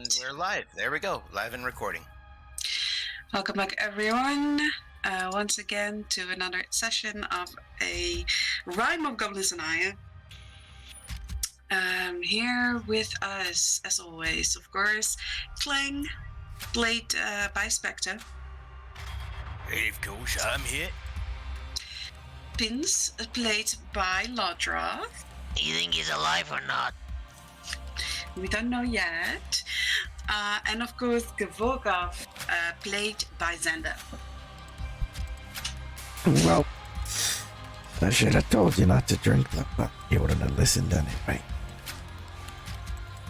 And we're live. There we go. Live and recording. Welcome back, everyone. Once again to another session of a Rhyme of Goblins and I. Here with us, as always, of course, Clang, played by Spectre. Hey, of course, I'm here. Pins, played by Lodra. You think he's alive or not? We don't know yet. And of course, Gavogov, played by Xander. Well, I should have told you not to drink them, but you wouldn't have listened anyway.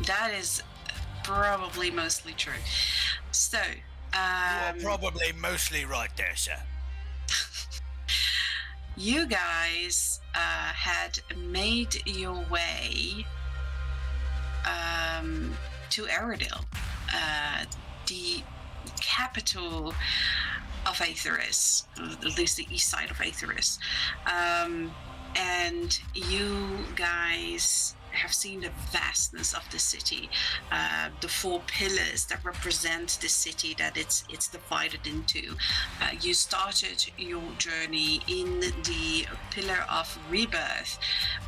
That is probably mostly true. So, You are probably mostly right there, sir. you guys had made your way to Aerodale, the capital of Aetheris, at least the east side of Aetheris. And you guys have seen the vastness of the city, the four pillars that represent the city that it's divided into. You started your journey in the Pillar of Rebirth,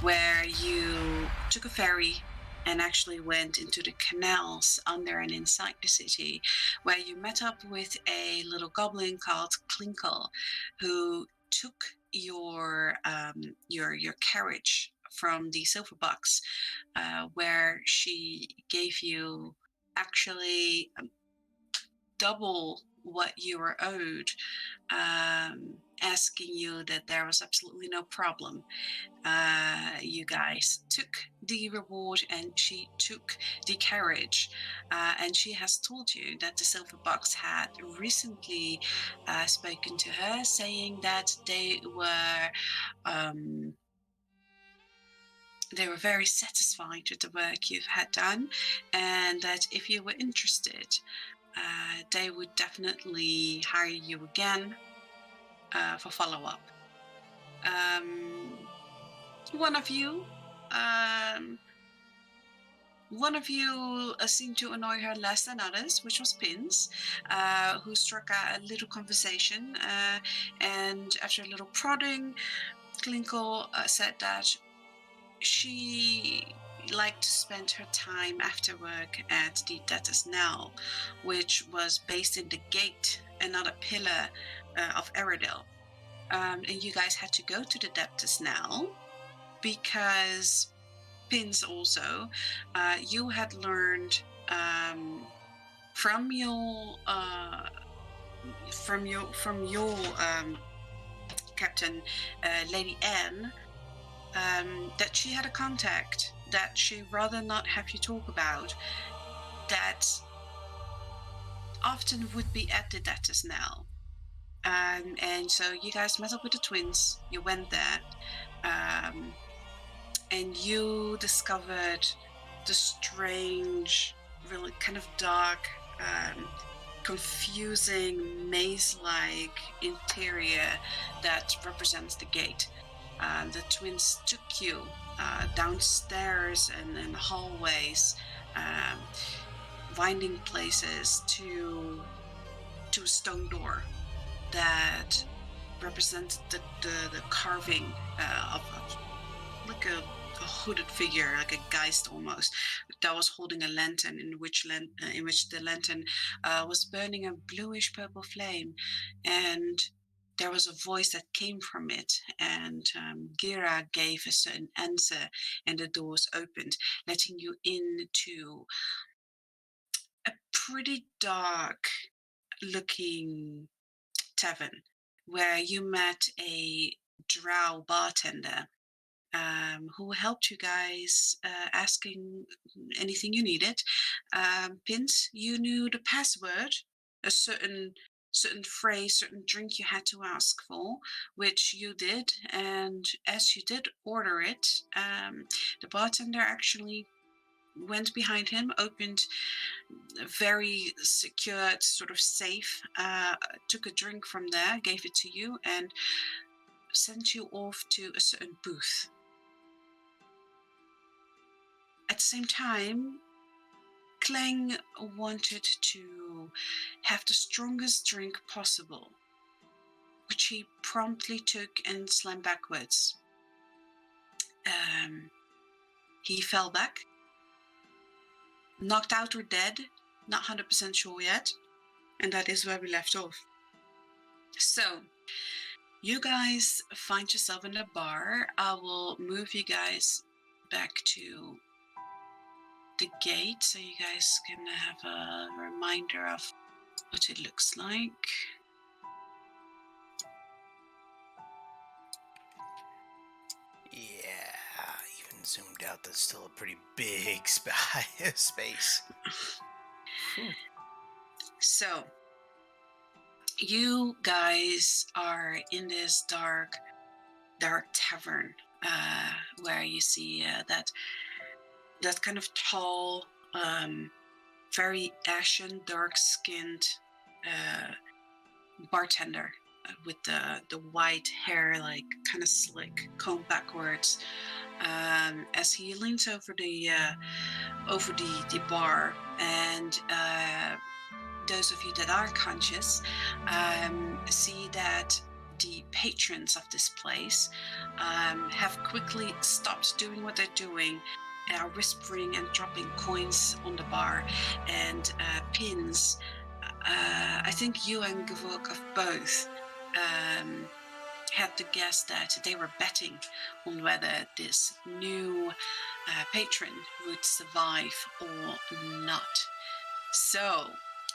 where you took a ferry and actually went into the canals under and inside the city, where you met up with a little goblin called Klinkle, who took your carriage from the silver box, where she gave you actually double what you were owed, asking you that there was absolutely no problem. You guys took the reward and she took the carriage, and she has told you that the silver box had recently spoken to her, saying that they were very satisfied with the work you've had done, and that if you were interested, they would definitely hire you again for follow-up. One of you seemed to annoy her less than others, which was Pins, who struck a little conversation, and after a little prodding, Klinkle said that she liked to spend her time after work at the Debtors' Knell, which was based in the Gate, another pillar of Aerodale. And you guys had to go to the Debtors' Knell because Pins also, you had learned from your captain, Lady Anne, that she had a contact that she'd rather not have you talk about, that often would be at the Debtors' Knell. And so you guys met up with the twins, you went there, and you discovered the strange, really kind of dark, confusing, maze-like interior that represents the gate. The twins took you downstairs and in hallways, winding places to a stone door that represented the carving of like a hooded figure, like a geist almost, that was holding a lantern in which the lantern was burning a bluish purple flame, and there was a voice that came from it, and Gira gave a certain answer, and the doors opened, letting you into a pretty dark looking tavern, where you met a drow bartender who helped you guys, asking anything you needed. Pins, you knew the password, a certain phrase, certain drink you had to ask for, which you did, and as you did order it, the bartender actually went behind him, opened a very secured sort of safe, took a drink from there, gave it to you, and sent you off to a certain booth. At the same time, Kling wanted to have the strongest drink possible, which he promptly took and slammed backwards. He fell back, knocked out or dead, not 100% sure yet, and that is where we left off. So, you guys find yourself in a bar. I will move you guys back to the gate so you guys can have a reminder of what it looks like. Yeah, even zoomed out, that's still a pretty big space. So, you guys are in this dark tavern where you see that kind of tall, very ashen, dark-skinned bartender with the white hair, like kind of slick, combed backwards, as he leans over the bar, and those of you that are conscious see that the patrons of this place have quickly stopped doing what they're doing, are whispering and dropping coins on the bar and pins. I think you and Gavok of both had to guess that they were betting on whether this new patron would survive or not. So,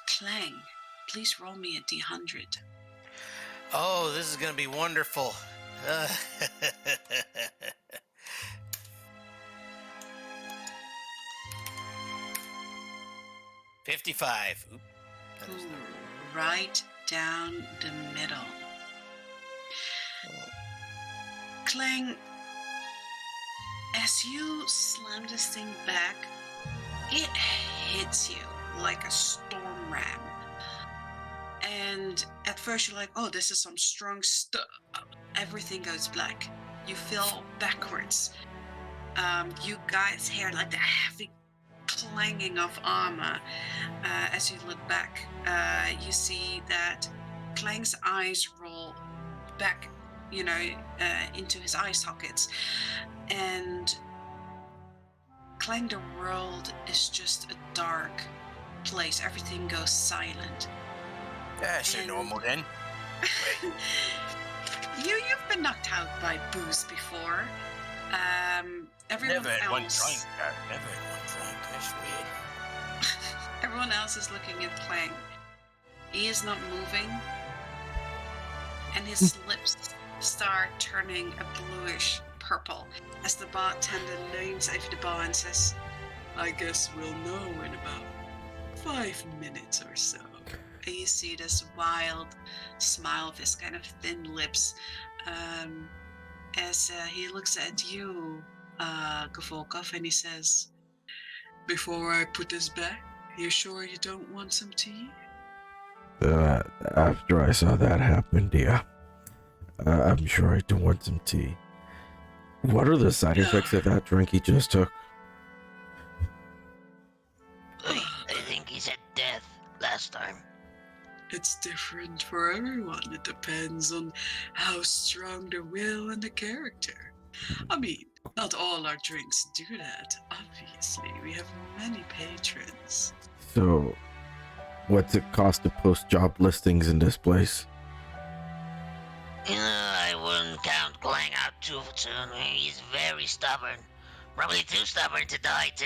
Clang, please roll me a D100. Oh, this is gonna be wonderful. 55. Oop, that is the... Right down the middle. Clang, as you slam this thing back, it hits you like a storm ram. And at first you're like, oh, this is some strong stuff. Everything goes black. You fell backwards. You guys hear like the heavy clanging of armor. As you look back, you see that Klang's eyes roll back, into his eye sockets. And Clang, the world is just a dark place. Everything goes silent. Yeah, so normal then. You've been knocked out by booze before. Everyone Never had else, one drink. Never had one drink. That's weird. Everyone else is looking at Clang. He is not moving, and his lips start turning a bluish purple as the bartender leans over the bar and says, "I guess we'll know in about 5 minutes or so." And you see this wild smile of his kind of thin lips as he looks at you, Gavolkov, and he says, "Before I put this back, you sure you don't want some tea?" After I saw that happen, yeah. I'm sure I do want some tea. What are the side effects of that drink he just took? I think he said death last time. It's different for everyone. It depends on how strong the will and the character. I mean, not all our drinks do that, obviously. We have many patrons. So, what's it cost to post job listings in this place? I wouldn't count Clang out too soon. He's very stubborn. Probably too stubborn to die, too.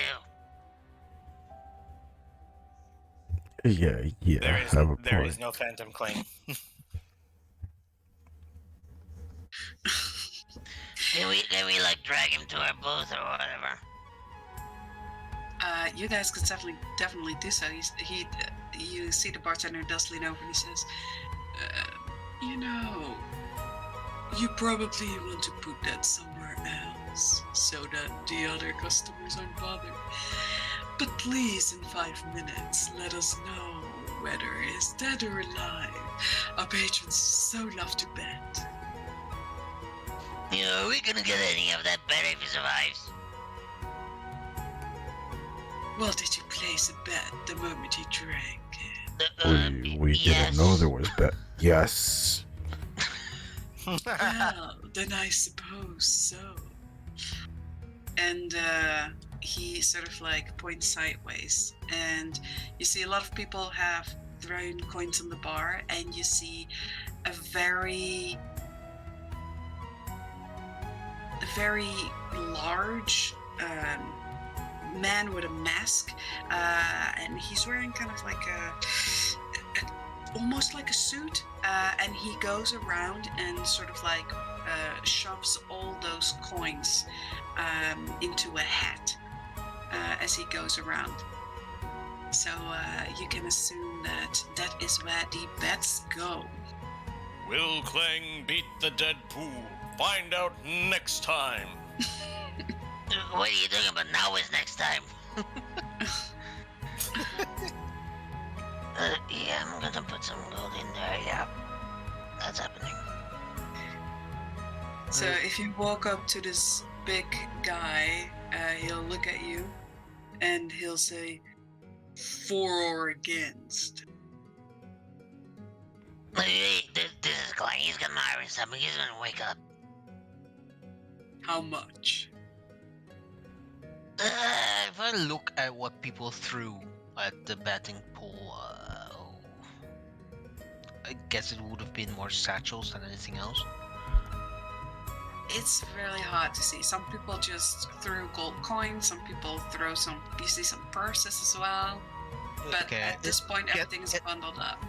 Yeah, There is no phantom claim. Can we like drag him to our booth or whatever? You guys can definitely do so. You see the bartender does lean over and he says, you probably want to put that somewhere else so that the other customers aren't bothered. But please, in 5 minutes, let us know whether he's dead or alive. Our patrons so love to bet. Are we gonna get any of that bet if he survives? Well, did you place a bet the moment you drank? We didn't know there was bet. Yes. Well, then I suppose so. And he sort of like points sideways, and you see a lot of people have thrown coins on the bar, and you see a very large man with a mask, and he's wearing kind of like almost like a suit, and he goes around and sort of like shoves all those coins into a hat as he goes around. So you can assume that that is where the bets go. Will Clang beat the dead pool? Find out next time. What are you doing about now is next time? Yeah, I'm gonna put some gold in there, yeah. That's happening. So if you walk up to this big guy, he'll look at you and he'll say, "For or against?" Hey, this is Clang, he's gonna iron something, he's gonna wake up. How much? If I look at what people threw at the betting pool, I guess it would have been more satchels than anything else. It's really hard to see. Some people just threw gold coins, some people throw you see some purses as well. But Okay, at this point, everything is bundled up.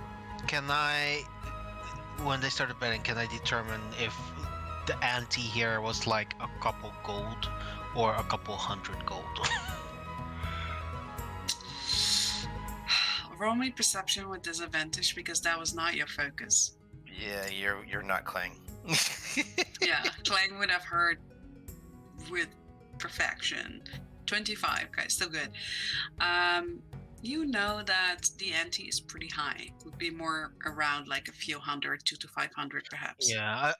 Can I, when they started betting, can I determine if the ante here was like a couple gold or a couple hundred gold? Roll me perception with disadvantage because that was not your focus. Yeah, you're not Clang. Yeah, Clang would have heard with perfection. 25, guys, still good. You know that the ante is pretty high. It would be more around like a few hundred, 200 to 500 perhaps. Yeah,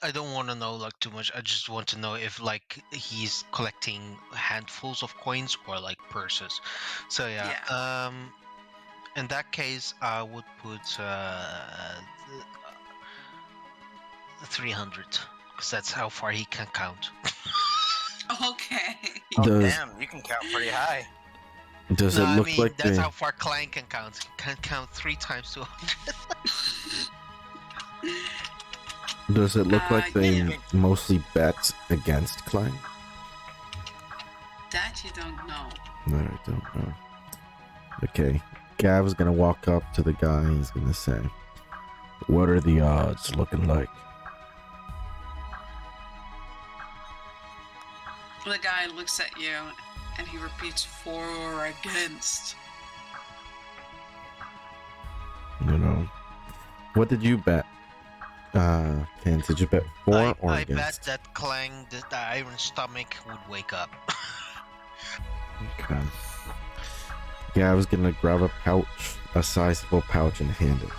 I don't want to know like too much. I just want to know if like he's collecting handfuls of coins or like purses. So yeah. In that case, I would put 300 because that's how far he can count. Okay. Oh, Does damn, you can count pretty high. does No, it I look mean like that's they, how far Klein can count. He can count 3 times 200. does it look like they yeah. mostly bet against Klein? That you don't know. No, I don't know. Okay. Gav's gonna walk up to the guy. He's gonna say, "What are the odds looking like?" The guy looks at you and he repeats, "For or against?" You know. What did you bet? Ken, did you bet for or I bet against? that Clang, the Iron Stomach, would wake up. Okay. Gav's gonna grab a pouch, a sizable pouch, and hand it.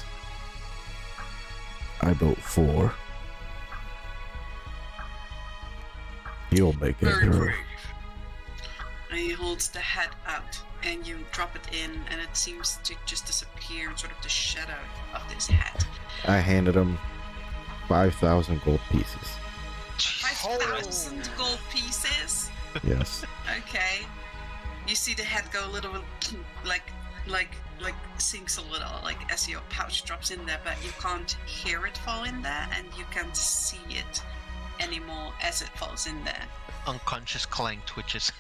I vote for. You'll make it. Very Hero. brave. And he holds the head out and you drop it in and it seems to just disappear in sort of the shadow of this head. I handed him 5,000 gold pieces. 5,000 gold pieces? Yes. Okay. You see the head go a little like sinks a little, like as your pouch drops in there, but you can't hear it fall in there and you can't see it anymore as it falls in there. Unconscious Clang twitches.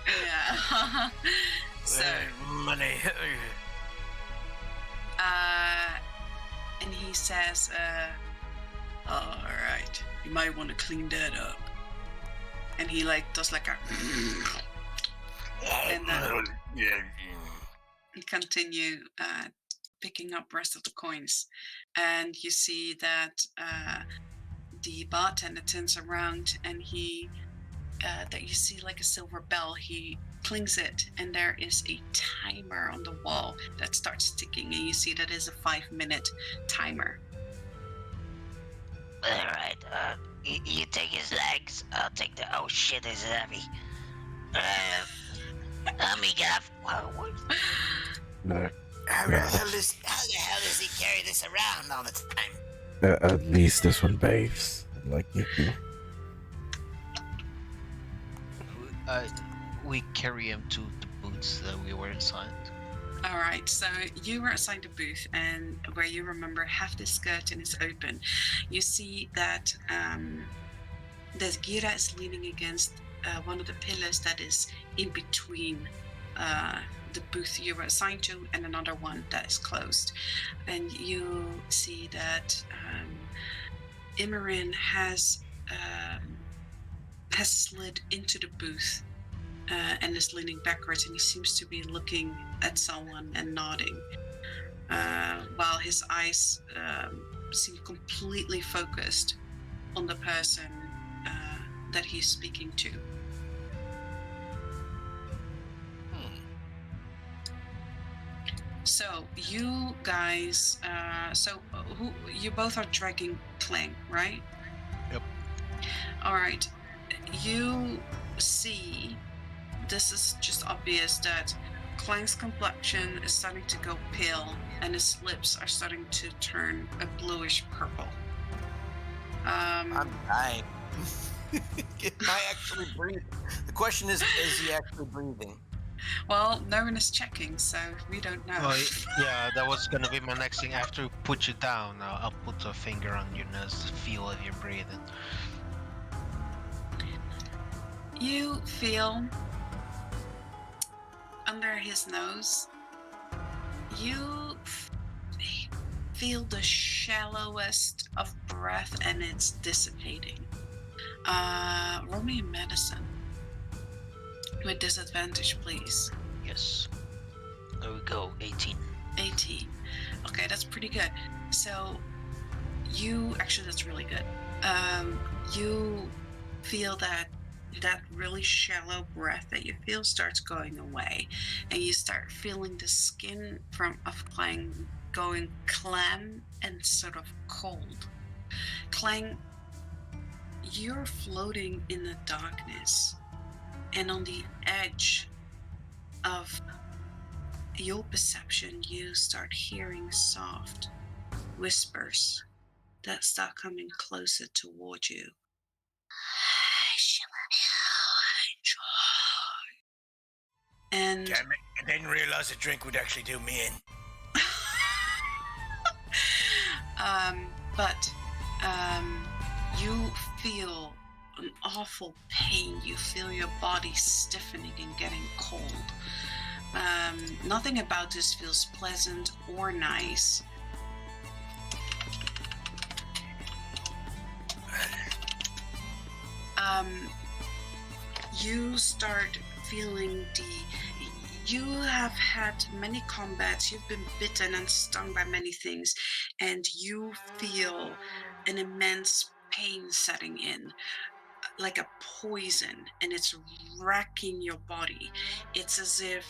Yeah. So Money. and he says, all right, you might want to clean that up. And he like does like a and then he continue picking up rest of the coins, and you see that the bartender turns around and he that you see like a silver bell. He clings it and there is a timer on the wall that starts ticking, and you see that is a 5-minute timer. Alright, you take his legs, I'll take the... Oh shit, this is heavy. How No. How the hell does he carry this around all the time? At least this one bathes like you do. We carry him to the booths that we were assigned. All right, so you were assigned a booth, and where you remember half the curtain is open. You see that that Gira is leaning against one of the pillars that is in between the booth you were assigned to and another one that is closed. And you see that Imran has slid into the booth and is leaning backwards, and he seems to be looking at someone and nodding, while his eyes seem completely focused on the person that he's speaking to. So you guys, who you both are dragging Clang, right? Yep. All right. You see, this is just obvious that Clang's complexion is starting to go pale, and his lips are starting to turn a bluish purple. I'm dying. Am I actually breathing? The question is he actually breathing? Well, no one is checking, so we don't know. Well, yeah, that was gonna be my next thing. After we put you down, I'll put a finger on your nose to feel if you're breathing. You feel under his nose, you feel the shallowest of breath, and it's dissipating. Roll me a medicine. With disadvantage, please. Yes. There we go. 18. 18. Okay, that's pretty good. So, that's really good. You feel that really shallow breath that you feel starts going away, and you start feeling the skin of Clang going clam and sort of cold. Clang, you're floating in the darkness, and on the edge of your perception, you start hearing soft whispers that start coming closer toward you. And Damn it, I didn't realize a drink would actually do me in. but you feel an awful pain. You feel your body stiffening and getting cold. Nothing about this feels pleasant or nice. You start feeling you have had many combats, you've been bitten and stung by many things, and you feel an immense pain setting in, like a poison, and it's wrecking your body. It's as if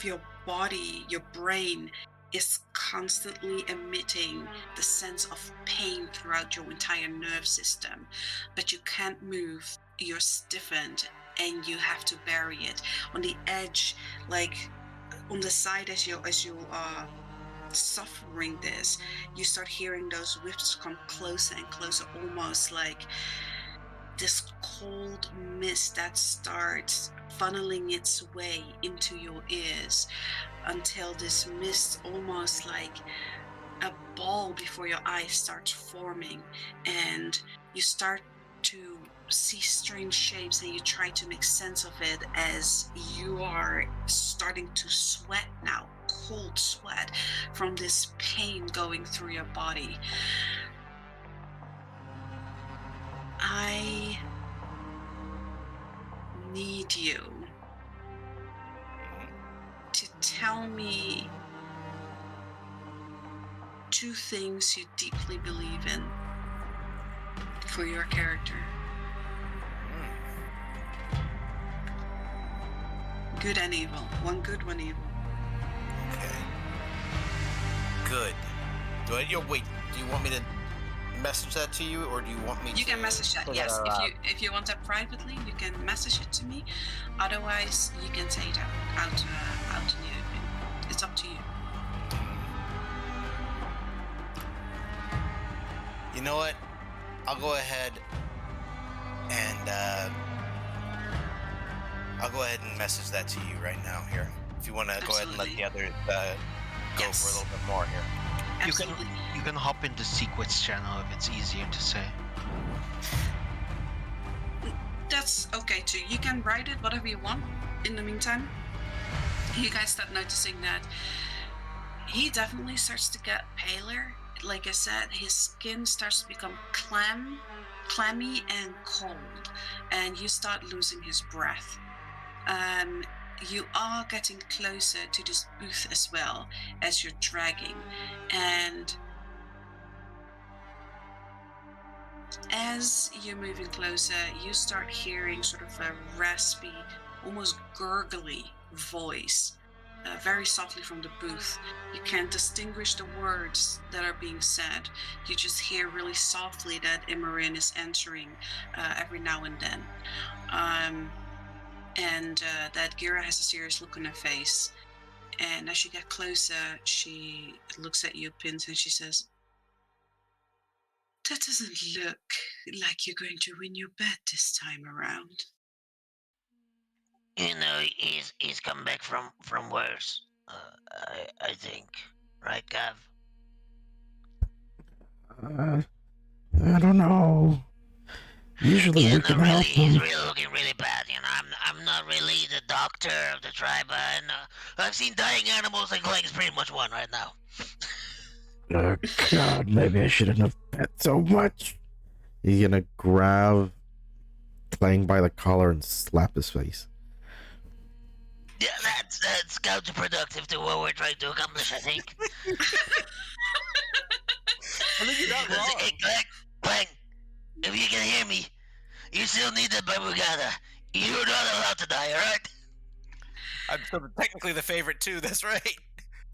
your body, your brain, is constantly emitting the sense of pain throughout your entire nerve system, but you can't move. You're stiffened, and you have to bury it on the edge, like on the side. As you are suffering this, you start hearing those whips come closer and closer, almost like this cold mist that starts funneling its way into your ears, until this mist, almost like a ball before your eyes, starts forming, and you start to see strange shapes, and you try to make sense of it as you are starting to sweat now, cold sweat from this pain going through your body. I need you to tell me 2 things you deeply believe in for your character. Good and evil. One good, one evil. Okay. Good. Wait, do you want me to message that to you, or do you want me to? You can message that, say yes. out loud? If you want that privately, you can message it to me. Otherwise, you can say it out in the open. It's up to you. You know what? I'll go ahead and message that to you right now here. If you want to go ahead and let the others go Yes. for a little bit more here. Absolutely. You can hop in the secrets channel if it's easier to say. That's okay too. You can write it whatever you want. In the meantime, you guys start noticing that he definitely starts to get paler. Like I said, his skin starts to become clammy and cold, and you start losing his breath. You are getting closer to this booth as well as you're dragging, and as you're moving closer, you start hearing sort of a raspy, almost gurgly voice, very softly from the booth. You can't distinguish the words that are being said. You just hear really softly that Imran is answering every now and then. And that Gira has a serious look on her face. And as you get closer, she looks at you, Pins, and she says, "That doesn't look like you're going to win your bet this time around." You know, he's come back from worse. I think, right, Gav? I don't know. Usually we can help he's them. really looking really bad. You know, I'm not really the doctor of the tribe, and I've seen dying animals, and Clank is pretty much one right now. Oh God, maybe I shouldn't have bet so much. He's gonna grab Clang by the collar and slap his face. Yeah, that's counterproductive to what we're trying to accomplish, I think. I think you're not wrong. Hey, Clang, if you can hear me, you still need the Babugada. You're not allowed to die, alright? I'm still technically the favorite too. That's right.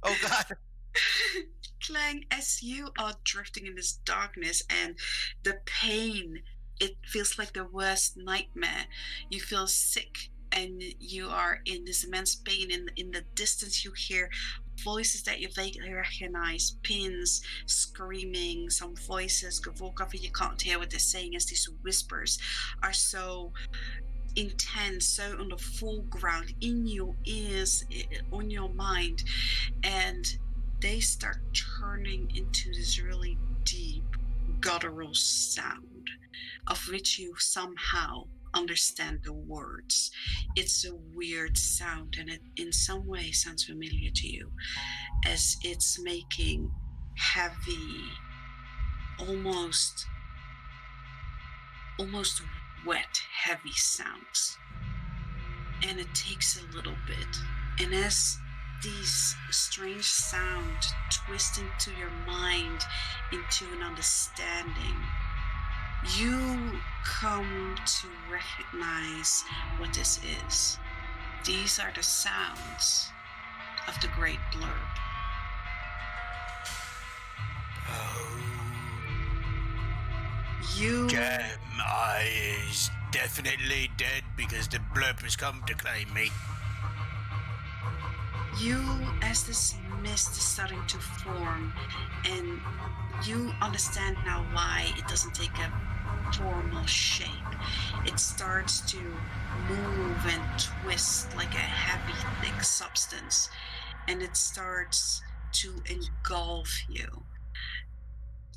Oh God. Clang, as you are drifting in this darkness and the pain, it feels like the worst nightmare. You feel sick and you are in this immense pain. In the distance, you hear voices that you vaguely recognize, Pins screaming, some voices, Gavolkov, you can't hear what they're saying as these whispers are so intense, so on the foreground, in your ears, on your mind, and they start turning into this really deep, guttural sound, of which you somehow understand the words. It's a weird sound, and it in some way sounds familiar to you, as it's making heavy, almost wet, heavy sounds. And it takes a little bit. And as these strange sounds twist into your mind, into an understanding, you come to recognize what this is. These are the sounds of the Great Blurb. You... is definitely dead because the blurb has come to claim me. You, as this mist is starting to form, and you understand now why it doesn't take a formal shape. It starts to move and twist like a heavy, thick substance, and it starts to engulf you.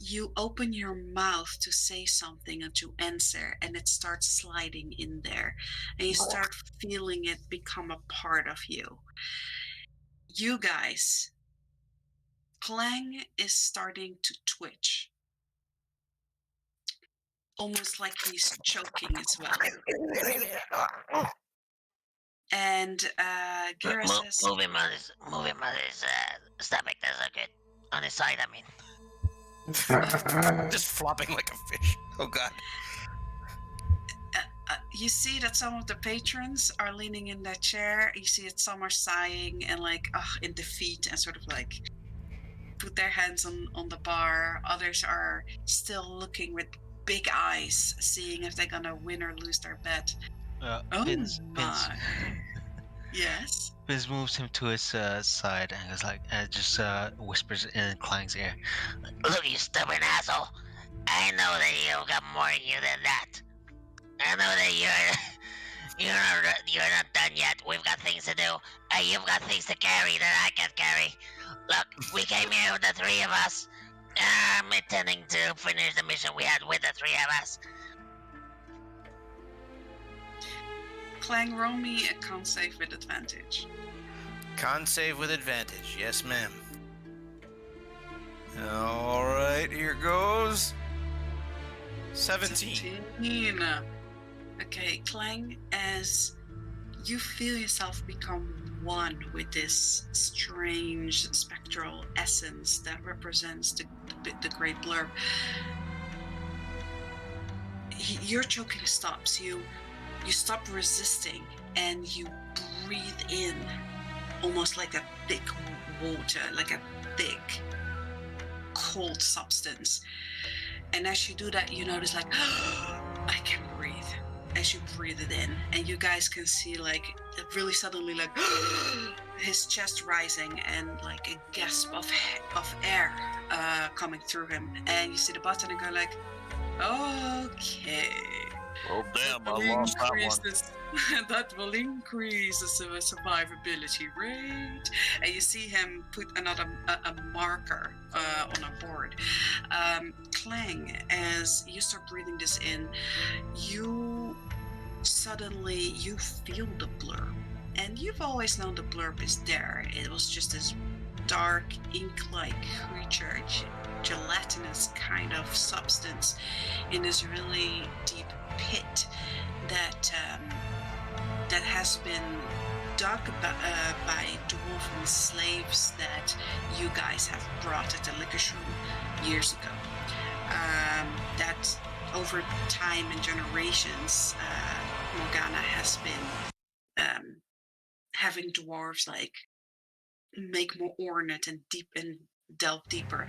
You open your mouth to say something and to answer, and it starts sliding in there, and you start feeling it become a part of you. You guys, Clang is starting to twitch, almost like he's choking as well. And Gira says, Move him on his stomach. That's not good. On his side, I mean. Just flopping like a fish. Oh God. You see that some of the patrons are leaning in their chair. You see that some are sighing and like in defeat and sort of like put their hands on the bar. Others are still looking with big eyes, seeing if they're gonna win or lose their bet. Oh Vince my. Yes. Vince moves him to his side and is like, just whispers in Clang's ear. Look, you stubborn asshole. I know that you've got more in you than that. I know that you're not done yet. We've got things to do. You've got things to carry that I can't carry. Look, we came here with the three of us. I'm intending to finish the mission we had with the three of us. Clang, roll me a con save with advantage. Con save with advantage. Yes, ma'am. All right, here goes. 17. Okay, Clang, as you feel yourself become one with this strange spectral essence that represents the great blurb, your choking stops. You stop resisting and you breathe in almost like a thick water, like a thick cold substance. And as you do that, you notice like, I can breathe. As you breathe it in, and you guys can see like really suddenly like his chest rising and like a gasp of air coming through him, and you see the button and go like, okay. Oh damn, I lost that one. That will increase the survivability rate. And you see him put another a marker on a board. Clang, as you start breathing this in, you feel the blurb. And you've always known the blurb is there. It was just this dark ink-like creature, gelatinous kind of substance in this really deep pit that has been dug by dwarven slaves that you guys have brought at the liquor room years ago. That over time and generations, Morgana has been having dwarves like make more ornate and delve deeper.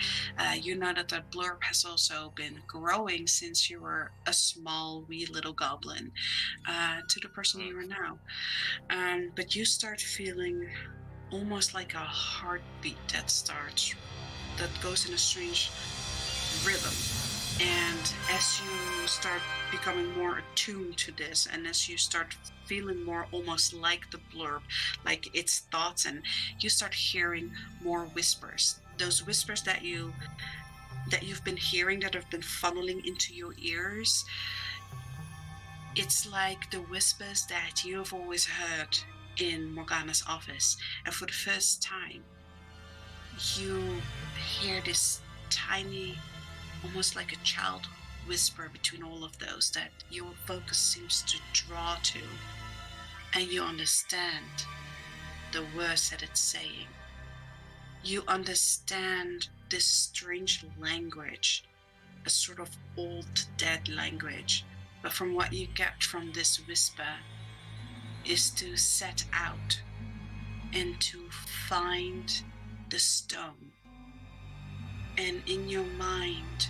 You know that the blurb has also been growing since you were a small, wee little goblin to the person you are now. But you start feeling almost like a heartbeat that goes in a strange rhythm. And as you start becoming more attuned to this, and as you start feeling more almost like the blurb, like its thoughts, and you start hearing more whispers, those whispers that you've been hearing, that have been funneling into your ears, it's like the whispers that you've always heard in Morgana's office. And for the first time, you hear this tiny, almost like a child whisper between all of those that your focus seems to draw to, and you understand the words that it's saying. You understand this strange language, a sort of old dead language, but from what you get from this whisper is to set out and to find the stone. And in your mind,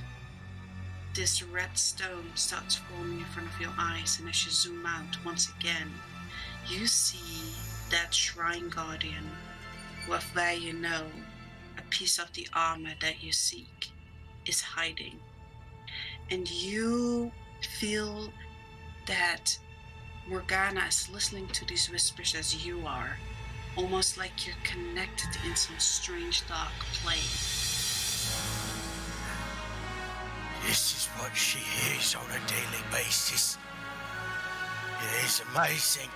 this red stone starts forming in front of your eyes, and as you zoom out once again, you see that shrine guardian with, where you know a piece of the armor that you seek is hiding. And you feel that Morgana is listening to these whispers as you are, almost like you're connected in some strange dark plane. This is what she hears on a daily basis. It is amazing.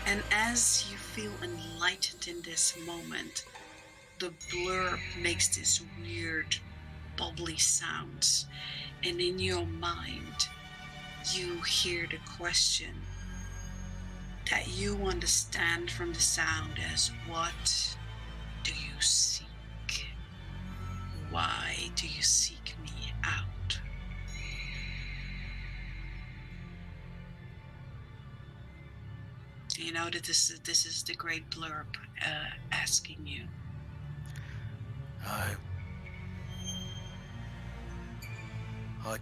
And as you feel enlightened in this moment, the blurb makes this weird, bubbly sounds. And in your mind, you hear the question that you understand from the sound as, what do you seek? Why do you seek me out? You know that this is the great blurb asking you. I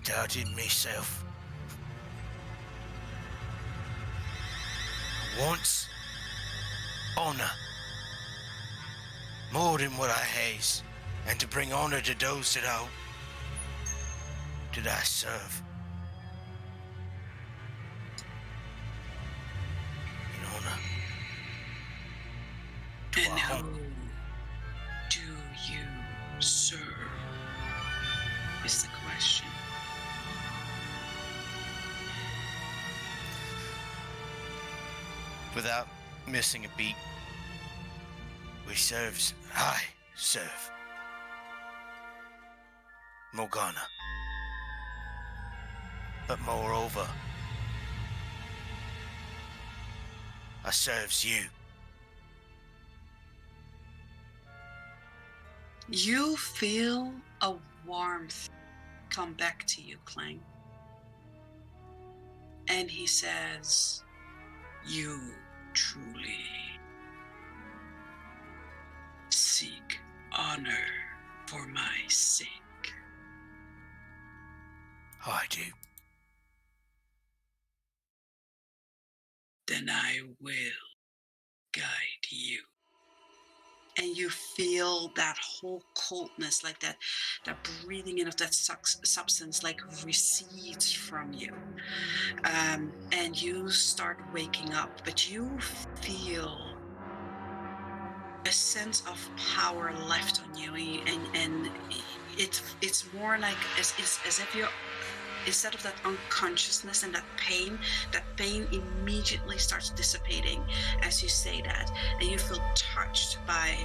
doubted myself. Once, honor. More than what I has, and to bring honor to those that I serve. In honor. To And our who home. do you serve? Is the question. Without missing a beat, I serve Morgana. But moreover, I serves you. You feel a warmth come back to you, Clang. And he says, you truly seek honor for my sake. I do. Then I will guide you. And you feel that whole coldness, like that breathing in of that substance, like recedes from you. And you start waking up, but you feel a sense of power left on you, and it's more like as if you're, instead of that unconsciousness and that pain immediately starts dissipating as you say that, and you feel touched by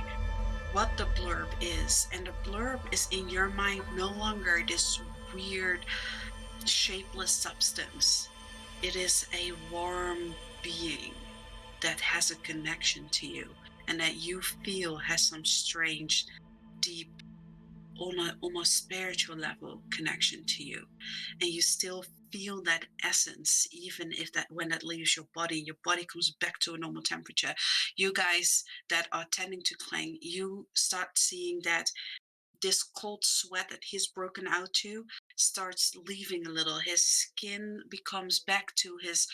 what the blurb is. And the blurb is in your mind no longer this weird shapeless substance. It is a warm being that has a connection to you, and that you feel has some strange, deep, almost spiritual level connection to you. And you still feel that essence, even if that when that leaves your body comes back to a normal temperature. You guys that are tending to Clang, you start seeing that this cold sweat that he's broken out to starts leaving a little. His skin becomes back to his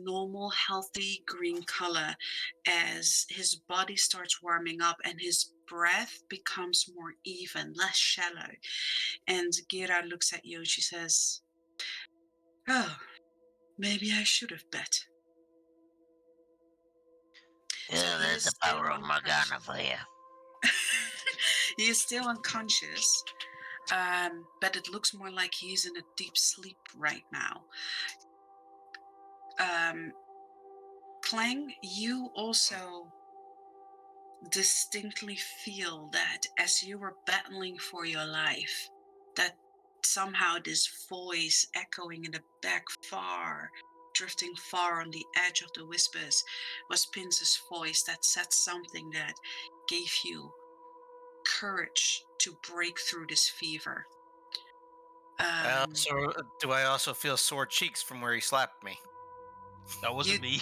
normal healthy green color as his body starts warming up, and his breath becomes more even, less shallow. And Gira looks at you and she says, oh, maybe I should have bet. So he There's is the still power of Morgana for you. he is still unconscious, but it looks more like he's in a deep sleep right now. Clang, you also distinctly feel that as you were battling for your life, that somehow this voice echoing in the back far, drifting far on the edge of the whispers, was Pince's voice that said something that gave you courage to break through this fever. Do I also feel sore cheeks from where he slapped me? That wasn't me.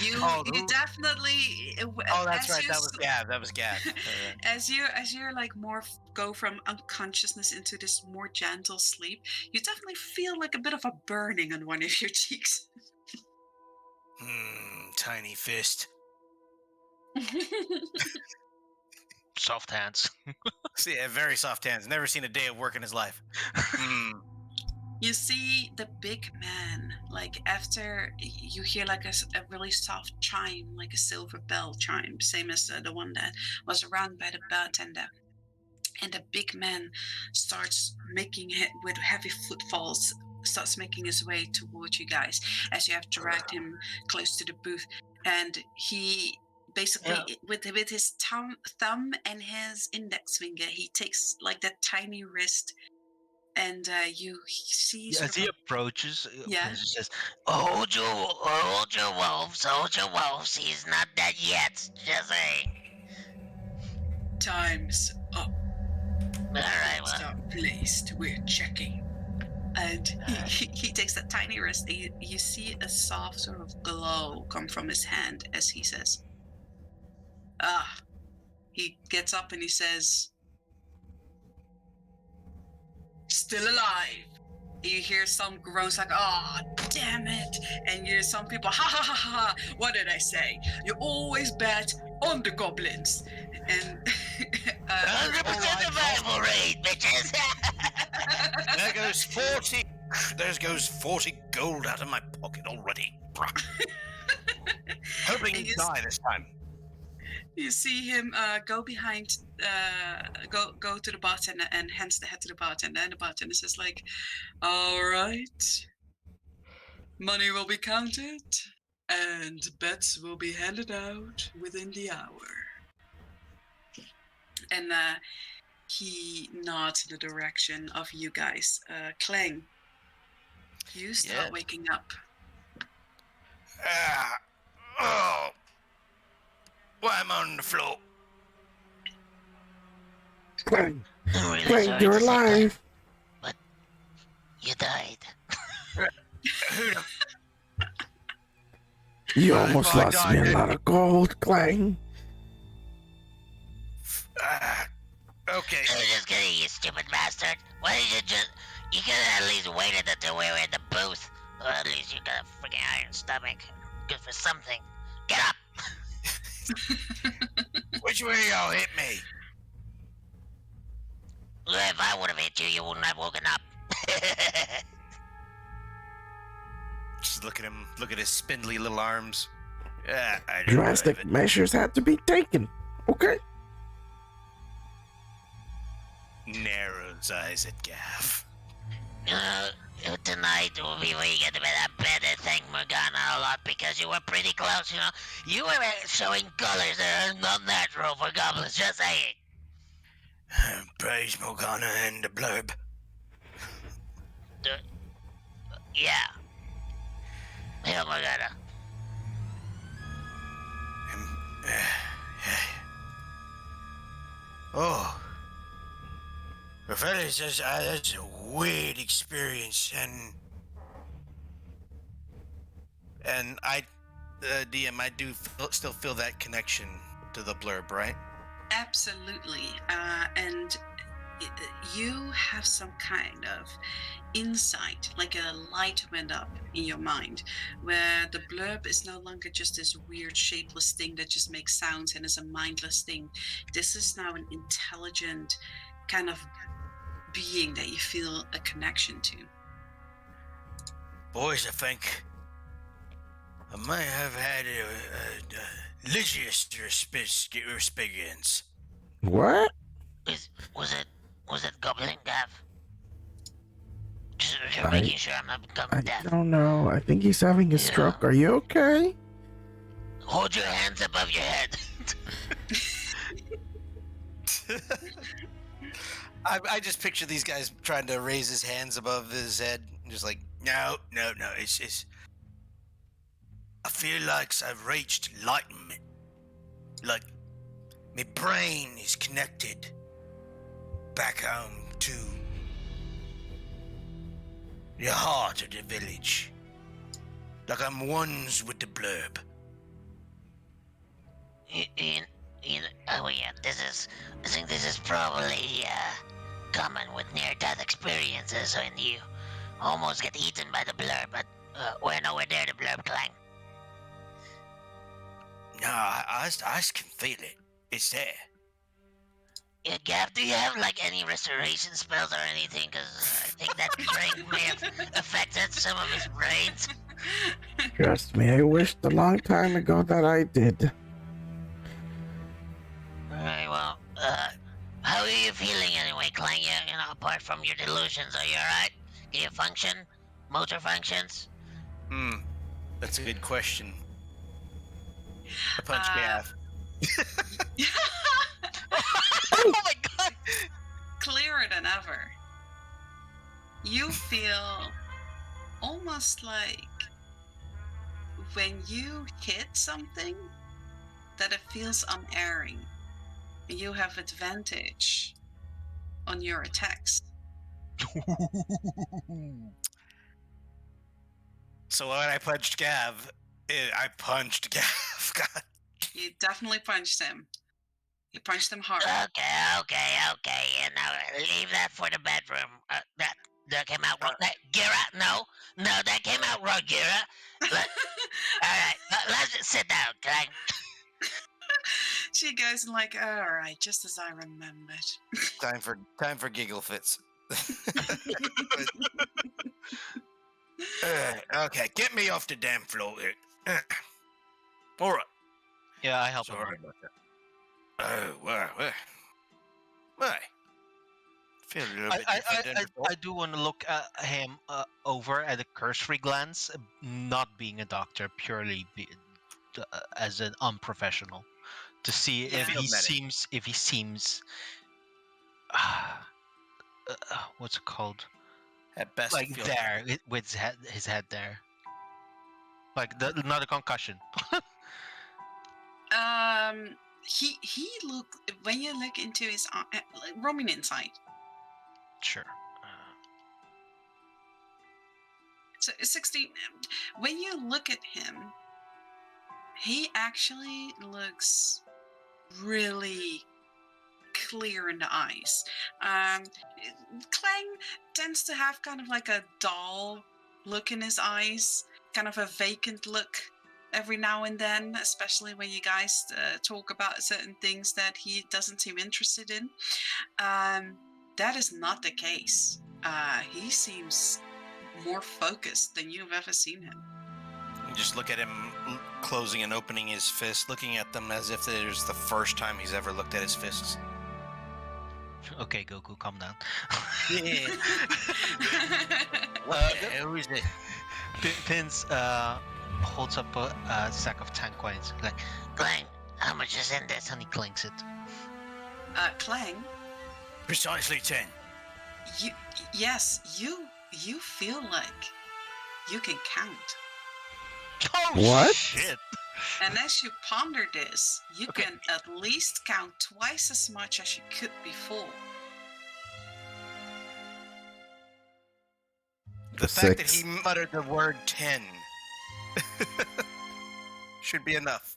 You definitely. Oh, that's as right. you That was Gav. That was Gav. as you're like more go from unconsciousness into this more gentle sleep, you definitely feel like a bit of a burning on one of your cheeks. Tiny fist. Soft hands. See, very soft hands. Never seen a day of work in his life. You see the big man, like after you hear like a really soft chime, like a silver bell chime, same as the one that was around by the bartender. And the big man starts making it with heavy footfalls, starts making his way towards you guys as you have dragged him close to the booth. And he basically, with his thumb and his index finger, he takes like that tiny wrist, and you see As he approaches, Yeah. Princess says, Hold your wolves. He's not dead yet. Just saying. time's up. All right, well. Stop placed. We're checking. And he takes that tiny wrist. You see a soft sort of glow come from his hand as he says, he gets up and he says, still alive. You hear some groans like, "Oh, damn it!" And you hear some people, "Ha ha ha ha! What did I say? You always bet on the goblins." And 100% survival rate, bitches. There goes 40. There goes 40 gold out of my pocket already. Hoping And you die this time. you see him go behind, go to the bartender and hands the head to the bartender. And the bartender says like, "All right, money will be counted and bets will be handed out within the hour." And he nods in the direction of you guys. Clang, you start Yes. waking up. Oh. Why am I on the floor? Clang, I'm really Clang, sorry you're to say, Clang, alive. but you died. Who the You Well, almost if I lost me died, a lot of gold, Clang. Okay. I was just kidding, you stupid bastard. Why did you just... You could have at least waited until we were in the booth. Or at least you got a freaking iron stomach. Good for something. Get up! Which way y'all hit me? If I would have hit you, you wouldn't have woken up. Just look at him. Look at his spindly little arms. Yeah, I don't Drastic know. measures had to be taken. Okay. Narrows eyes at Gav. Tonight will be where you get to better thank Morgana a lot because you were pretty close, you know. You were showing colors that are not natural for goblins, just saying. Praise Morgana and the blurb. Yeah. Hail Morgana. Oh. Fellas, that's a weird experience, and I, DM, I do still feel that connection to the blurb, right? Absolutely. And you have some kind of insight, like a light went up in your mind, where the blurb is no longer just this weird, shapeless thing that just makes sounds and is a mindless thing. This is now an intelligent kind of being that you feel a connection to. Boys, I think I might have had a delicious experience. What? Was it Goblin Gav? Just I- making sure I'm not becoming I deaf. don't know. I think he's having a Yeah. stroke. Are you okay? Hold your hands above your head. I just picture these guys trying to raise his hands above his head, just like no. It's. I feel like I've reached enlightenment. Like my brain is connected back home to the heart of the village. Like I'm ones with the blurb. Oh yeah, I think this is probably common with near-death experiences when you almost get eaten by the blur, but we're nowhere near the blurb, Clang. No, I can feel it. It's there. Yeah, Gav, do you have like any restoration spells or anything? Because I think that drink may have affected some of his brains. Trust me, I wished a long time ago that I did. Alright, well, how are you feeling anyway, Clang? You know, apart from your delusions, are you alright? Can you function? Motor functions? That's a good question. I punch Gav. Oh my god! Clearer than ever. You feel almost like when you hit something that it feels unerring. You have advantage on your attacks. So when I punched Gav, I punched Gav. God. You definitely punched him. You punch them hard. Okay. And now leave that for the bedroom. That came out wrong. Gira, no, that came out wrong, Gira. All right, let's just sit down, Clang. She goes and like, all right, just as I remembered. Time for giggle fits. Okay, get me off the damn floor here. All right. Yeah, I help him. Sorry about that. Oh, why? Feel a little bit different than before. I do want to look at him over at a cursory glance, not being a doctor, purely as an unprofessional, to see Yeah. if he Field seems, what's it called? At best, Like feel there, with his head there, like not a concussion. He look when you look into his like, roaming inside. Sure. So 16. When you look at him, he actually looks really clear in the eyes. Clang tends to have kind of like a dull look in his eyes, kind of a vacant look every now and then, especially when you guys talk about certain things that he doesn't seem interested in. That is not the case. He seems more focused than you've ever seen him. You just look at him closing and opening his fist, looking at them as if it was the first time he's ever looked at his fists. Okay, Goku, calm down. Yeah. What the hell is it? Pins holds up a sack of 10 coins. Like, Clang, how much is in this? and he clinks it. Clang, Precisely 10. you feel like you can count. Oh, What? shit! And as you ponder this, you can at least count twice as much as you could before. The fact that 6. he muttered the word 10 should be enough.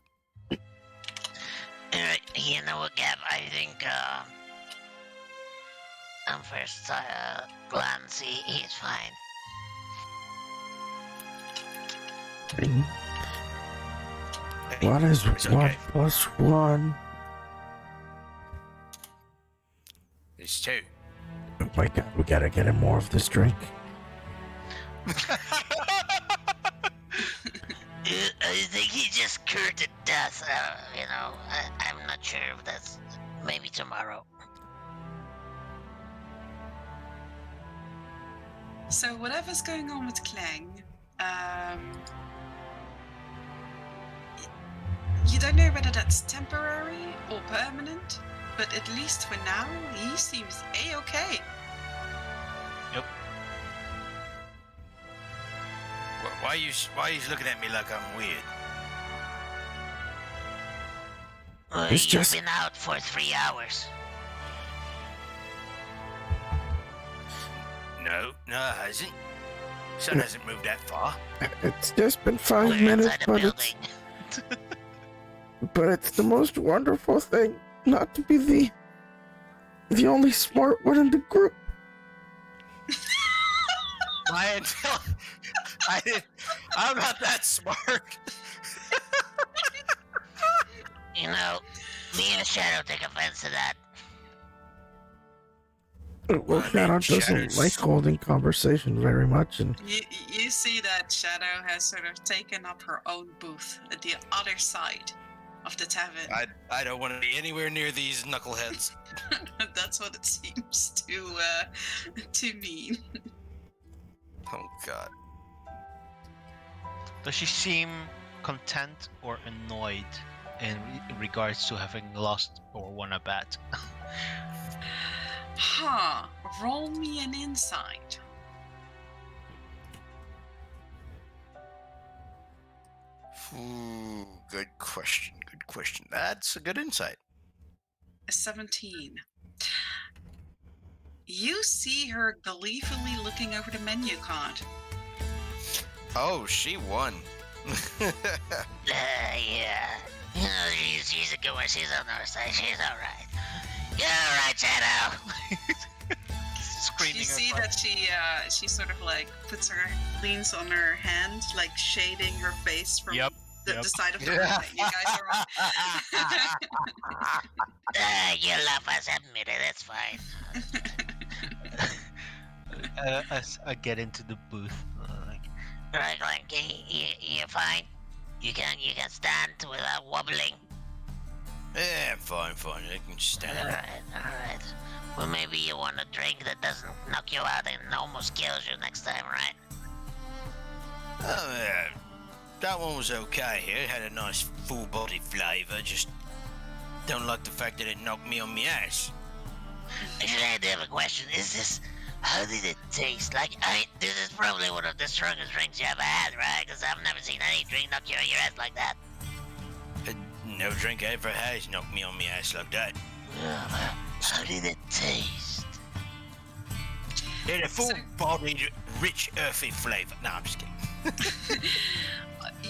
Alright, you know what, Gab? I think, on first glance, he's fine. What is It's 1 okay. plus 1? It's 2. Oh my god, we gotta get him more of this drink. I think he just cured to death. I'm not sure if that's maybe tomorrow. So whatever's going on with Clang, you don't know whether that's temporary or permanent, but at least for now, he seems A-okay. Yep. Why are you looking at me like I'm weird? It's You've just- been out for 3 hours. No, it hasn't. Sun hasn't moved that far. It's just been 5 We're minutes, inside the but building. it's the most wonderful thing not to be the only smart one in the group. I'm not that smart. You know, me and Shadow take offense to that. Well, I Shadow mean, doesn't Shadow's- like holding conversation very much, and You see that Shadow has sort of taken up her own booth at the other side of the tavern. I don't want to be anywhere near these knuckleheads. That's what it seems to mean. Oh God. Does she seem content or annoyed in regards to having lost or won a bet? Huh. Roll me an insight. Ooh, good question. Good question. That's a good insight. A 17. You see her gleefully looking over the menu card. Oh, she won. Yeah. You know, she's a good one. She's on our side. She's alright. You're alright, Shadow. Screaming. You see across- that she sort of like leans on her hand, like shading her face from Yep, the side of the room that you guys are on. You love us, admit it. It's fine. As I get into the booth, like, Right, Glenn, you're fine. You can stand without wobbling. Yeah, I'm fine. I can stand up. Alright. Well, maybe you want a drink that doesn't knock you out and almost kills you next time, right? Oh, yeah. That one was okay here. It had a nice full body flavour. Just don't like the fact that it knocked me on my ass. Actually, I do have a question. How did it taste? Like, this is probably one of the strongest drinks you ever had, right? Because I've never seen any drink knock you on your ass like that. No drink I ever has knocked me on my ass like that. How did it taste? It had a full-bodied, rich, earthy flavour. No, I'm just kidding.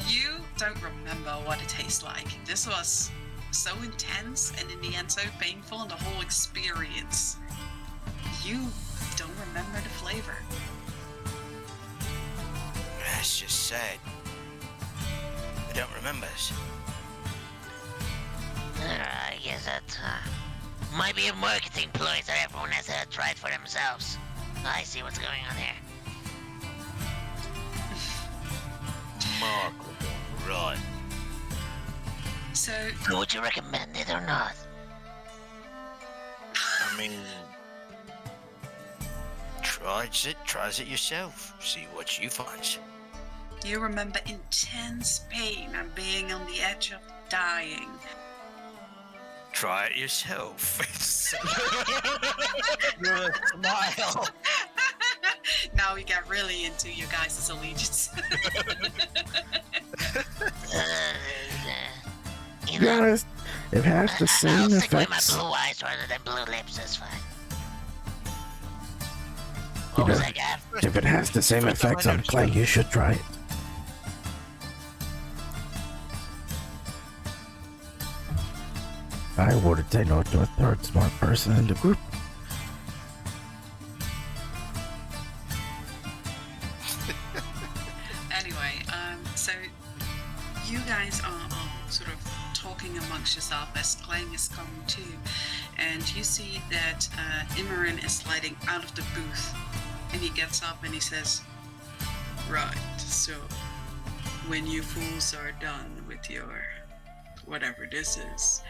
You don't remember what it tastes like. This was so intense and in the end so painful, and the whole experience. You don't remember the flavor. That's just sad. I don't remember this. I guess that might be a marketing ploy that everyone has to try it for themselves. I see what's going on here. Mark, right. So Would you recommend it or not? I mean, tries it yourself. See what you find. you remember intense pain and being on the edge of dying. Try it yourself. smile. Now we get really into you guys' allegiance. You To be know, honest, if it has the I'll same stick with my effects, blue eyes rather than blue lips. That's fine. You What was know, that, Gav? if it has the same First time I effects on noticed Clang, you should try it. I wouldn't say no to a third smart person in the group. Anyway, so you guys are sort of talking amongst yourself as Clang is coming to, and you see that Imran is sliding out of the booth, and he gets up and he says, "Right, so when you fools are done with your whatever this is,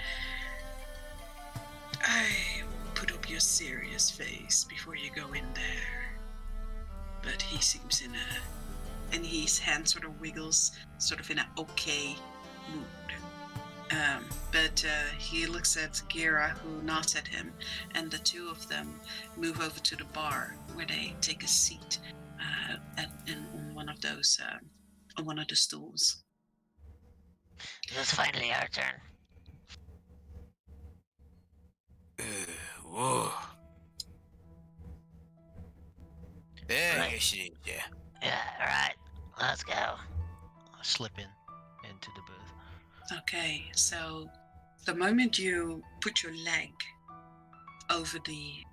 I will put up your serious face before you go in there." But he seems in a, and his hand sort of wiggles, sort of in an okay mood. But he looks at Gira, who nods at him, and the two of them move over to the bar, where they take a seat on one of those, on one of the stools. It's finally our turn. Whoa. Yeah, I Right. guess it is, yeah. Yeah, alright. Let's go. Slip into the booth. Okay, so the moment you put your leg over the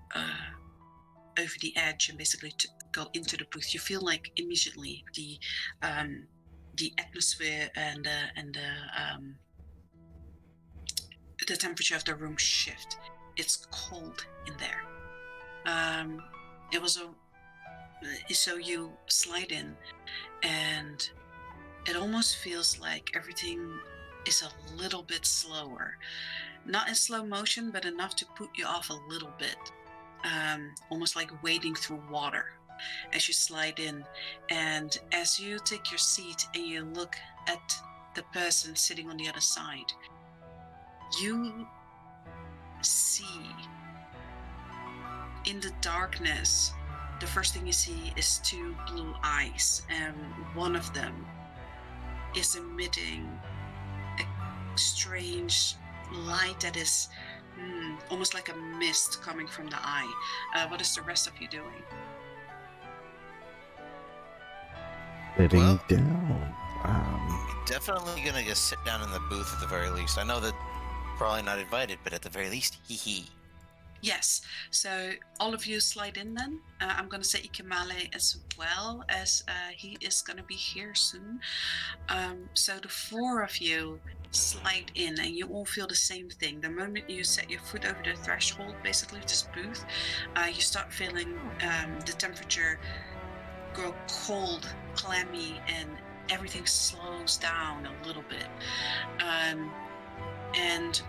edge and basically to go into the booth, you feel like immediately the atmosphere and the temperature of the room shift. It's cold in there. So you slide in, and it almost feels like everything is a little bit slower. Not in slow motion, but enough to put you off a little bit. Almost like wading through water as you slide in. And as you take your seat and you look at the person sitting on the other side, you see in the darkness, the first thing you see is two blue eyes, and one of them is emitting a strange light that is almost like a mist coming from the eye. What is the rest of you doing? Sitting Well- down. Definitely gonna just sit down in the booth at the very least. I know that probably not invited, but at the very least, hee hee. Yes, so all of you slide in then. I'm going to set Ikemale as well, as he is going to be here soon. So the four of you slide in and you all feel the same thing. The moment you set your foot over the threshold, basically, of this booth, you start feeling the temperature grow cold, clammy, and everything slows down a little bit. And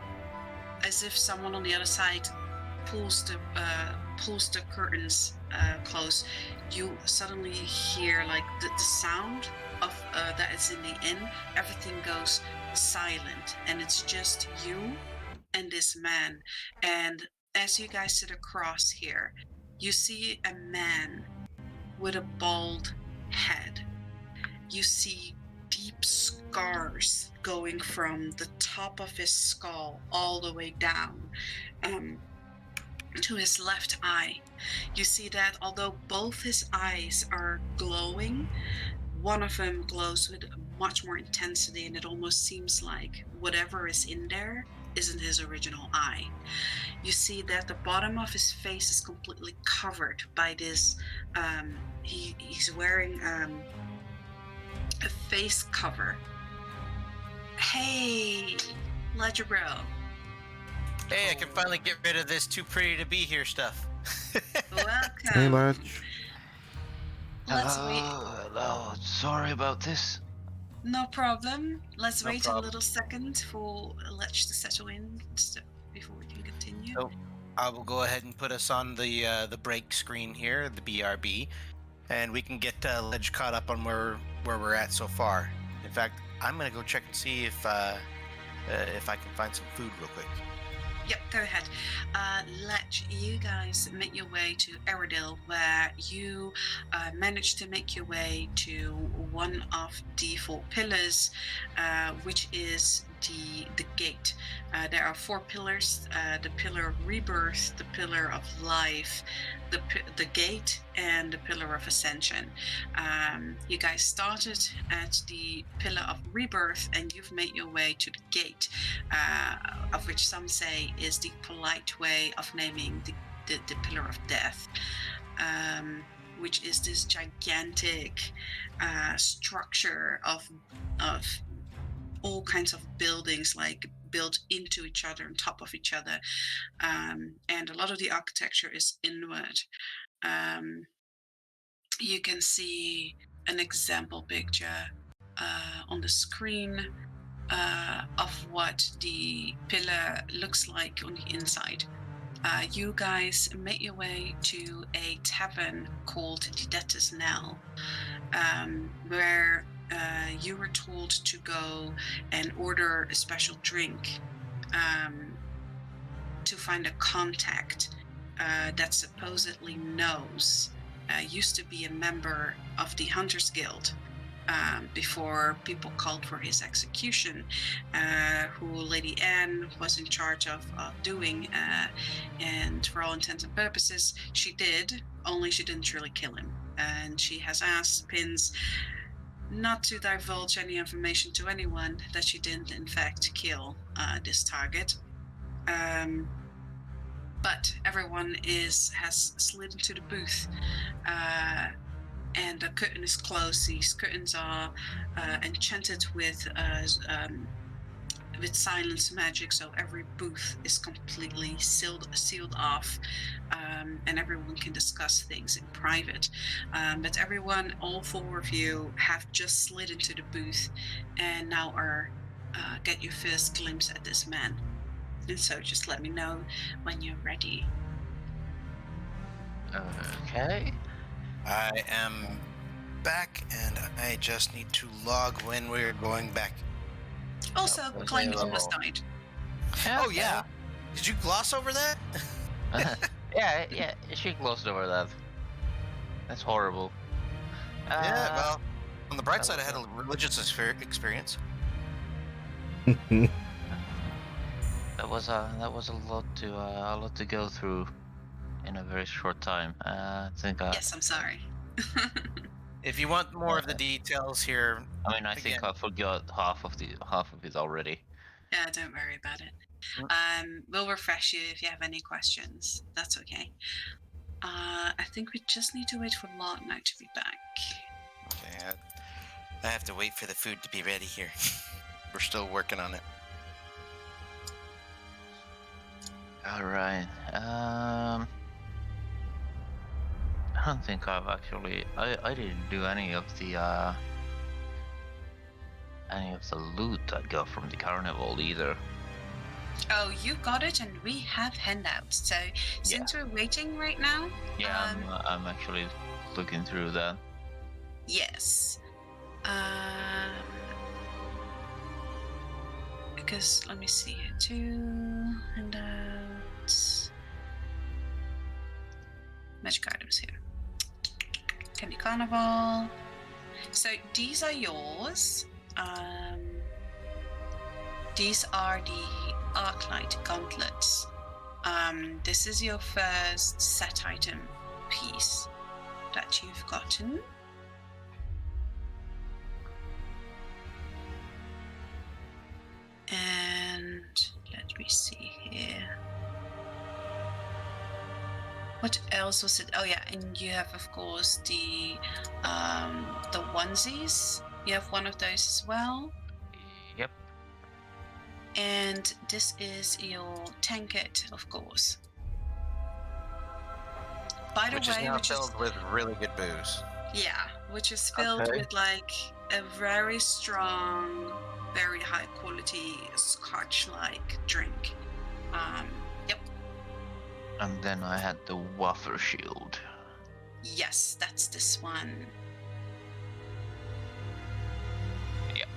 as if someone on the other side pulls the curtains close, you suddenly hear like the sound of that is in the inn. Everything goes silent, and it's just you and this man. And as you guys sit across here, you see a man with a bald head. You see deep scars going from the top of his skull all the way down to his left eye. You see that although both his eyes are glowing, one of them glows with much more intensity, and it almost seems like whatever is in there isn't his original eye. You see that the bottom of his face is completely covered by this. He's wearing a face cover. Hey, Ledger Bro. Hey, I can finally get rid of this too pretty to be here stuff. Welcome. Hey, Ledge. Let's wait. Hello. Sorry about this. No problem. Let's No wait problem. a little second for Letch to settle in before we can continue. So I will go ahead and put us on the break screen here, the BRB, and we can get Ledge caught up on where we're at so far. In fact, I'm gonna go check and see if I can find some food real quick. Yep, go ahead. Letch, you guys make your way to Eridil, where you manage to make your way to one of the four pillars, which is the gate. There are four pillars: the pillar of rebirth, the pillar of life, the gate, and the pillar of ascension. You guys started at the pillar of rebirth, and you've made your way to the gate, of which some say is the polite way of naming the pillar of death, which is this gigantic structure of all kinds of buildings, like built into each other, on top of each other, and a lot of the architecture is inward. You can see an example picture on the screen of what the pillar looks like on the inside. You guys make your way to a tavern called the Debtor's Knell, where you were told to go and order a special drink to find a contact that supposedly used to be a member of the Hunters Guild before people called for his execution, who Lady Anne was in charge of doing, and for all intents and purposes, she did, only she didn't really kill him. And she has asked Pins not to divulge any information to anyone that she didn't in fact kill this target. But everyone has slid into the booth, and the curtain is closed. These curtains are enchanted with silence magic, so every booth is completely sealed off, and everyone can discuss things in private. But everyone, all four of you, have just slid into the booth, and now get your first glimpse at this man. And so just let me know when you're ready. Okay. I am back, and I just need to log when we're going back. Also, was Clank a almost little- died. Oh yeah, did you gloss over that? Yeah, she glossed over that. That's horrible. Yeah, well, on the bright that side, I was had a religious experience. that was a lot to go through in a very short time. I think Yes, I'm sorry. If you want more of the details here, I mean, I think Again. I forgot half of it already. Yeah, don't worry about it. We'll refresh you if you have any questions. That's okay. I think we just need to wait for Lotna to be back. okay, I have to wait for the food to be ready here. We're still working on it. All right. I don't think I've actually. I didn't do any of the loot I got from the carnival either. Oh, you got it, and we have handouts. So since we're waiting right now, Yeah, I'm actually looking through that. yes. Because let me see here too. Handouts. Magic items here. Candy Carnival. So these are yours. These are the Arclight gauntlets. This is your first set item piece that you've gotten. And let me see here. What else was it? Oh yeah, and you have of course the onesies. You have one of those as well. Yep. And this is your tankette, of course. By the Which way, is now filled with really good booze. yeah, which is filled with like a very strong, very high quality scotch-like drink. Yep. And then I had the wafer shield. Yes, that's this one. Yep.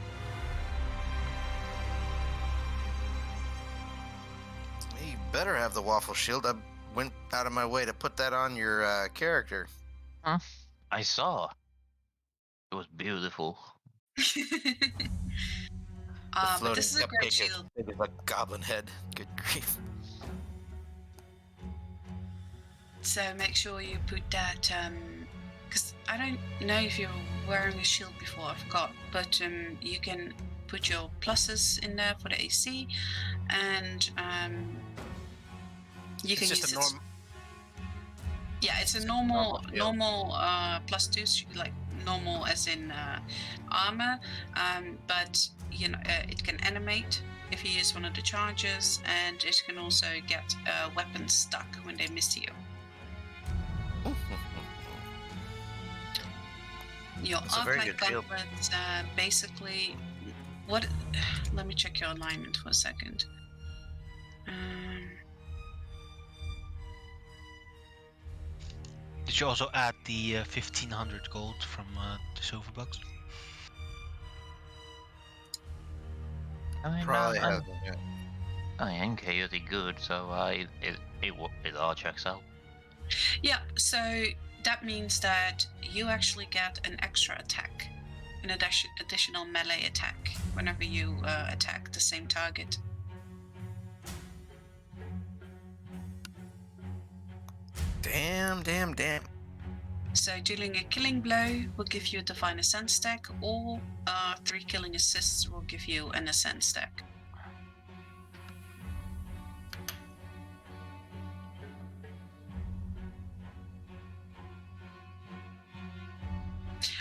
You better have the waffle shield. I went out of my way to put that on your character. Huh? I saw. It was beautiful. But this is a great shield. It is like a goblin head. Good grief. So make sure you put that, because I don't know if you're wearing a shield before, I forgot, but you can put your pluses in there for the AC, and you can use it. Yeah, it's a normal +2, like normal as in armor, but you know it can animate if you use one of the charges, and it can also get weapons stuck when they miss you. Your Arclight gauntlets basically what? Let me check your alignment for a second. Did you also add the 1500 gold from the silver box? I mean, Probably hasn't yet. I am chaotic good, so it all checks out. Yeah, so that means that you actually get an extra attack, an additional melee attack whenever you attack the same target. Damn. So dealing a killing blow will give you a divine ascent stack, or 3 killing assists will give you an ascent stack.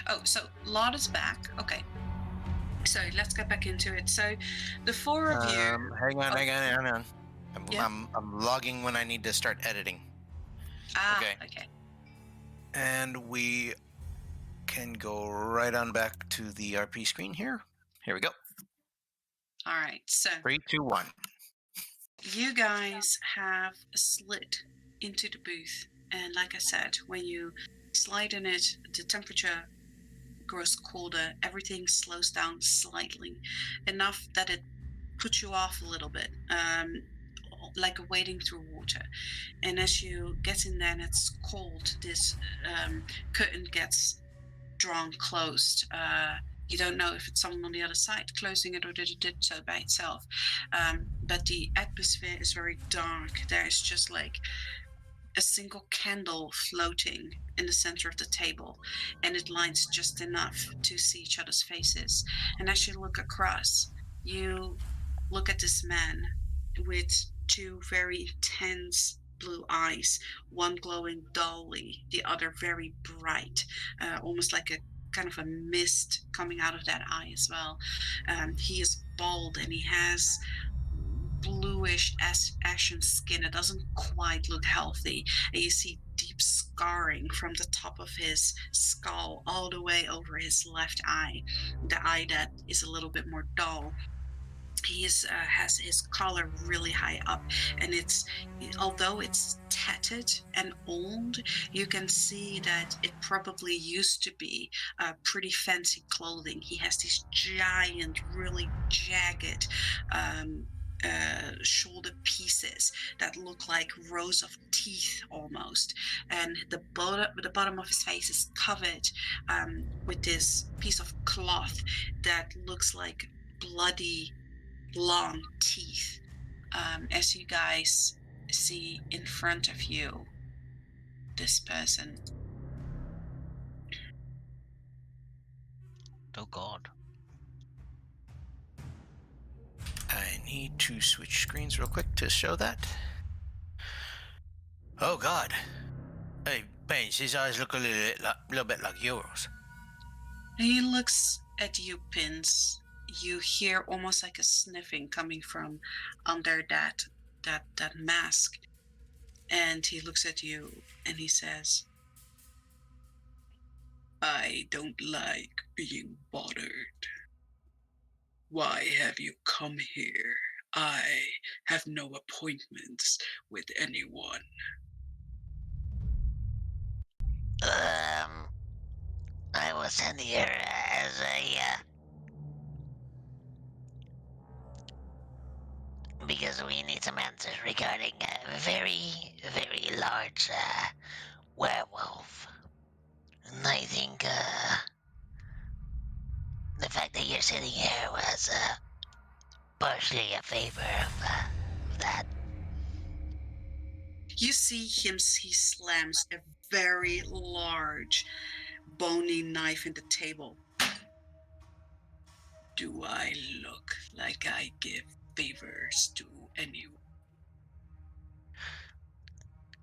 Oh, so Lard is back. Okay. So let's get back into it. So the 4 of you. Hang on. Yeah? I'm logging when I need to start editing. Okay. And we can go right on back to the RP screen here. Here we go. All right. So 3, 2, 1. you guys have slid into the booth, and like I said, when you slide in it, the temperature grows colder, everything slows down slightly, enough that it puts you off a little bit, like wading through water. And as you get in there and it's cold, this curtain gets drawn closed. You don't know if it's someone on the other side closing it or did it did so by itself. But the atmosphere is very dark. There's just like a single candle floating in the center of the table, and it lines just enough to see each other's faces. And as you look across, you look at this man with two very intense blue eyes, one glowing dully, the other very bright, almost like a kind of a mist coming out of that eye as well. He is bald and he has bluish ashen skin. It doesn't quite look healthy. And you see deep scarring from the top of his skull all the way over his left eye, the eye that is a little bit more dull. He has his collar really high up, and although it's tattered and old, you can see that it probably used to be pretty fancy clothing. He has these giant, really jagged um, shoulder pieces that look like rows of teeth almost, and the bottom of his face is covered with this piece of cloth that looks like bloody long teeth. As you guys see in front of you this person. Oh God. I need to switch screens real quick to show that. Oh God. Hey, Baines, his eyes look a little bit like yours. He looks at you, Pins. You hear almost like a sniffing coming from under that mask. And he looks at you and he says, I don't like being bothered. Why have you come here? I have no appointments with anyone. I was sent here as because we need some answers regarding a very, very large werewolf. And I think the fact that you're sitting here was partially a favor of that. You see him, he slams a very large, bony knife in the table. Do I look like I give favors to anyone?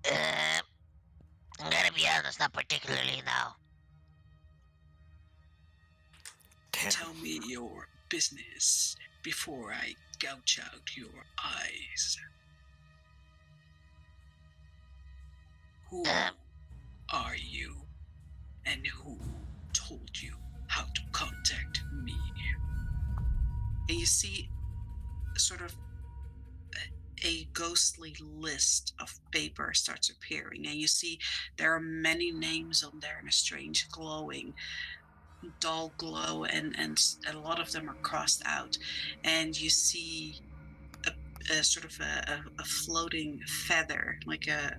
I'm gonna be honest, not particularly now. Damn. Tell me your business before I gouge out your eyes. Who are you? And who told you how to contact me? And you see sort of a ghostly list of paper starts appearing, and you see there are many names on there in a strange glowing dull glow, and a lot of them are crossed out, and you see a sort of a floating feather, like a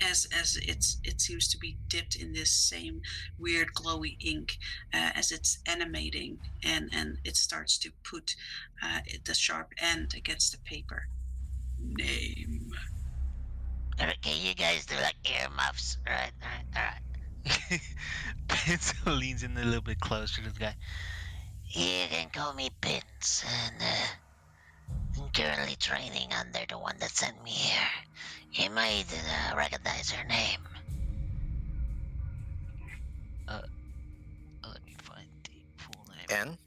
as it seems to be dipped in this same weird glowy ink as it's animating, and it starts to put the sharp end against the paper. Name. Okay, you guys do like earmuffs, alright, alright. Pencil leans in a little bit closer to the guy. You can call me Pins, and I'm currently training under the one that sent me here. You might recognize her name. Let me find the full name. And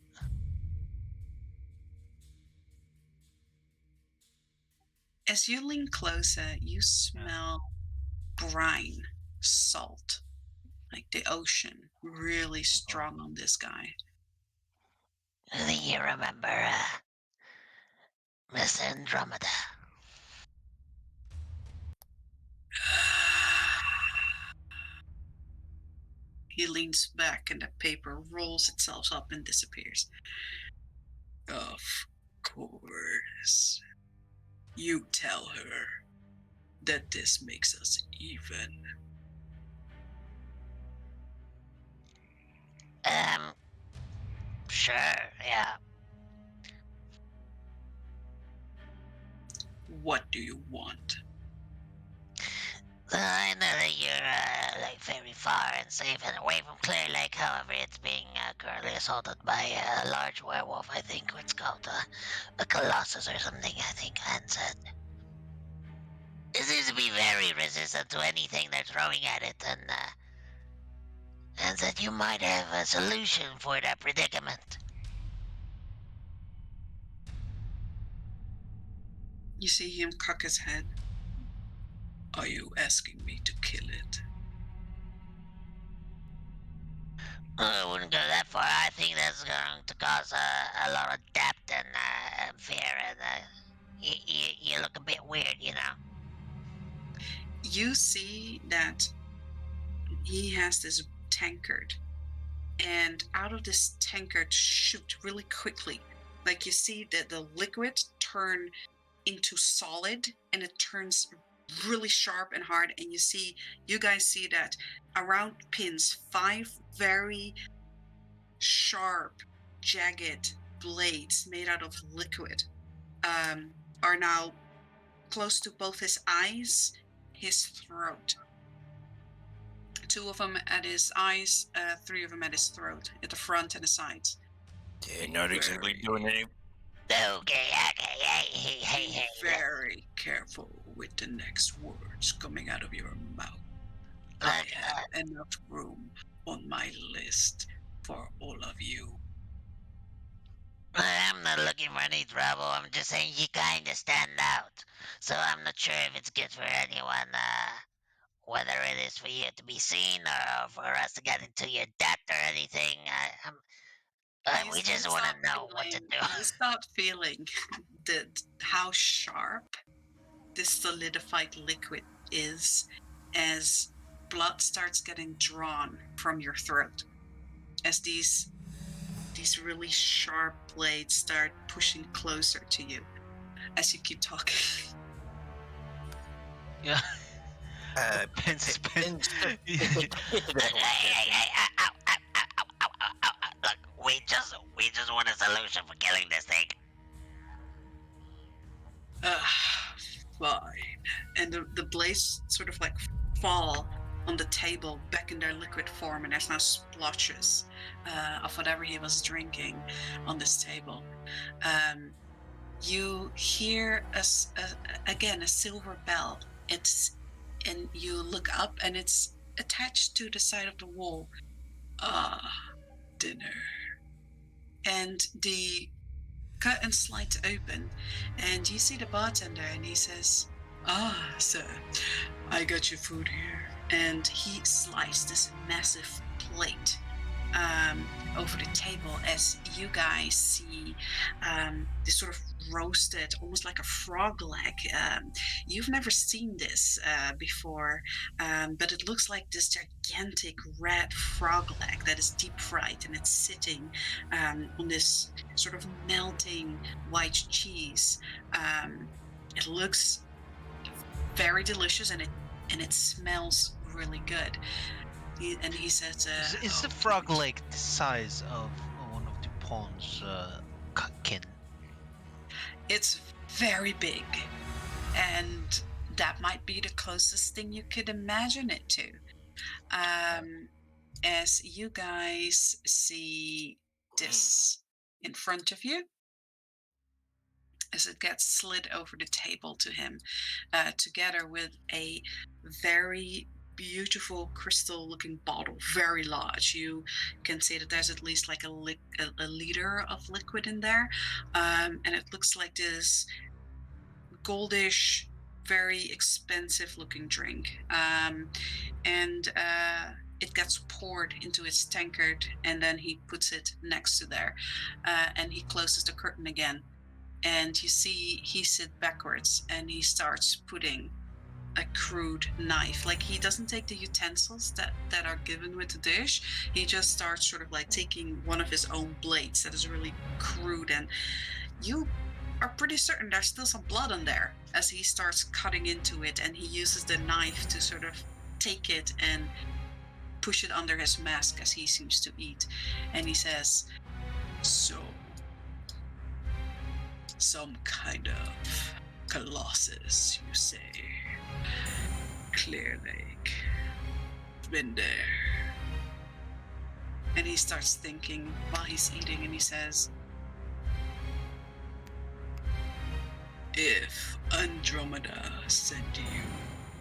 As you lean closer, you smell brine, salt, like the ocean, really strong on this guy. Do you remember Mr. Andromeda? He leans back and the paper rolls itself up and disappears. Of course. You tell her that this makes us even. Sure, yeah. What do you want? I know that you're like very far and safe and away from Clear Lake. However, it's being currently assaulted by a large werewolf. I think it's called a colossus or something. I think Anne said. It seems to be very resistant to anything they're throwing at it, and that you might have a solution for that predicament. You see him cock his head. Are you asking me to kill it? I wouldn't go that far. I think that's going to cause a lot of depth and fear, and you look a bit weird, you know. You see that he has this tankard, and out of this tankard shoot really quickly. Like you see that the liquid turn into solid, and it turns really sharp and hard. And you guys see that around pins, 5 very sharp, jagged blades made out of liquid are now close to both his eyes, his throat. 2 of them at his eyes, 3 of them at his throat, at the front and the sides. They're not exactly doing any. Okay, hey, Be very careful with the next words coming out of your mouth. I have enough room on my list for all of you. I'm not looking for any trouble. I'm just saying you kind of stand out. So I'm not sure if it's good for anyone, whether it is for you to be seen or for us to get into your debt or anything. We just want to know what to do. You start feeling how sharp this solidified liquid is as blood starts getting drawn from your throat, as these really sharp blades start pushing closer to you as you keep talking. Yeah. Pins. Look, we just want a solution for killing this thing. Fine. And the blades sort of like fall on the table back in their liquid form, and there's now splotches of whatever he was drinking on this table. You hear again a silver bell. And you look up, and it's attached to the side of the wall. Dinner. And the curtain slides open, and you see the bartender, and he says, sir, I got your food here. And he sliced this massive plate over the table, as you guys see this sort of roasted, almost like a frog leg. You've never seen this before, but it looks like this gigantic red frog leg that is deep fried, and it's sitting on this sort of melting white cheese. It looks very delicious, and it smells really good. He says, Is the frog leg the size of one of the pawn's kin? It's very big, and that might be the closest thing you could imagine it to. As you guys see this in front of you, as it gets slid over the table to him, together with a very beautiful crystal looking bottle, very large. You can see that there's at least like a liter of liquid in there, and it looks like this goldish, very expensive looking drink, and it gets poured into its tankard, and then he puts it next to there, and he closes the curtain again, and you see he sits backwards, and he starts putting a crude knife. Like, he doesn't take the utensils that are given with the dish. He just starts sort of like taking one of his own blades that is really crude, and you are pretty certain there's still some blood on there as he starts cutting into it, and he uses the knife to sort of take it and push it under his mask as he seems to eat. And he says, so some kind of colossus, you say? Clear Lake. Been there. And he starts thinking while he's eating, and he says, if Andromeda sent you,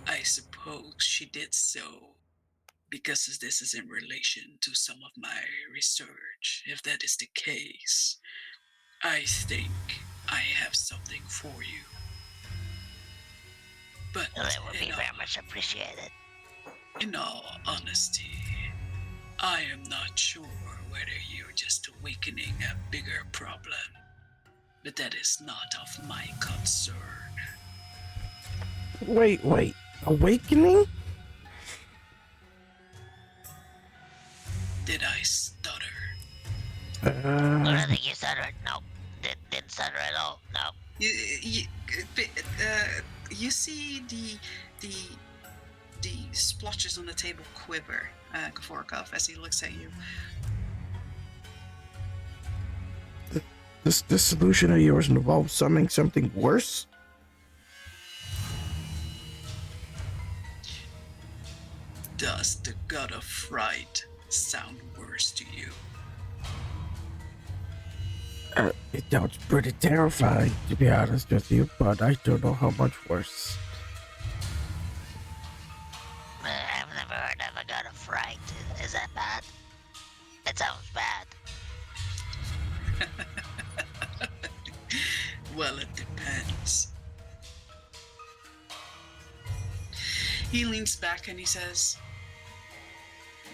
I suppose she did so because this is in relation to some of my research. If that is the case, I think I have something for you. But That would be very much appreciated. in all honesty, I am not sure whether you're just awakening a bigger problem. But that is not of my concern. Wait. Awakening? Did I stutter? I don't think you stuttered. No. Didn't stutter at all. No. You see the splotches on the table quiver, Gavorkov, as he looks at you. This solution of yours involves summoning something worse? Does the god of fright sound worse to you? It sounds pretty terrifying, to be honest with you, but I don't know how much worse. I've never heard of a god of fright. Is that bad? It sounds bad. Well, it depends. He leans back and he says,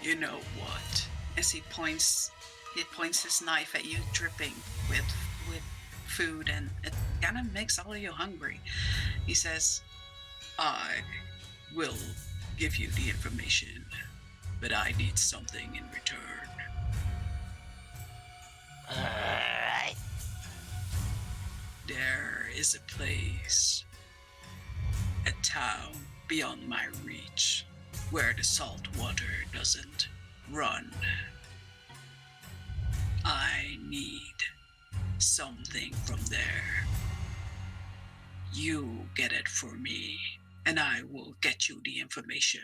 you know what? As he points his knife at you, dripping with food, and it kind of makes all of you hungry. He says, I will give you the information, but I need something in return. Alright. There is a place, a town beyond my reach, where the salt water doesn't run. I need something from there. You get it for me, and I will get you the information.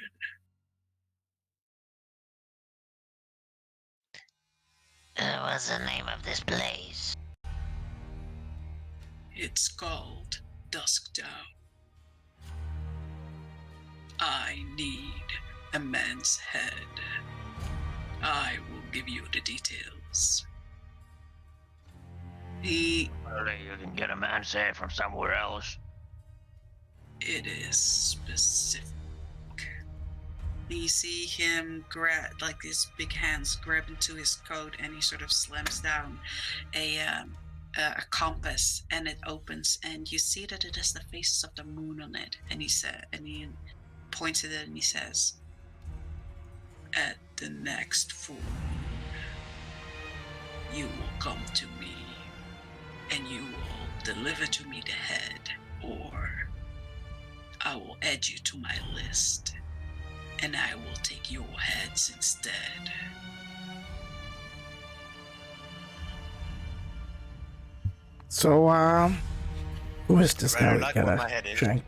What's the name of this place? It's called Dusktown. I need a man's head. I will give you the details. Surely you can get a man's head from somewhere else. It is specific. You see him grab, like his big hands grab into his coat, and he sort of slams down a compass, and it opens, and you see that it has the faces of the moon on it. And he points at it, and he says, "At the next full moon, you will come to me, and you will deliver to me the head, or I will add you to my list, and I will take your heads instead." So, who is this guy Right, I we like what my gotta head is. shank?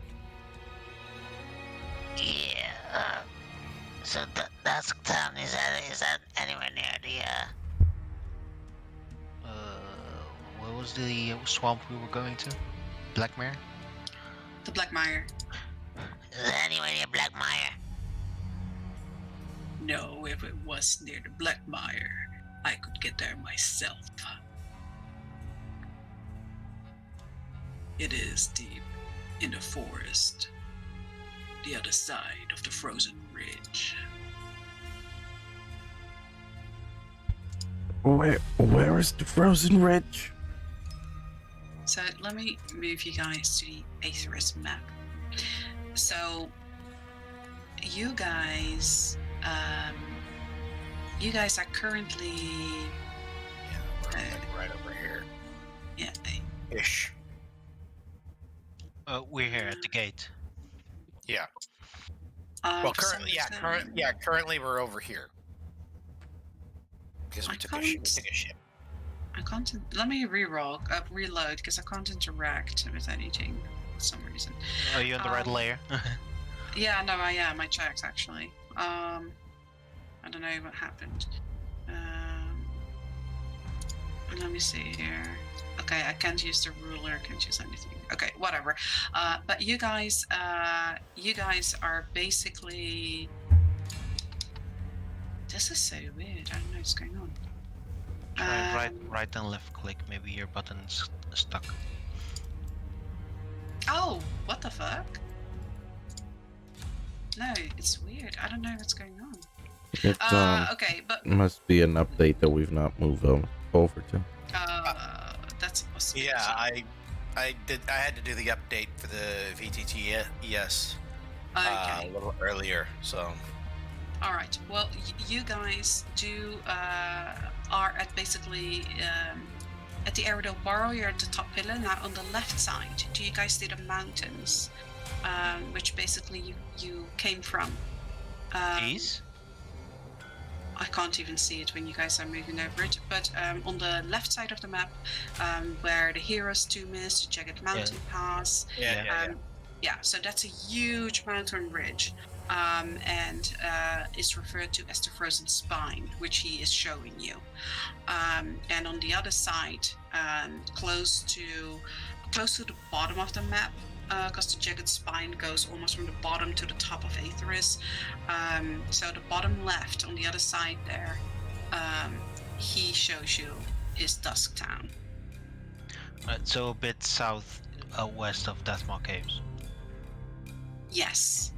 Yeah, so Dusktown, is that anywhere near the, What was the swamp we were going to? Blackmare? The Blackmire. is that anywhere near Blackmire? No, if it was near the Blackmire, I could get there myself. It is deep in the forest, the other side of the frozen ridge. Where is the frozen ridge? So let me move you guys to the Aetheris map. So you guys are currently Yeah, we're like right over here. yeah. Ish. We're here at the gate. Yeah. for Well, some reason- currently we're over here. Because we I took can't- a ship. I can't. Let me reload because I can't interact with anything for some reason. Are you on the right Um, layer? Yeah, no, I checked actually. I don't know what happened. Let me see here. Okay, I can't use the ruler, can't use anything. Okay, whatever. But you guys are basically. This is so weird. I don't know what's going on. Try right and left click. Maybe your button's stuck. Oh, what the fuck? No, it's weird. I don't know what's going on. It Okay, but must be an update that we've not moved over to. that's a possibility. Yeah, I had to do the update for the VTTES Okay. a little earlier, so. All right. Well, you guys are at basically at the Aerodale Barrow. You're at the top pillar now. On the left side, do you guys see the mountains, which basically you came from? These? I can't even see it when you guys are moving over it. But on the left side of the map, where the Hero's Tomb is, the Jagged Mountain Pass. Yeah. So that's a huge mountain ridge. And is referred to as the Frozen Spine, which he is showing you. And on the other side, close to the bottom of the map, because the Jagged Spine goes almost from the bottom to the top of Aetheris. So the bottom left, on the other side there, he shows you is Dusktown. Right, so a bit south west of Deathmark Caves. Yes.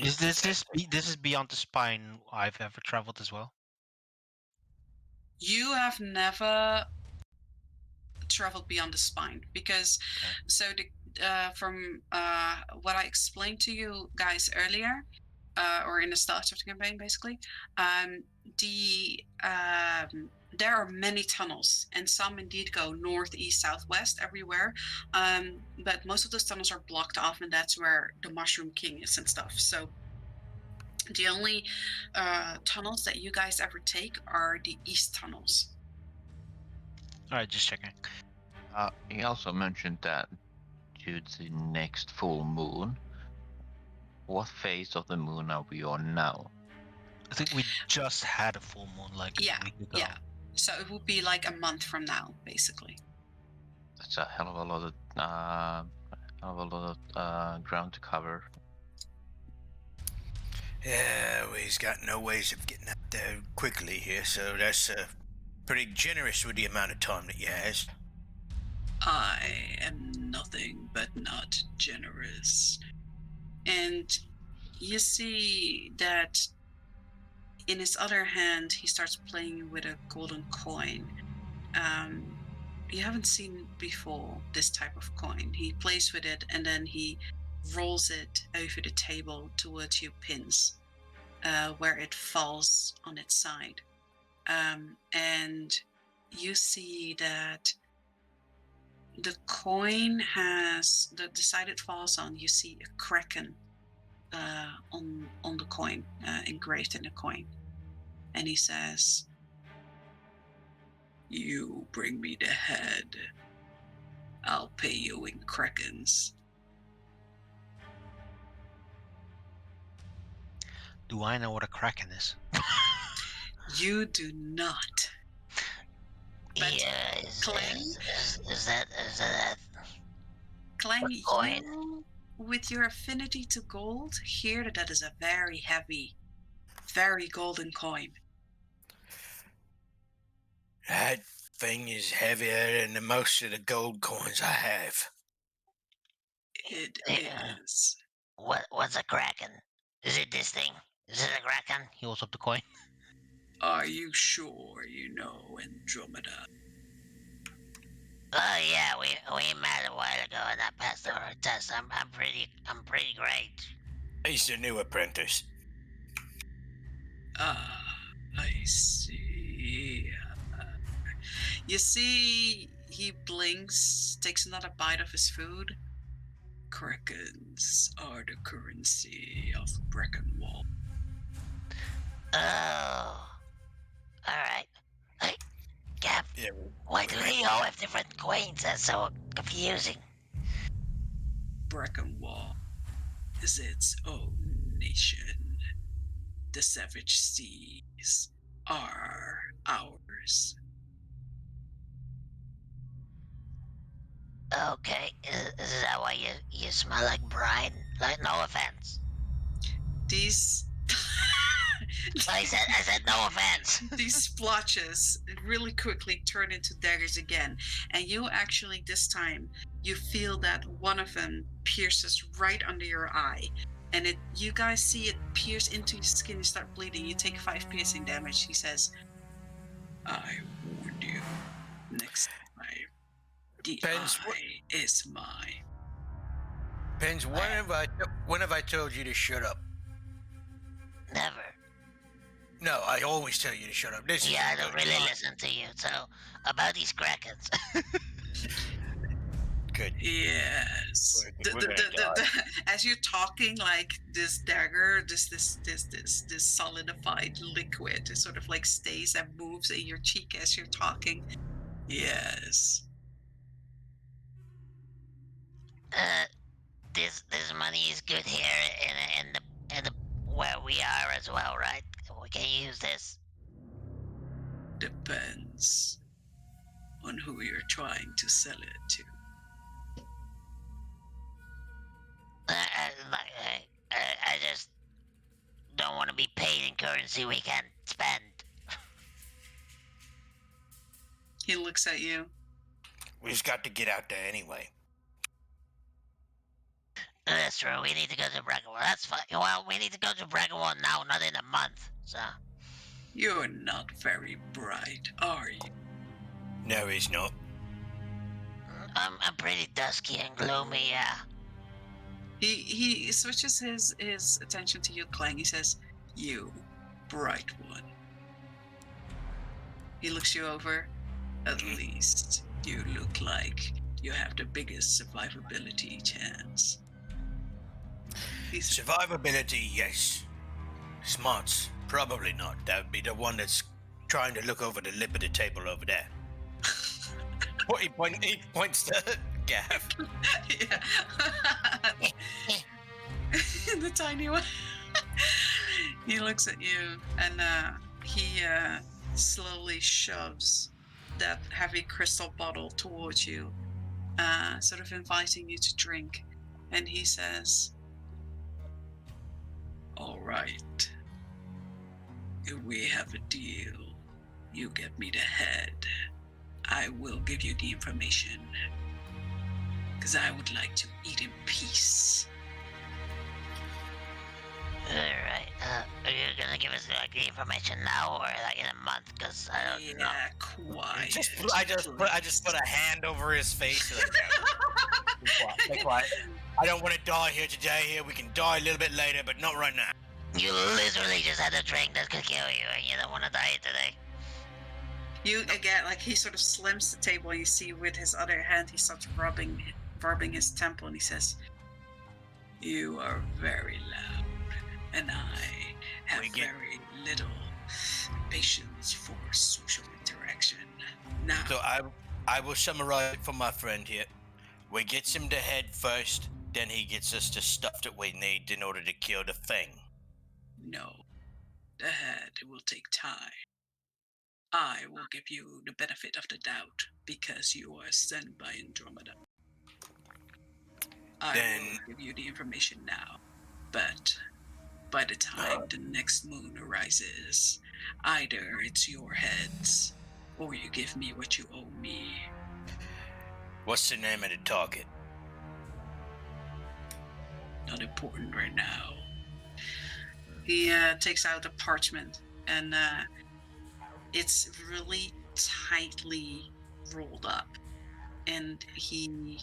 This is beyond the spine I've ever traveled as well. You have never traveled beyond the spine because from what I explained to you guys earlier, or in the start of the campaign, basically, there are many tunnels, and some indeed go north, east, southwest, everywhere. But most of those tunnels are blocked off, and that's where the Mushroom King is and stuff. So the only tunnels that you guys ever take are the east tunnels. All right, just checking. He also mentioned that due to the next full moon, what phase of the moon are we on now? I think we just had a full moon like a week ago. Yeah. So it would be like a month from now, basically. That's a hell of a lot of ground to cover. Yeah, well, he's got no ways of getting up there quickly here, so that's pretty generous with the amount of time that he has. I am nothing but not generous. And you see that in his other hand, he starts playing with a golden coin. You haven't seen before this type of coin. He plays with it and then he rolls it over the table towards you pins, where it falls on its side. And you see that the coin has the side it falls on. You see a kraken on the coin, engraved in the coin, and he says, "You bring me the head, I'll pay you in krakens." Do I know what a kraken is? You do not. But Yeah, Clang? is that Clang, coin? you, with your affinity to gold, hear that is a very heavy, very golden coin. That thing is heavier than most of the gold coins I have. It Yeah. is. What's a kraken? Is it this thing? Is it a kraken? He holds up the coin. Are you sure you know Andromeda? Oh yeah, we met a while ago and I passed our test. I'm pretty great. He's the new apprentice. Ah, I see. You see, he blinks, takes another bite of his food. Krakens are the currency of Breckenwall. Oh, all right. Hey, Why do they all have different coins? That's so confusing. Brackenwall is its own nation. The Savage Seas are ours. Okay, is that why you smell like brine? Like, no offense. These I said no offense. these splotches really quickly turn into daggers again, and you actually this time you feel that one of them pierces right under your eye, and you guys see it pierce into your skin. You start bleeding. You take 5 piercing damage. He says, "I warned you. Next time, the Ben's- eye is mine." Pens, when have I told you to shut up? Never. No, I always tell you to shut up. This Yeah, I is don't really listen to you. So, about these krakens. good. Yes. We're gonna die. As you're talking, like this dagger, this solidified liquid, it sort of like stays and moves in your cheek as you're talking. Yes. This money is good here in the where we are as well, right? We can use this. Depends on who you're trying to sell it to. I just don't want to be paid in currency we can spend. He looks at you. We just got to get out there anyway. That's true. We need to go to Brackenwall. That's fine. Well, we need to go to Brackenwall now, not in a month. So. You're not very bright, are you? No, he's not. I'm pretty dusky and gloomy, yeah. He switches his attention to you, Clang. He says, "You, bright one." He looks you over. At least you look like you have the biggest survivability chance. Survivability, yes. Smarts, probably not. That would be the one that's trying to look over the lip of the table over there. What he points to Gav. Yeah. The tiny one. He looks at you and he slowly shoves that heavy crystal bottle towards you, sort of inviting you to drink. And he says, "All right, if we have a deal, you get me the head. I will give you the information, because I would like to eat in peace." Alright, are you gonna give us like the information now or like in a month? Because I don't know. Yeah, quiet. I just put a hand over his face. Like, be quiet. I don't want to die here today. Here we can die a little bit later, but not right now. You literally just had a drink that could kill you, and you don't want to die today. You again, like he sort of slams the table, and you see with his other hand he starts rubbing his temple, and he says, "You are very loud, and I have very little patience for social interaction. Now, So I will summarize it for my friend here. We gets him the head first, then he gets us the stuff that we need in order to kill the thing. no, the head will take time. I will give you the benefit of the doubt because you are sent by Andromeda. I will give you the information now, but by the time the next moon arises, either it's your heads or you give me what you owe me." What's the name of the target? Not important right now. He takes out a parchment, and it's really tightly rolled up. And he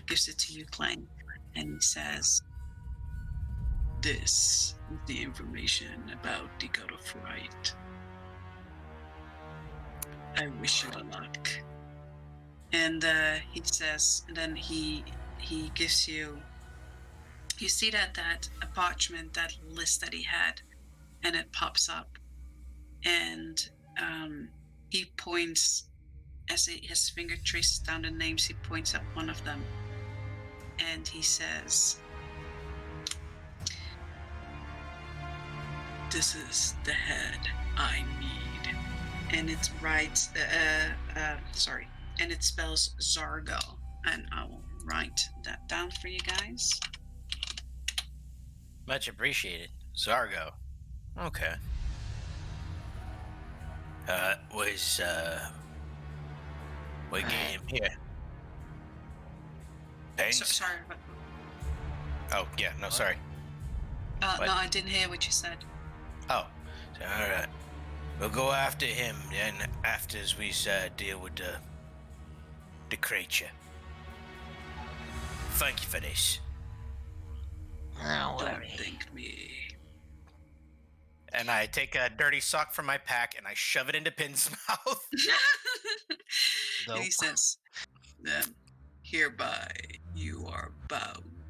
gives it to you, Clang, and he says, "This is the information about the God of Fright. I wish you luck." And he says, and then he gives you see that a parchment, that list that he had, and it pops up, and he points as his finger traces down the names, he points at one of them. And he says, "This is the head I need." And it writes, and it spells Zargo. And I will write that down for you guys. Much appreciated. Zargo. Okay. What game here? Pains? Sorry. But, Oh, yeah, no, sorry. no, I didn't hear what you said. Oh, all right. We'll go after him, and after we deal with the creature. Thank you for this. No Don't worry. thank me. And I take a dirty sock from my pack and I shove it into Pin's mouth. And he says, "Hereby you are bound,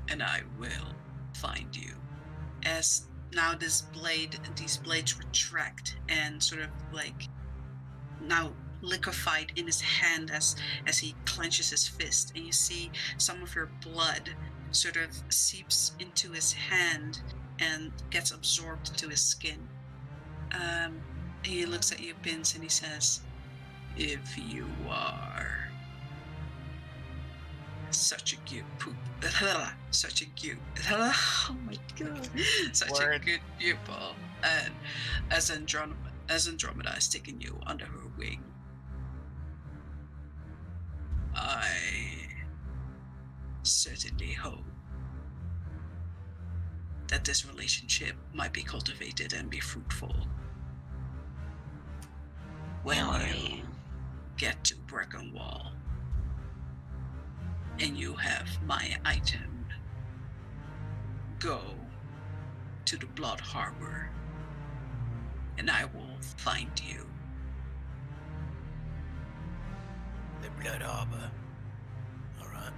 and I will find you." As now these blades retract and sort of like now liquefied in his hand as he clenches his fist, and you see some of your blood sort of seeps into his hand and gets absorbed into his skin. He looks at you, Pins, and he says, "If you are such a cute such a cute oh my god, such a good pupil, and as Andromeda is taking you under her wing, I certainly hope that this relationship might be cultivated and be fruitful. When you get to Breckenwall and you have my item, go to the Blood Harbor and I will find you." The Blood Harbor. All right.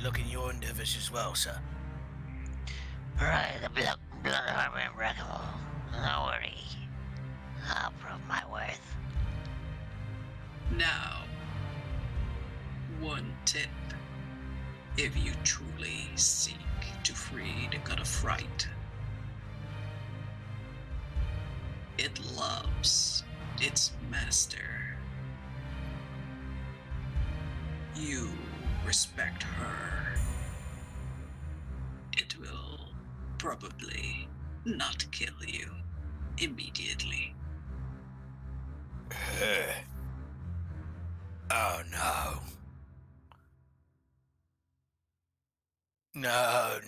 Look in your endeavors as well, sir. Right, the blood harbor in Breckenwall. No worry. I'll prove my worth. Now, one tip. If you truly seek to free the God of Fright, it loves its master. You respect her. It will probably not kill you immediately. Oh no. No.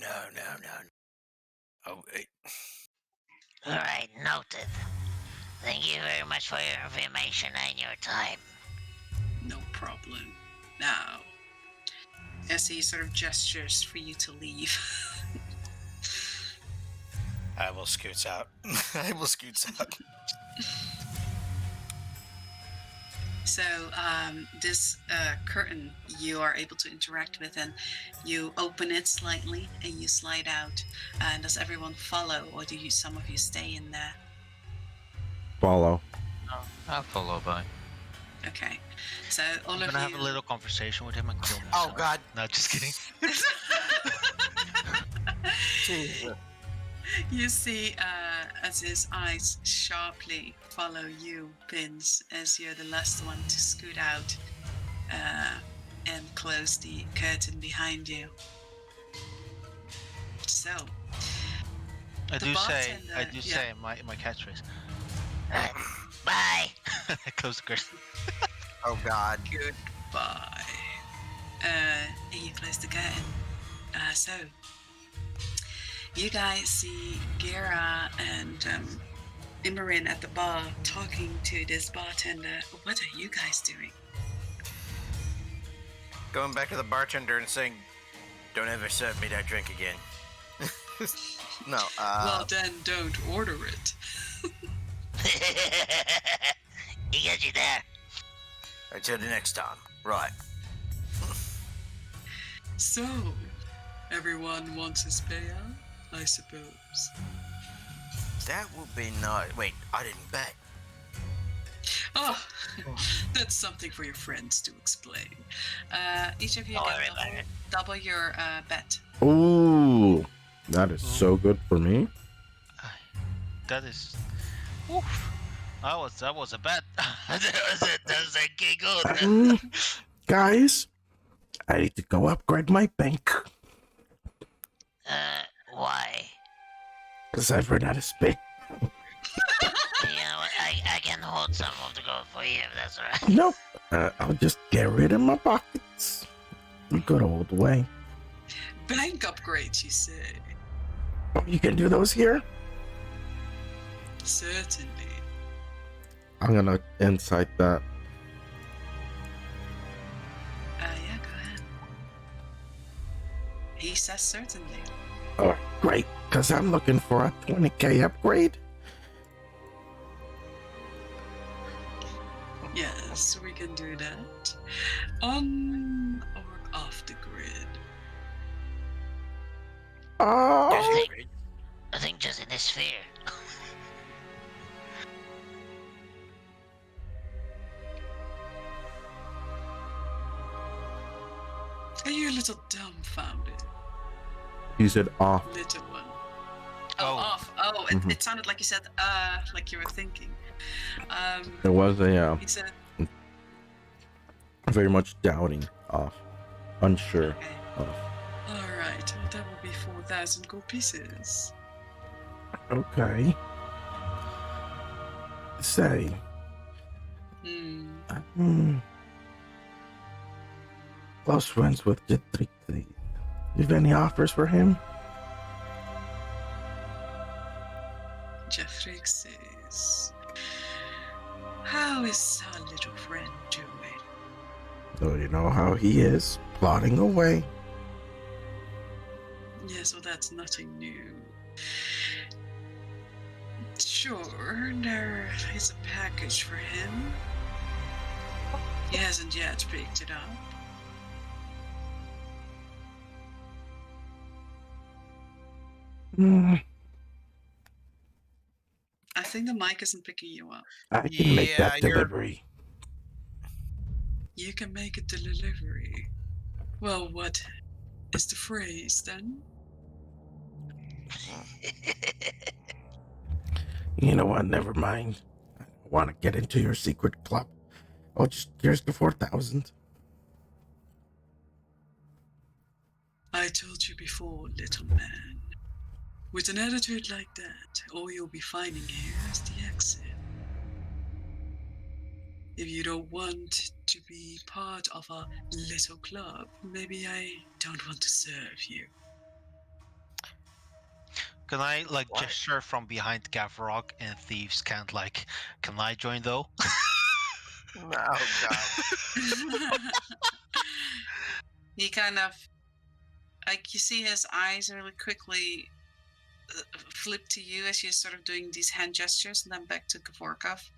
Oh, wait. Alright, noted. Thank you very much for your information and your time. No problem. Now, as he sort of gestures for you to leave. I will scoots out. So this curtain you are able to interact with, and you open it slightly and you slide out. And does everyone follow, or do some of you stay in there? Follow. I'll follow by. Okay. So all I'm of gonna you. have a little conversation with him and kill myself. Oh God. No, just kidding. Jesus. You see as his eyes sharply follow you, Pins, as you're the last one to scoot out and close the curtain behind you. So, I The do say bartender, my catchphrase. Bye! Close the curtain. Oh God. goodbye. And you close the curtain. So, you guys see Gara and Imran at the bar talking to this bartender. What are you guys doing? Going back to the bartender and saying, "Don't ever serve me that drink again." No. Well, then don't order it. He got you there. Until the next time. Right. So, everyone wants his payout, I suppose. That would be nice. Wait, I didn't bet. Oh, that's something for your friends to explain. Each of you Don't get worry about it. double your bet. Ooh, that is so good for me. That is. Oof. That was a bet. that was a giggle. Guys, I need to go upgrade my bank Why? because I've run out of space. You know what? I can hold some of the gold for you if that's alright. Nope, I'll just carry it in my pockets. The good old way. Bank upgrades, you say? Oh, you can do those here? Certainly. I'm gonna insight that. Yeah, go ahead. He says certainly. Oh, great, because I'm looking for a 20k upgrade. Yes, we can do that. On or off the grid? Oh, I think just in this sphere. Are you a little dumbfounded, he said off. little one? Oh. Off. Oh, it sounded like you said, like you were thinking. There was a He said, very much doubting off, unsure okay. off. All right, well, that would be 4,000 gold pieces. Okay. Say, close friends with Jitriki. You have any offers for him? Jeffrey says, how is our little friend doing? So you know how he is, plodding away. Yes, well, that's nothing new. Sure, there is a package for him. He hasn't yet picked it up. I think the mic isn't picking you up. I can make that delivery. You can make a delivery. Well, what is the phrase then? You know what? Never mind. I don't want to get into your secret club. Oh, just here's the 4,000. I told you before, little man. With an attitude like that, all you'll be finding here is the exit. If you don't want to be part of a little club, maybe I don't want to serve you. Can I gesture from behind Gavrok and Thieves can't can I join though? Oh God. He kind of, you see his eyes really quickly flip to you as you're sort of doing these hand gestures, and then back to Gavorkov.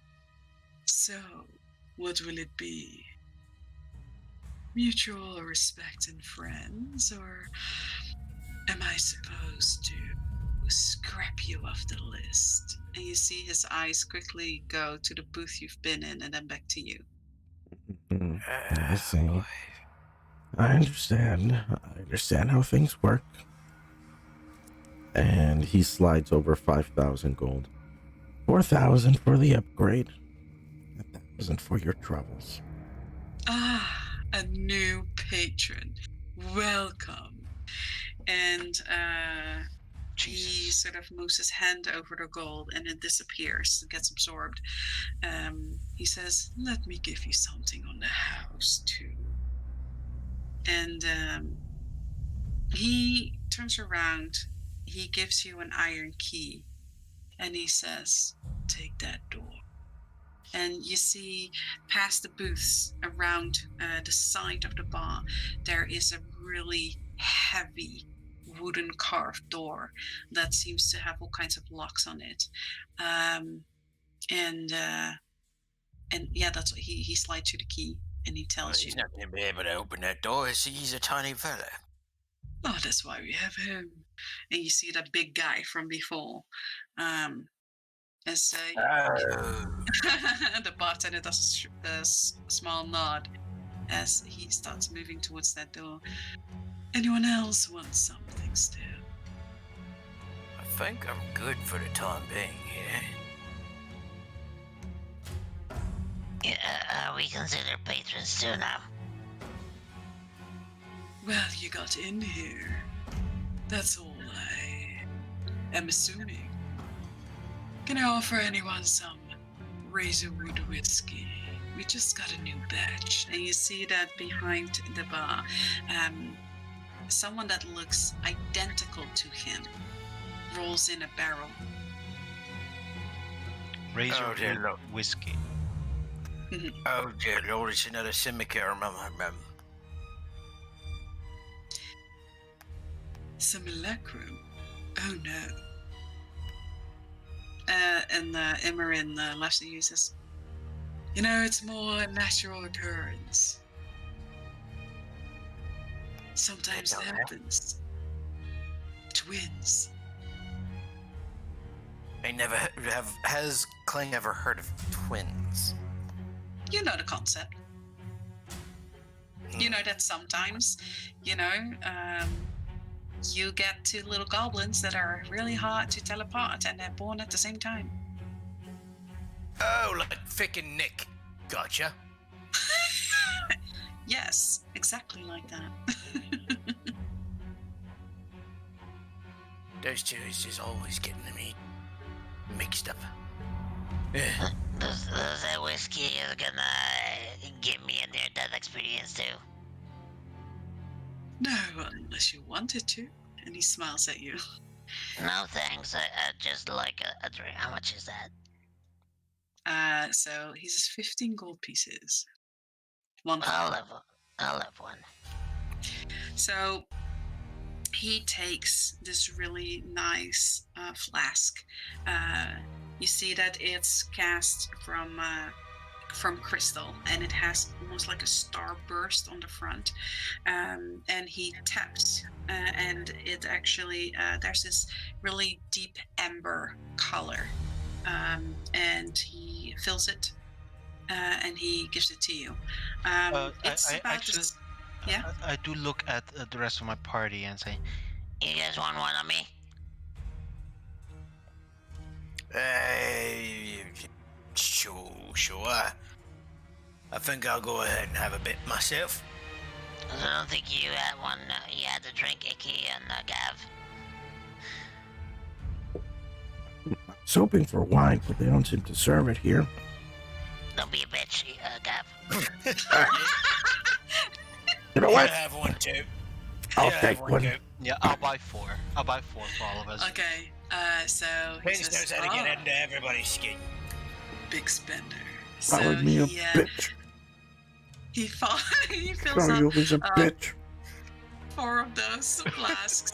So, what will it be? Mutual respect and friends, or am I supposed to scrap you off the list? And you see his eyes quickly go to the booth you've been in and then back to you. I see. I understand. I understand how things work. And he slides over 5,000 gold. 4,000 for the upgrade. 1,000 for your troubles. Ah, a new patron. Welcome. And he sort of moves his hand over the gold and it disappears, it gets absorbed. He says, let me give you something on the house too. And he turns around, he gives you an iron key, and he says, take that door. And you see past the booths around the side of the bar, there is a really heavy wooden carved door that seems to have all kinds of locks on it. And yeah, that's what he slides you the key and he tells you. He's not going to be able to open that door. He's a tiny fella. Oh, that's why we have him. And you see that big guy from before. As Oh. the bartender does a small nod as he starts moving towards that door. Anyone else want something still? I think I'm good for the time being, yeah? We consider patrons too now. Well, you got in here. That's all I am assuming. Can I offer anyone some Razorwood whiskey? We just got a new batch. And you see that behind the bar, someone that looks identical to him rolls in a barrel. Razor dear wood Lord. whiskey. Oh dear Lord, it's another simicare, Simulacrum? Oh no. And Imran laughs at you and says, you know, it's more a natural occurrence. Sometimes it happens. Twins. Has Kling ever heard of twins? You know the concept. You know that sometimes, you get two little goblins that are really hard to tell apart and they're born at the same time. Oh, like Fick and Nick. Gotcha. Yes, exactly like that. Those two is just always getting me mixed up. Does that whiskey is gonna give me a near-death experience too? No, unless you wanted to. And he smiles at you. No thanks, I just like a drink. How much is that? So he says 15 gold pieces. One for I'll him. have one. So he takes this really nice flask. You see that it's cast from crystal, and it has almost like a starburst on the front. And he taps, and it actually there's this really deep amber color. And he fills it, and he gives it to you. It's I about actually, this. Yeah. I do look at the rest of my party and say, You guys want one of me? Sure. I think I'll go ahead and have a bit myself. I don't think you had one. You had to drink Icky and Gav. I was hoping for wine, but they don't seem to serve it here. Don't be a bitch, Gav. You know You what? have one too. I'll You take have one. too. yeah, I'll buy four. I'll buy four for all of us. Okay. So he Vince says, knows how to get under everybody's skin. big spender. Calling So me a he bitch. he fills Calling up you always a bitch. 4 of those flasks.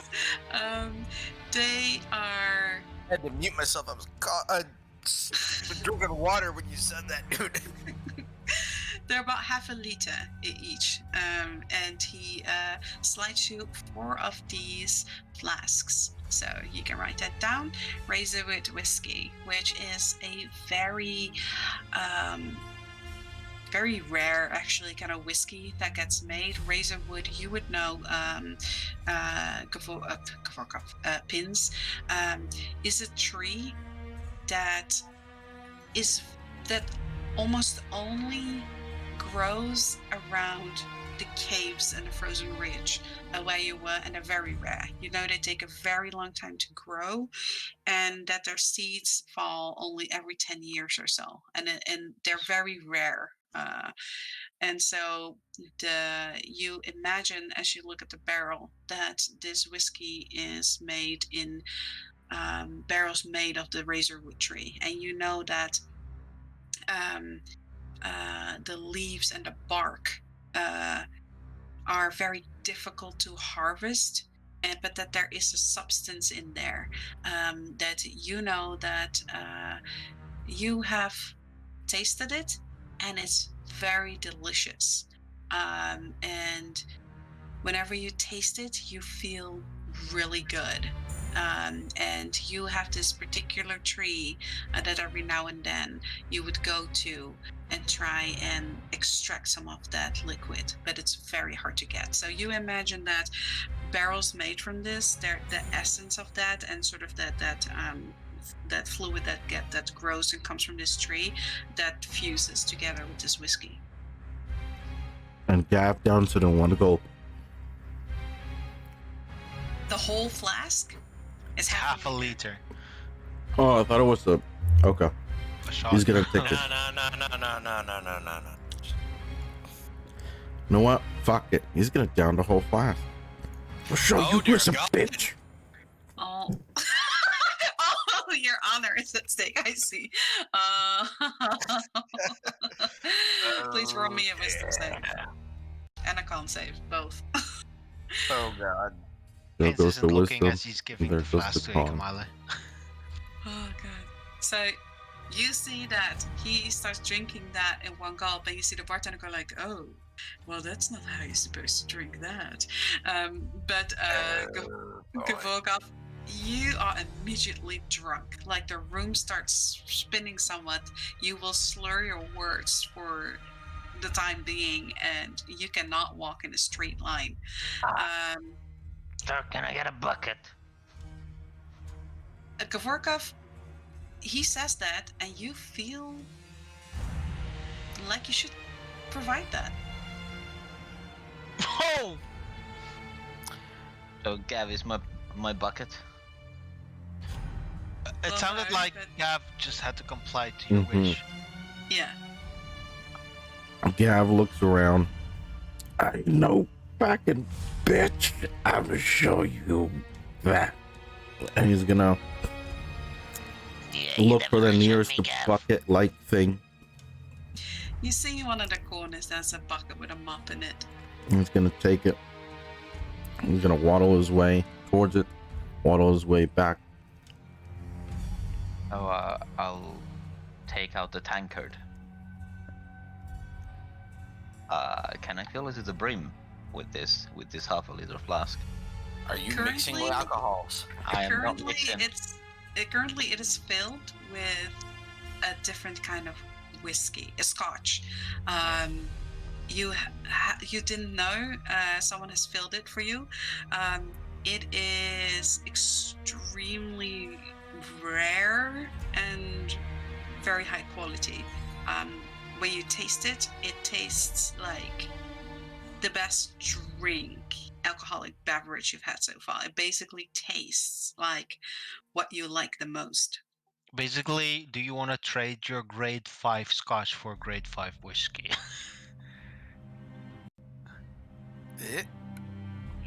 They are. I had to mute myself. I was drinking water when you said that, dude. They're about half a liter each, and he slides you 4 of these flasks. So you can write that down. Razorwood whiskey, which is a very, very rare, actually, kind of whiskey that gets made. Razorwood, you would know, pins, is a tree that almost only grows around the caves and the frozen ridge where you were, and they're very rare. You know, they take a very long time to grow, and that their seeds fall only every 10 years or so, and they're very rare. And so you imagine, as you look at the barrel, that this whiskey is made in barrels made of the razorwood tree, and you know that the leaves and the bark are very difficult to harvest, but that there is a substance in there that you know that you have tasted it, and it's very delicious. And whenever you taste it, you feel really good. and you have this particular tree that every now and then you would go to and try and extract some of that liquid, but it's very hard to get. So you imagine that barrels made from this, the essence of that and sort of that fluid that grows and comes from this tree, that fuses together with this whiskey. And Gav down to the one gulp. The whole flask is Half a liter. Oh, I thought it was a. Okay. A shot. He's gonna take No, it. no. You know what? Fuck it. He's gonna down the whole flask. I'll show Oh, you dear who's a God. bitch. Oh. Oh, your honor is at stake. I see. Please roll me a wisdom save. And a con save, both. Oh God. There Vince goes the isn't looking wisdom. as he's giving There the goes flask the to con. Ikamale. Oh god. So you see that he starts drinking that in one gulp, and you see the bartender go like, "Oh, well, that's not how you're supposed to drink that." But Gavogov, you are immediately drunk. Like the room starts spinning somewhat. You will slur your words for the time being, and you cannot walk in a straight line. Sir, can I get a bucket? Gavorkov, he says that, and you feel like you should provide that. Oh! So Gav is my bucket. It Well, sounded no, like but- Gav just had to comply to your Mhm. wish. Yeah. Gav looks around. I know, fucking bitch. I'm gonna show you that. And he's gonna Yeah, you look for the definitely showed nearest me, Gav. bucket-like thing. You see in one of the corners there's a bucket with a mop in it. He's gonna take it. He's gonna waddle his way towards it, waddle his way back. So I'll take out the tankard. Can I fill it to the brim with this half a liter flask? Are you Currently- mixing with alcohols? I am not Currently, mixing. currently it is filled with a different kind of whiskey, a Scotch. You didn't know someone has filled it for you. It is extremely rare and very high quality. When you taste it, it tastes like the best alcoholic beverage you've had so far. It basically tastes like what you like the most. Basically, do you want to trade your grade 5 scotch for grade 5 whiskey?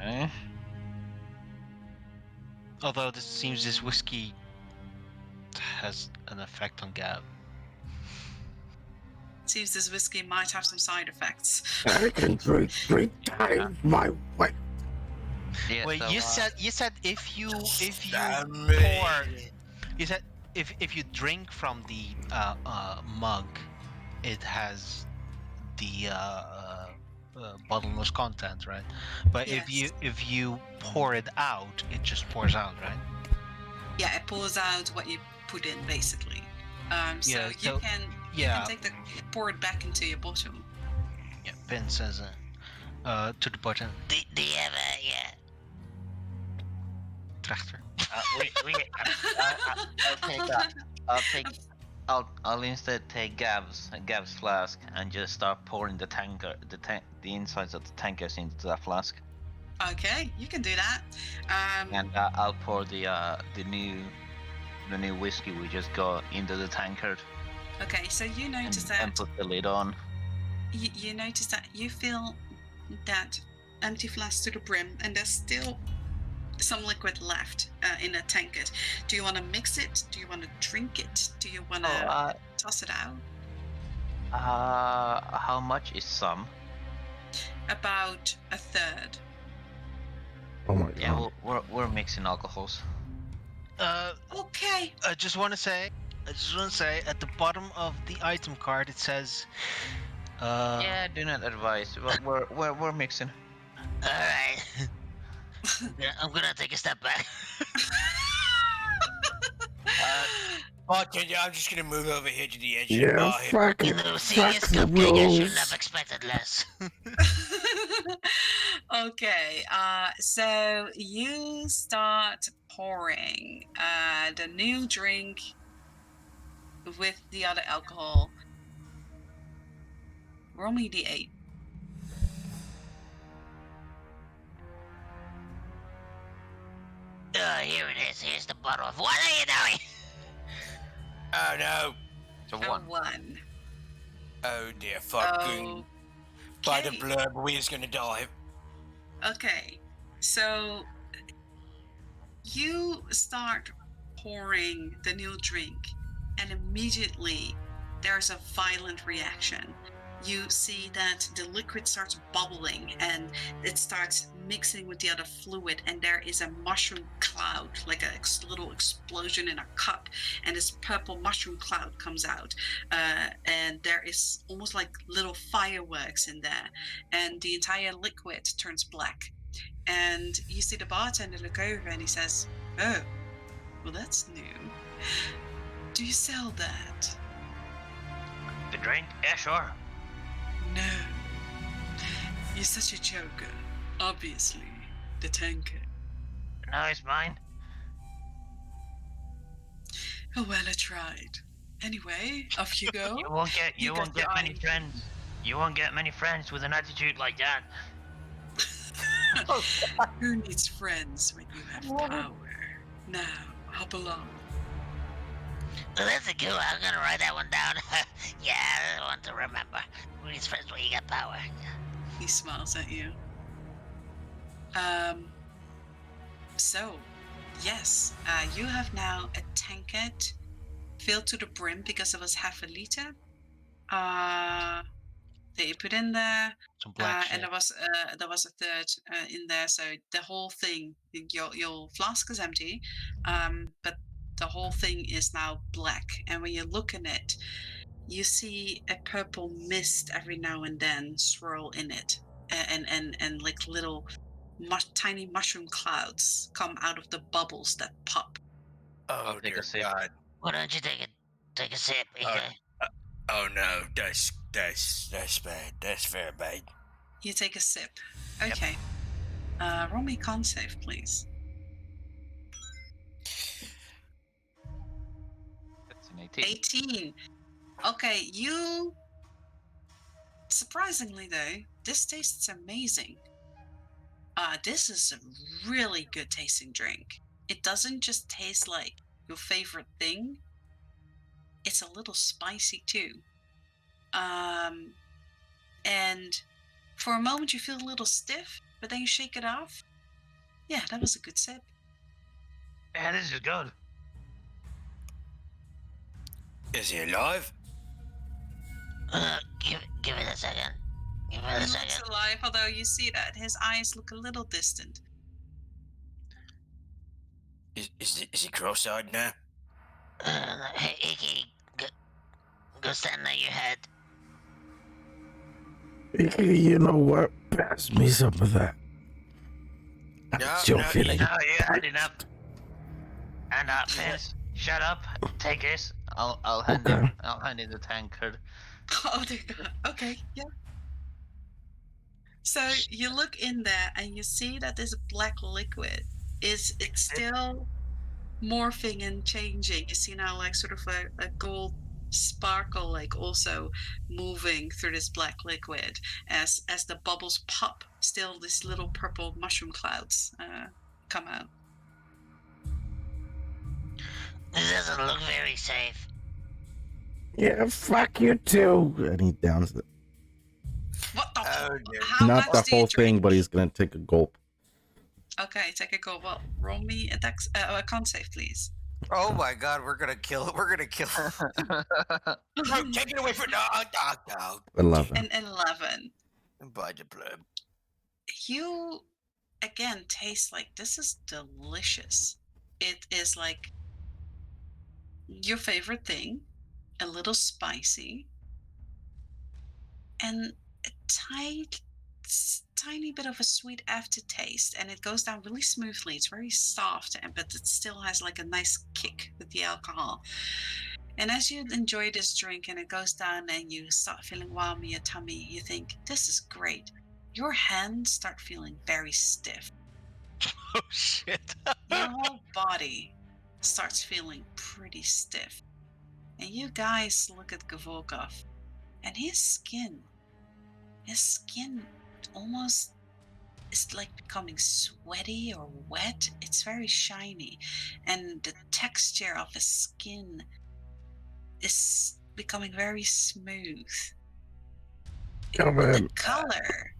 Eh? Although this seems this whiskey has an effect on Gav. Seems this whiskey might have some side effects. I can drink 3 times my weight. Yeah, Wait, so, you said if you Damn pour, it. you said if you drink from the mug, it has the bottomless content, right? But Yes. if you pour it out, it just pours out, right? Yeah, it pulls out what you put in, basically. So Yeah, you so- can yeah. pour it back into your bottle. Yeah, Ben says to the button, Do you have a Trechter. I'll instead take Gav's flask and just start pouring the insides of the tankers into that flask, Okay, you can do that. and I'll pour the new whiskey we just got into the tankard Okay, so you and, notice and that put the lid on. you notice that you fill that empty flask to the brim, and there's still some liquid left in a tankard. Do you want to mix it? Do you want to drink it? Do you want to toss it out? How much is some? About a third. Oh my god. Yeah, we're mixing alcohols. Okay. I just want to say, at the bottom of the item card it says, Yeah, do not advise. We're mixing. alright. I'm gonna take a step back. Bartender, I'm just gonna move over here to the edge of the Yeah, bar here. fuck You it. know, seeing Fuck his the cupcake, I shouldn't have rules. expected less. Okay, so you start pouring the new drink with the other alcohol. Roll me d8. Here it is. Here's the bottle of. What are you doing? Oh no! So A one. 1. Oh dear, fucking. By the Okay. blurb, we's gonna die. Okay, so you start pouring the new drink, and immediately there's a violent reaction. You see that the liquid starts bubbling and it starts mixing with the other fluid, and there is a mushroom cloud, like a little explosion in a cup, and this purple mushroom cloud comes out, and there is almost like little fireworks in there, and the entire liquid turns black. And you see the bartender look over and he says, "Oh, well, that's new. Do you sell that?" The drink? Yeah, sure. No. You're such a joker. Obviously, the tanker. No, it's mine. Oh, well, I tried. Anyway, off you go. You won't get. You You got won't get your many eye. friends. You won't get many friends with an attitude like that. Who needs friends when you have power? Now, hop along. Well, that's a good one. I'm gonna write that one down. Yeah, I want to remember. Who needs friends when you got power? He smiles at you. So, yes, you have now a tankard filled to the brim because it was half a liter. That you put in there, Some black shit. and there was a third in there. So the whole thing, your flask is empty, but the whole thing is now black. And when you look in it, you see a purple mist every now and then swirl in it, and like little tiny mushroom clouds come out of the bubbles that pop. Oh I'll take dear a sip. God. Why don't you take a sip? Oh no, that's bad. That's very bad. You take a sip. Okay. Roll me con save, please. That's an 18. 18. Okay, you. Surprisingly, though, this tastes amazing. This is a really good tasting drink. It doesn't just taste like your favorite thing, it's a little spicy too. And for a moment, you feel a little stiff, but then you shake it off. Yeah, that was a good sip. Yeah, this is good. Is he alive? Give it a second. Give it He a looks second. alive, although you see that his eyes look a little distant. Is he cross-eyed now? Hey, Icky, go stand on your head. You know what? Pass me some of that. No, Still no, feeling. No, you had enough. And up, Yeah. Vince. Shut up. Take this. I'll hand Okay. him. I'll hand in the tankard. Oh, dear God. Okay, yeah. So you look in there and you see that this black liquid it's still morphing and changing. You see now like sort of a gold sparkle like also moving through this black liquid as the bubbles pop. Still, these little purple mushroom clouds come out. This doesn't look very safe. Yeah, fuck you too. And he downs it. What the? Oh dear. How Not much the do you whole thing, drink? but he's gonna take a gulp. Okay, take a go. Well, roll me a con save, please. Oh my God, we're gonna kill. We're gonna kill. No, take it away from no. 11. An 11. By the blurb. You again taste like this is delicious. It is like your favorite thing, a little spicy, and a tiny bit of a sweet aftertaste, and it goes down really smoothly. It's very soft, but it still has like a nice kick with the alcohol. And as you enjoy this drink and it goes down and you start feeling warm in your tummy, you think, this is great. Your hands start feeling very stiff. Oh shit. Your whole body starts feeling pretty stiff. And you guys look at Gavorkov, and his skin almost is like becoming sweaty or wet. It's very shiny, and the texture of his skin is becoming very smooth. Come The in. color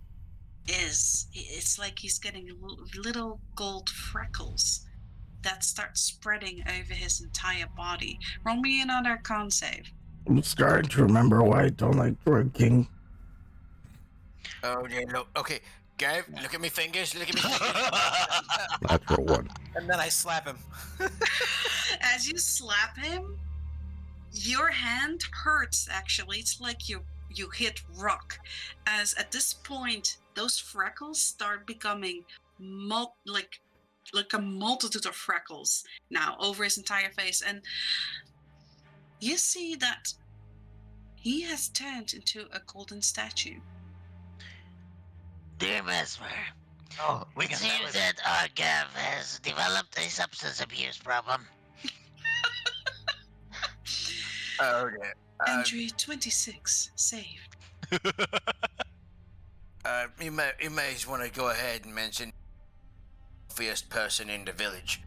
it's like he's getting little gold freckles that start spreading over his entire body. Roll me another con save. I'm starting to remember why I don't like drinking. Oh, yeah, look. Okay, Gav, look at me fingers. Look at me fingers. Natural one. And then I slap him. As you slap him, your hand hurts. Actually, it's like you hit rock. As at this point, those freckles start becoming like a multitude of freckles now over his entire face, and you see that he has turned into a golden statue. Dear Mesmer, Oh, it seems that our Gav has developed a substance abuse problem. Oh, yeah. Entry 26 saved. You may just want to go ahead and mention the wealthiest person in the village.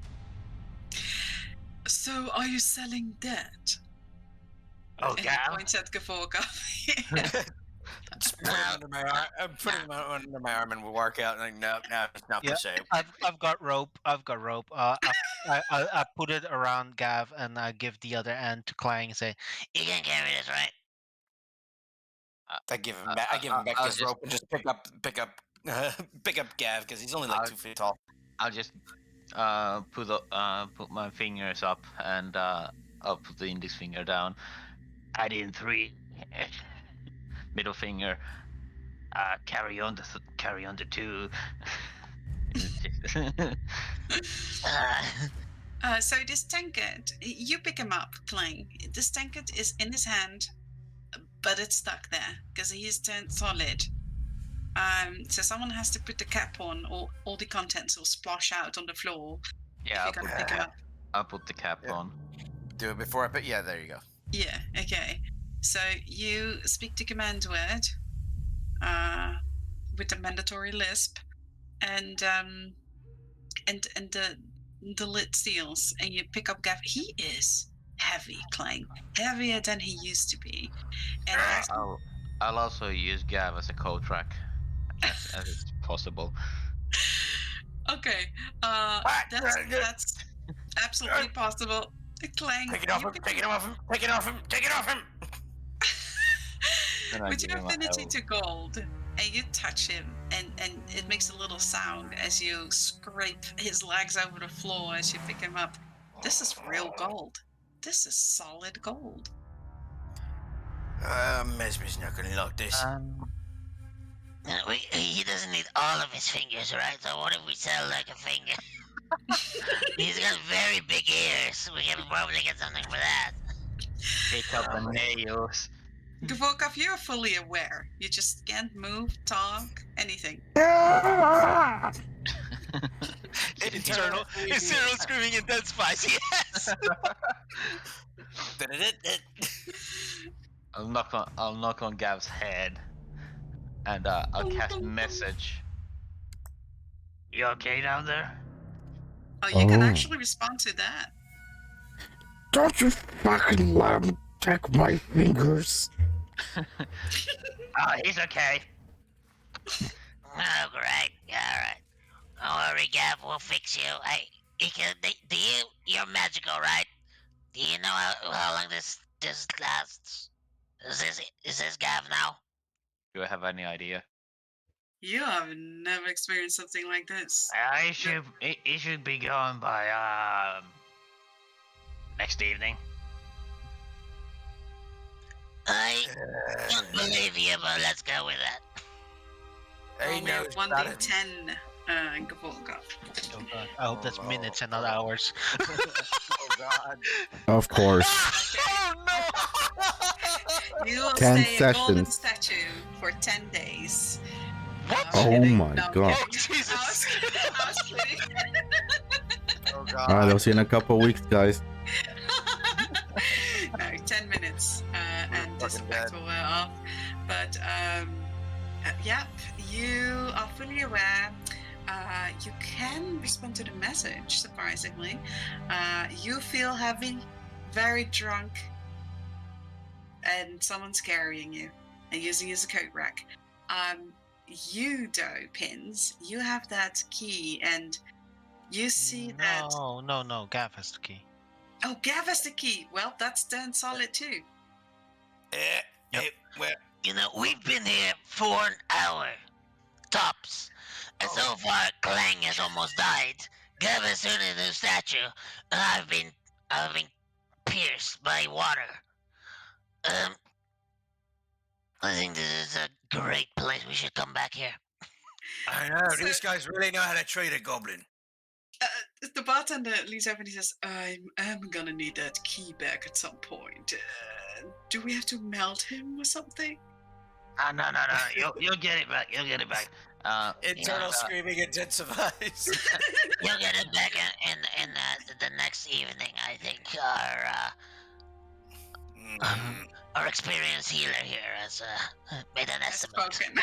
So, are you selling debt? Oh, And he Gav? points at Gavorkov. Just put him under my arm. I'm putting him under my arm and we'll work out. Like, no, it's not Yeah. for sale. I've got rope. I put it around Gav and I give the other end to Clang and say, You can carry this, right? I give him back. I give him back I'll his just- rope and just pick up Gav because he's only like I'll- 2 feet tall. I'll just put my fingers up and I'll put the index finger down. Add in 3. Middle finger. Carry on the 2. So this tankard, you pick him up, Clang. This tankard is in his hand, but it's stuck there because he's turned solid. So someone has to put the cap on, or all the contents will splash out on the floor. Yeah, If you're gonna pick him up. I'll put the cap Yeah. on. Do it before I put. Yeah, there you go. Yeah. Okay. So you speak the command word, with a mandatory lisp, and the lid seals, and you pick up Gav. He is heavy, Clang, heavier than he used to be, and as I'll also use Gav as a code track, as it's possible. okay, that's absolutely possible. Clang, Take it off you him! pick Take it off him! Take it off him! Take it off him! And I with give your him a affinity L. to gold, and you touch him, and it makes a little sound as you scrape his legs over the floor as you pick him up. This is real gold. This is solid gold. Mesmer's not gonna like this. He doesn't need all of his fingers, right? So what if we sell like a finger? He's got very big ears. We can probably get something for that. Pick up the nails. Gavorkov, you're fully aware. You just can't move, talk, anything. Eternal screaming in Dead Spice. Yes. I'll knock on Gav's head, and I'll cast message. You okay down there? Oh, you can Oh. actually respond to that. Don't you fucking let him take my fingers. He's okay. Oh, great. All right. Don't worry, Gav. We'll fix you. You're magical, right? Do you know how long this lasts? Is this Gav now? Do I have any idea? You have never experienced something like this. It should be gone by next evening. I don't believe you, but let's go with that. Hey, Roll me a no, it's not a- 1d10, Gavolga. Oh god. I hope that's Oh, minutes and not oh. hours. Oh God. Of course. You will 10 stay a golden sessions. statue for 10 days. What? I'm Oh kidding. my No, I'm God. kidding. I was kidding. Oh All right, God. I'll see you in a couple of weeks, guys. No, 10 minutes, and this fucking effect dead. will wear off. But yeah, you are fully aware. You can respond to the message, surprisingly. You feel heavy, very drunk, and someone's carrying you and using you as a coat rack. You, though, Pins, you have that key, and you see that. No. Gav has the key. Oh, Gav has the key. Well, that's then solid too. Well, You know, we've been here for an hour. Tops. And so far, Clang has almost died. Gav has turned into a statue, and I've been pierced by water. I think this is a great place. We should come back here. I know So- these guys really know how to treat a goblin. The bartender leans over and he says, I am gonna need that key back at some point. Do we have to melt him or something? No. You'll get it back. You'll get it back. Internal screaming intensifies. You'll get it back in the next evening. I think our experienced healer here has made an Has estimate. spoken.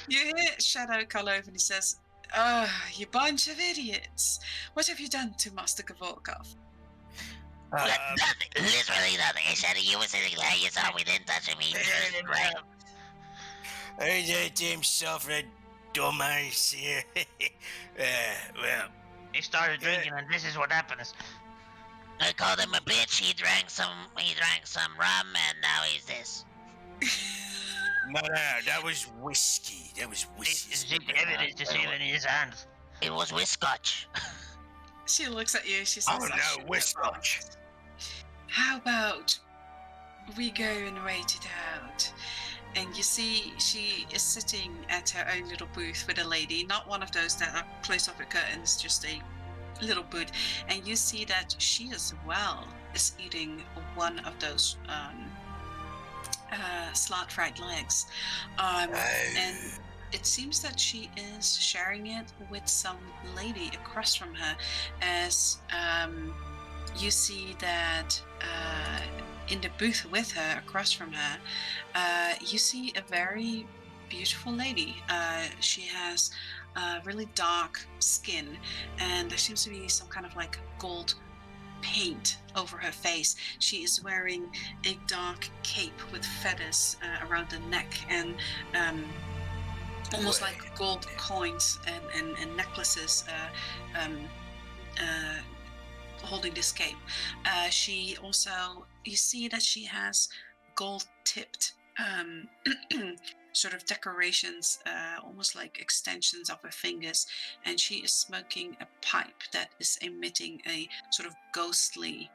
You hear Shadow call over and he says, you bunch of idiots. What have you done to Master Gavorkov? Nothing, literally nothing. I said you were sitting there, you saw we didn't touch him. He just right. Hey there, himself, that dumbass here. Well, He started drinking, and this is what happens. I called him a bitch. He drank some rum, and now he's this. no, that was whiskey. That was whiskey. The evidence is even in his hands. It was whiskotch. She looks at you. She says, Oh "I no, shouldn't have whiskotch. asked. How about we go and wait it out?" And you see she is sitting at her own little booth with a lady, not one of those that are closed off with curtains, just a little booth. And you see that she as well is eating one of those slot fried legs. And it seems that she is sharing it with some lady across from her, as you see that in the booth with her, across from her, you see a very beautiful lady. She has really dark skin, and there seems to be some kind of like gold paint over her face. She is wearing a dark cape with feathers around the neck, and almost like gold coins and necklaces holding this cape. She also, you see that she has gold tipped sort of decorations, almost like extensions of her fingers, and she is smoking a pipe that is emitting a sort of ghostly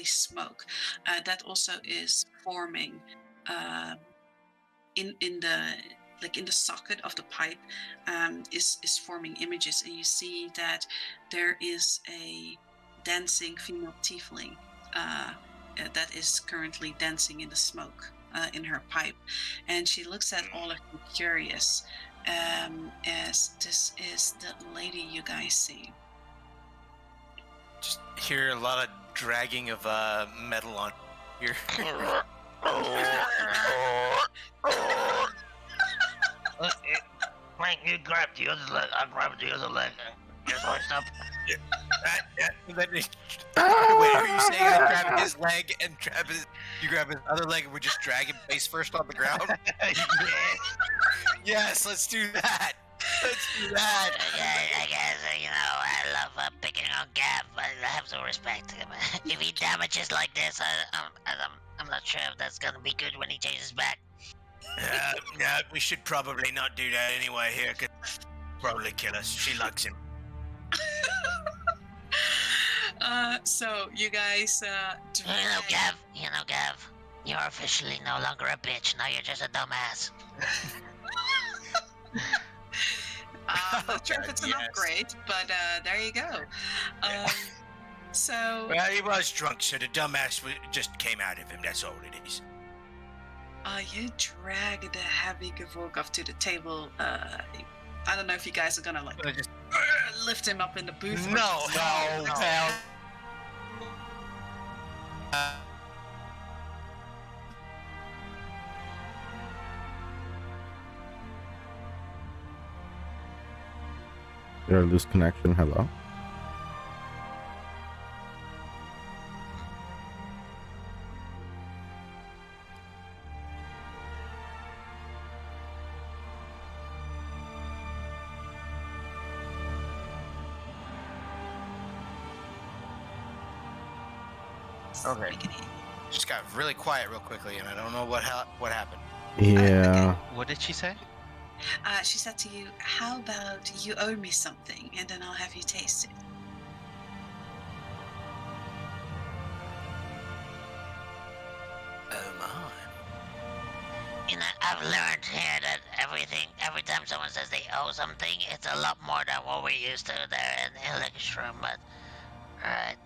smoke that also is forming in the socket of the pipe, is forming images, and you see that there is a dancing female tiefling that is currently dancing in the smoke in her pipe, and she looks at all of you curious, as this is the lady you guys see. Just hear a lot of dragging of metal on here. Frank, you grab the other leg. I grab the other leg. Just hoist up. Wait, are you saying I grab his leg and you grab his other leg and we just drag him face first on the ground? Yes, let's do that. Let's do that. I guess, I love picking on Gav, but I have to respect him. If he damages like this, I'm not sure if that's gonna be good when he changes back. No, we should probably not do that anyway here, cause probably kill us. She likes him. So you guys You know, Gav, You're officially no longer a bitch. Now you're just a dumbass. Not sure if it's an Yes. upgrade, but there you go. So Well, he was drunk, so the dumbass just came out of him. That's all it is. you drag the heavy Gavorkov to the table. I don't know if you guys are gonna like Just- lift him up in the booth. or No, just- hell. Did I lose connection? Hello? Okay. Make it easy. Just got really quiet real quickly, and I don't know what happened. Yeah. What did she say? She said to you, "How about you owe me something, and then I'll have you taste it." Oh my. You know, I've learned here that every time someone says they owe something, it's a lot more than what we're used to there in Elixrum, but... Alright.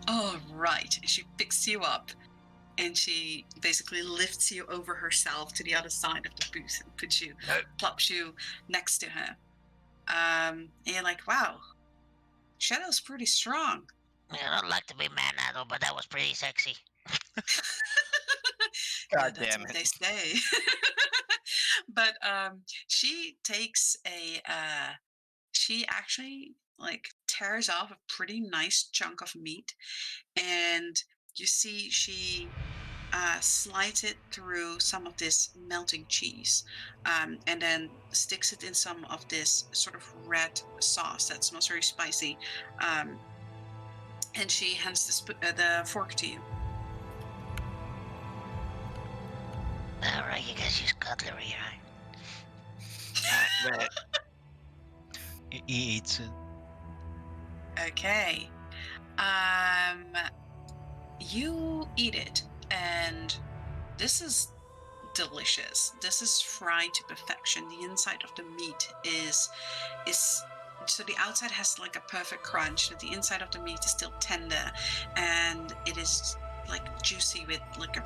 Oh, right. She picks you up and she basically lifts you over herself to the other side of the booth and plops you next to her. And you're like, wow, Shadow's pretty strong. I don't like to be manhandled, but that was pretty sexy. God That's damn what it. they say. But she takes she actually like tears off a pretty nice chunk of meat, and you see she slides it through some of this melting cheese, and then sticks it in some of this sort of red sauce that smells very spicy, and she hands the fork to you. Alright, you guys use cutlery, right? Right. He eats it. Okay. You eat it, and this is delicious. This is fried to perfection. The inside of the meat is so the outside has like a perfect crunch, but the inside of the meat is still tender, and it is like juicy with like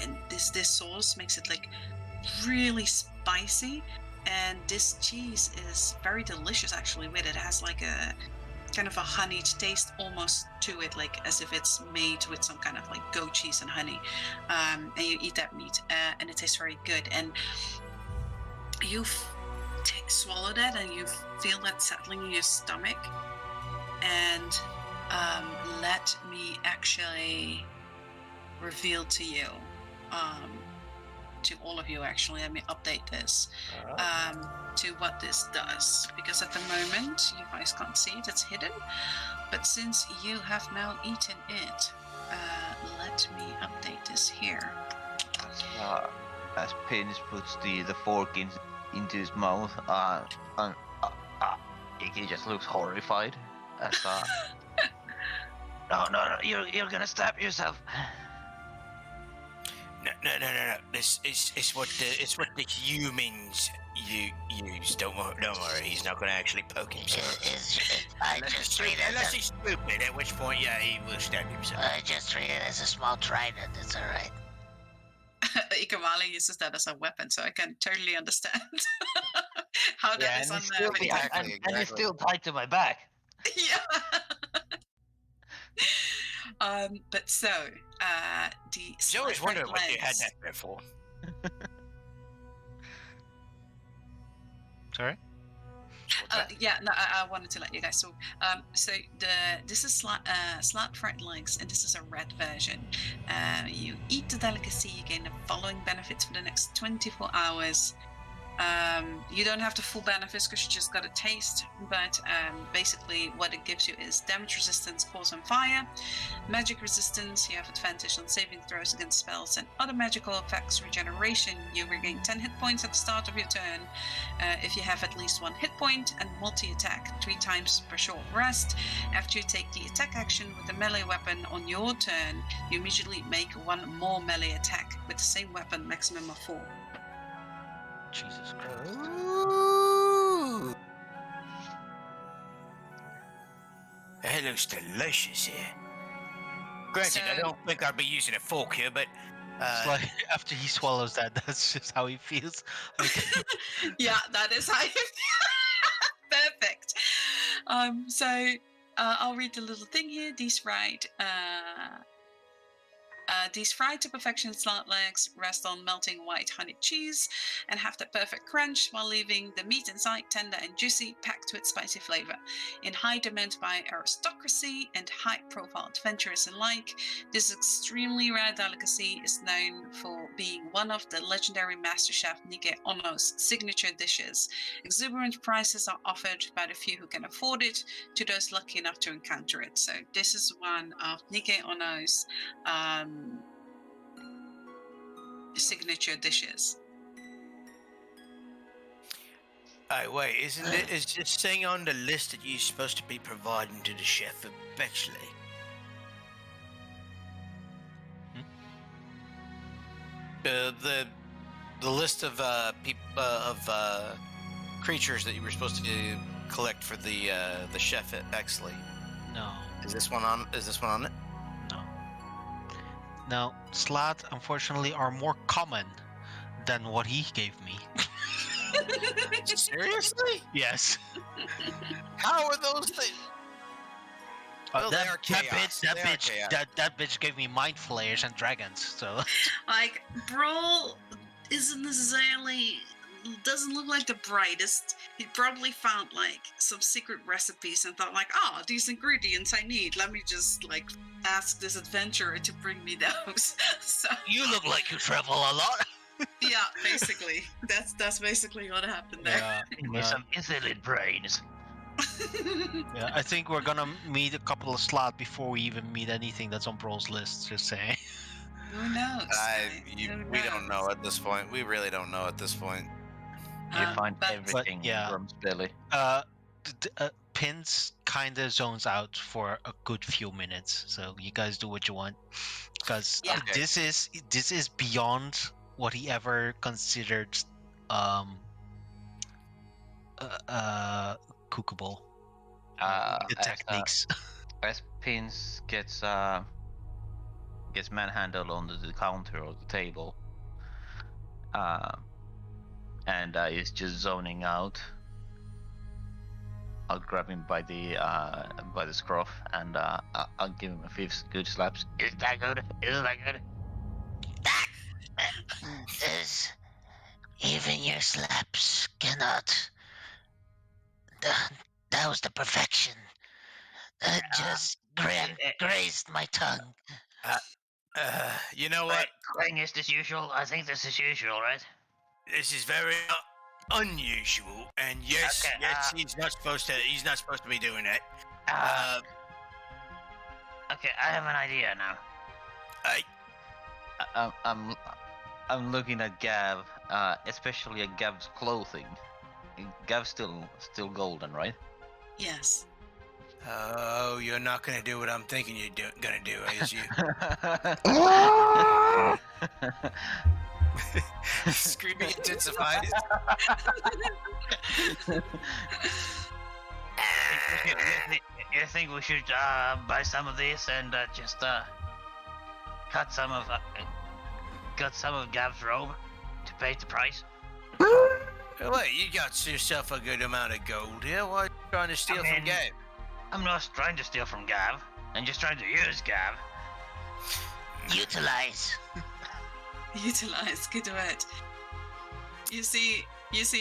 and this sauce makes it like really spicy, and this cheese is very delicious actually with it. It has like a kind of a honeyed taste almost to it, like as if it's made with some kind of like goat cheese and honey. And you eat that meat, and it tastes very good. And you swallow that, and you feel that settling in your stomach. And let me actually reveal to you, to all of you actually, let me update this. To what this does, because at the moment you guys can't see it, it's hidden, but since you have now eaten it, let me update this here. As Penis puts the fork into his mouth, he just looks horrified. As no, you're gonna stab yourself. No. This is what the humans use. Don't worry. He's not gonna actually poke himself. I just treat it Unless as he's stupid, at which point, yeah, he will stab himself. I just treat it as a small trident. It's alright. Ikamali uses that as a weapon, so I can totally understand how that Yeah, is and on he's the still video. Exactly. And you're still tied to my back. Yeah. But so the I always slight wondered red what they had legs- that there for. Sorry? yeah, no, I wanted to let you guys talk. So this is slat fried legs, and this is a red version. You eat the delicacy, you gain the following benefits for the next 24 hours. You don't have the full benefits because you just got a taste, but basically what it gives you is damage resistance, cause on fire, magic resistance, you have advantage on saving throws against spells and other magical effects, regeneration, you regain 10 hit points at the start of your turn if you have at least 1 hit point, and multi-attack 3 times per short rest. After you take the attack action with a melee weapon on your turn, you immediately make 1 more melee attack with the same weapon, maximum of 4. Jesus Christ. Ooh. It looks delicious here. Granted, I So- don't think I'll be using a fork here, but It's like after he swallows that, that's just how he feels. Like, Yeah, that is how you perfect. I'll read the little thing here. These fried to perfection slant legs rest on melting white honey cheese and have the perfect crunch while leaving the meat inside tender and juicy, packed with spicy flavor. In high demand by aristocracy and high-profile adventurers alike, this extremely rare delicacy is known for being one of the legendary Master Chef Nike Ono's signature dishes. Exuberant prices are offered by the few who can afford it to those lucky enough to encounter it. So this is one of Nike Ono's signature dishes. hey, wait, isn't it? Is this saying on the list that you're supposed to be providing to the chef for Bexley? The list of creatures that you were supposed to collect for the chef at Bexley. no, Is this one on? Is this one on it? no. No, slat, unfortunately, are more common than what he gave me. Seriously? Yes. How are those things? Well, they are chaos. That bitch gave me mind flayers and dragons. So Like, Brawl isn't necessarily, doesn't look like the brightest. He probably found like some secret recipes and thought like, oh, these ingredients I need. Let me just like ask this adventurer to bring me those. So you look like you travel a lot. yeah, basically, that's basically what happened there. Give me some insulin brains. Yeah, I think we're gonna meet a couple of slot before we even meet anything that's on Brawl's list. Just saying. Who knows? Right? Who We don't know knows? at this point. We really don't know at this point. You find But- everything yeah. from Billy. Pins kind of zones out for a good few minutes, so you guys do what you want, because Yeah. Okay. this is beyond what he ever considered cookable. The techniques. As Pins gets manhandled onto the counter or the table, and is just zoning out, I'll grab him by the scruff and I'll give him a few good slaps. Is that good? Is that good? This, even your slaps cannot. That was the perfection. That just grazed my tongue. You know what? Clang is this usual? I think this is usual, right? This is very unusual, and yes, Okay, yes, he's not supposed to be doing that. Okay, I have an idea now. Hey, I'm looking at Gav, especially at Gav's clothing. Gav's still golden, right? Yes. oh, you're not gonna do what I'm thinking you're gonna do, is you? Screaming intensifies. You think we should buy some of this and just cut some of Gav's robe to pay the price? Wait, you got yourself a good amount of gold here. Why are you trying to steal from mean- Gabe? I'm not trying to steal from Gav. I'm just trying to use Gav. Utilize. Utilize, good word. You see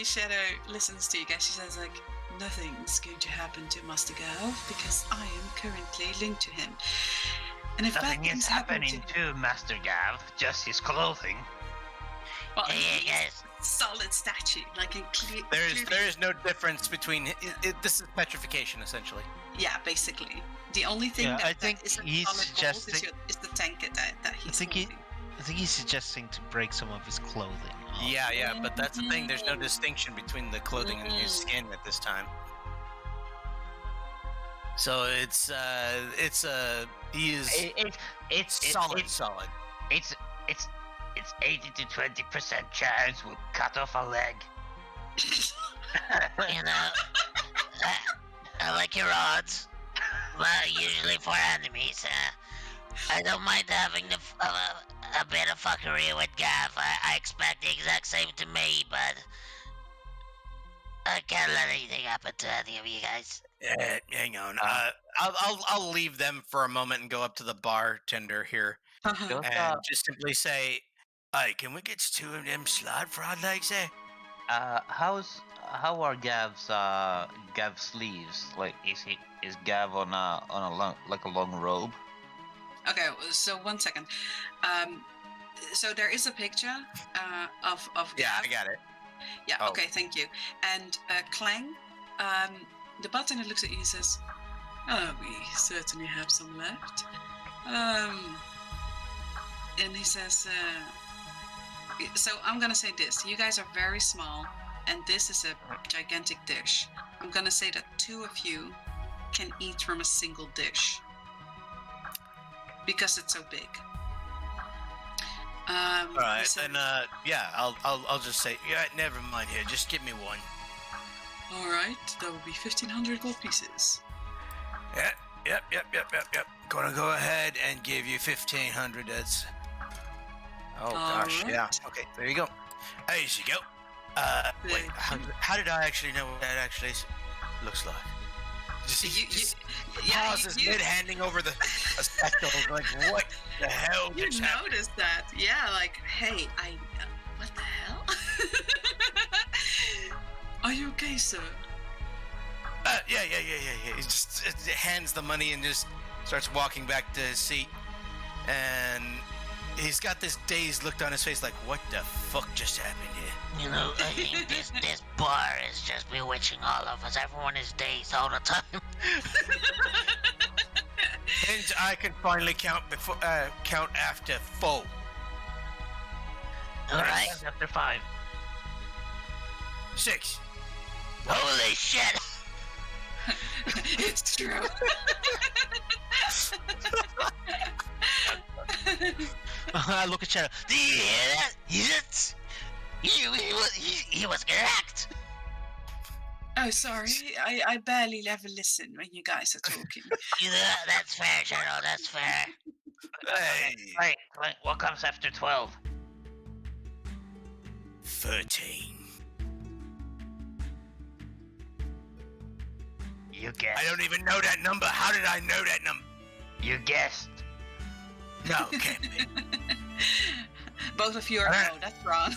Shadow listens to you guys. She says like, nothing's going to happen to Master Gav because I am currently linked to him. And if Nothing bad is things happen happening to Master Gav, just his clothing. well, Hey, guys. solid statue, like in There is no difference between this is petrification essentially. Yeah, basically. The only thing Yeah, that, I think that isn't he's solid gold suggesting- is the tank that he's holding. I think he's suggesting to break some of his clothing off. Yeah, but that's the thing. There's no distinction between the clothing and his skin at this time. So he is It's solid. It's 80 to 20% chance we'll cut off a leg. You know, I like your odds. Well, usually for enemies, I don't mind having a bit of fuckery with Gav. I expect the exact same to me, but I can't let anything happen to any of you guys. Hang on. I'll leave them for a moment and go up to the bartender here Uh-huh. and just simply say, "Hey, can we get 2 of them slide frog legs there?" How are Gav's sleeves? Like, is Gav on a long robe? Okay, so 1 second. So there is a picture of Yeah, Gav. I got it. Yeah, Oh. okay, thank you. And Clang, the bartender looks at you and says, "Oh, we certainly have some left." And he says, "So I'm gonna say this: you guys are very small, and this is a gigantic dish. I'm gonna say that 2 of you can eat from a single dish because it's so big." All he right, says, then I'll just say, yeah, never mind here. Just give me one. "All right, that will be 1,500 gold pieces." Yep. Gonna go ahead and give you 1,500. That's. Oh gosh, Alright. yeah. Okay, there you go. There you go. Wait, how did I actually know what that actually looks like? Just pauses mid-handing over a spectacle, like, what the hell You just happened? noticed that, yeah? Like, hey, what the hell? Are you okay, sir? Yeah. He just hands the money and just starts walking back to his seat, and he's got this dazed look on his face, like, what the fuck just happened here? You know, I think this bar is just bewitching all of us. Everyone is dazed all the time. And I can finally count after 4. All right. After 5. 6. Holy shit! It's true. I look at Shadow. Do you hear that? He was correct. Oh, sorry. I barely ever listen when you guys are talking. You know, that's fair, Shadow. That's fair. Hey, Wait, what comes after 12? 13. You guessed. I don't even know that number. How did I know that number? You guessed. No, can't be. Both of you are no, that's wrong.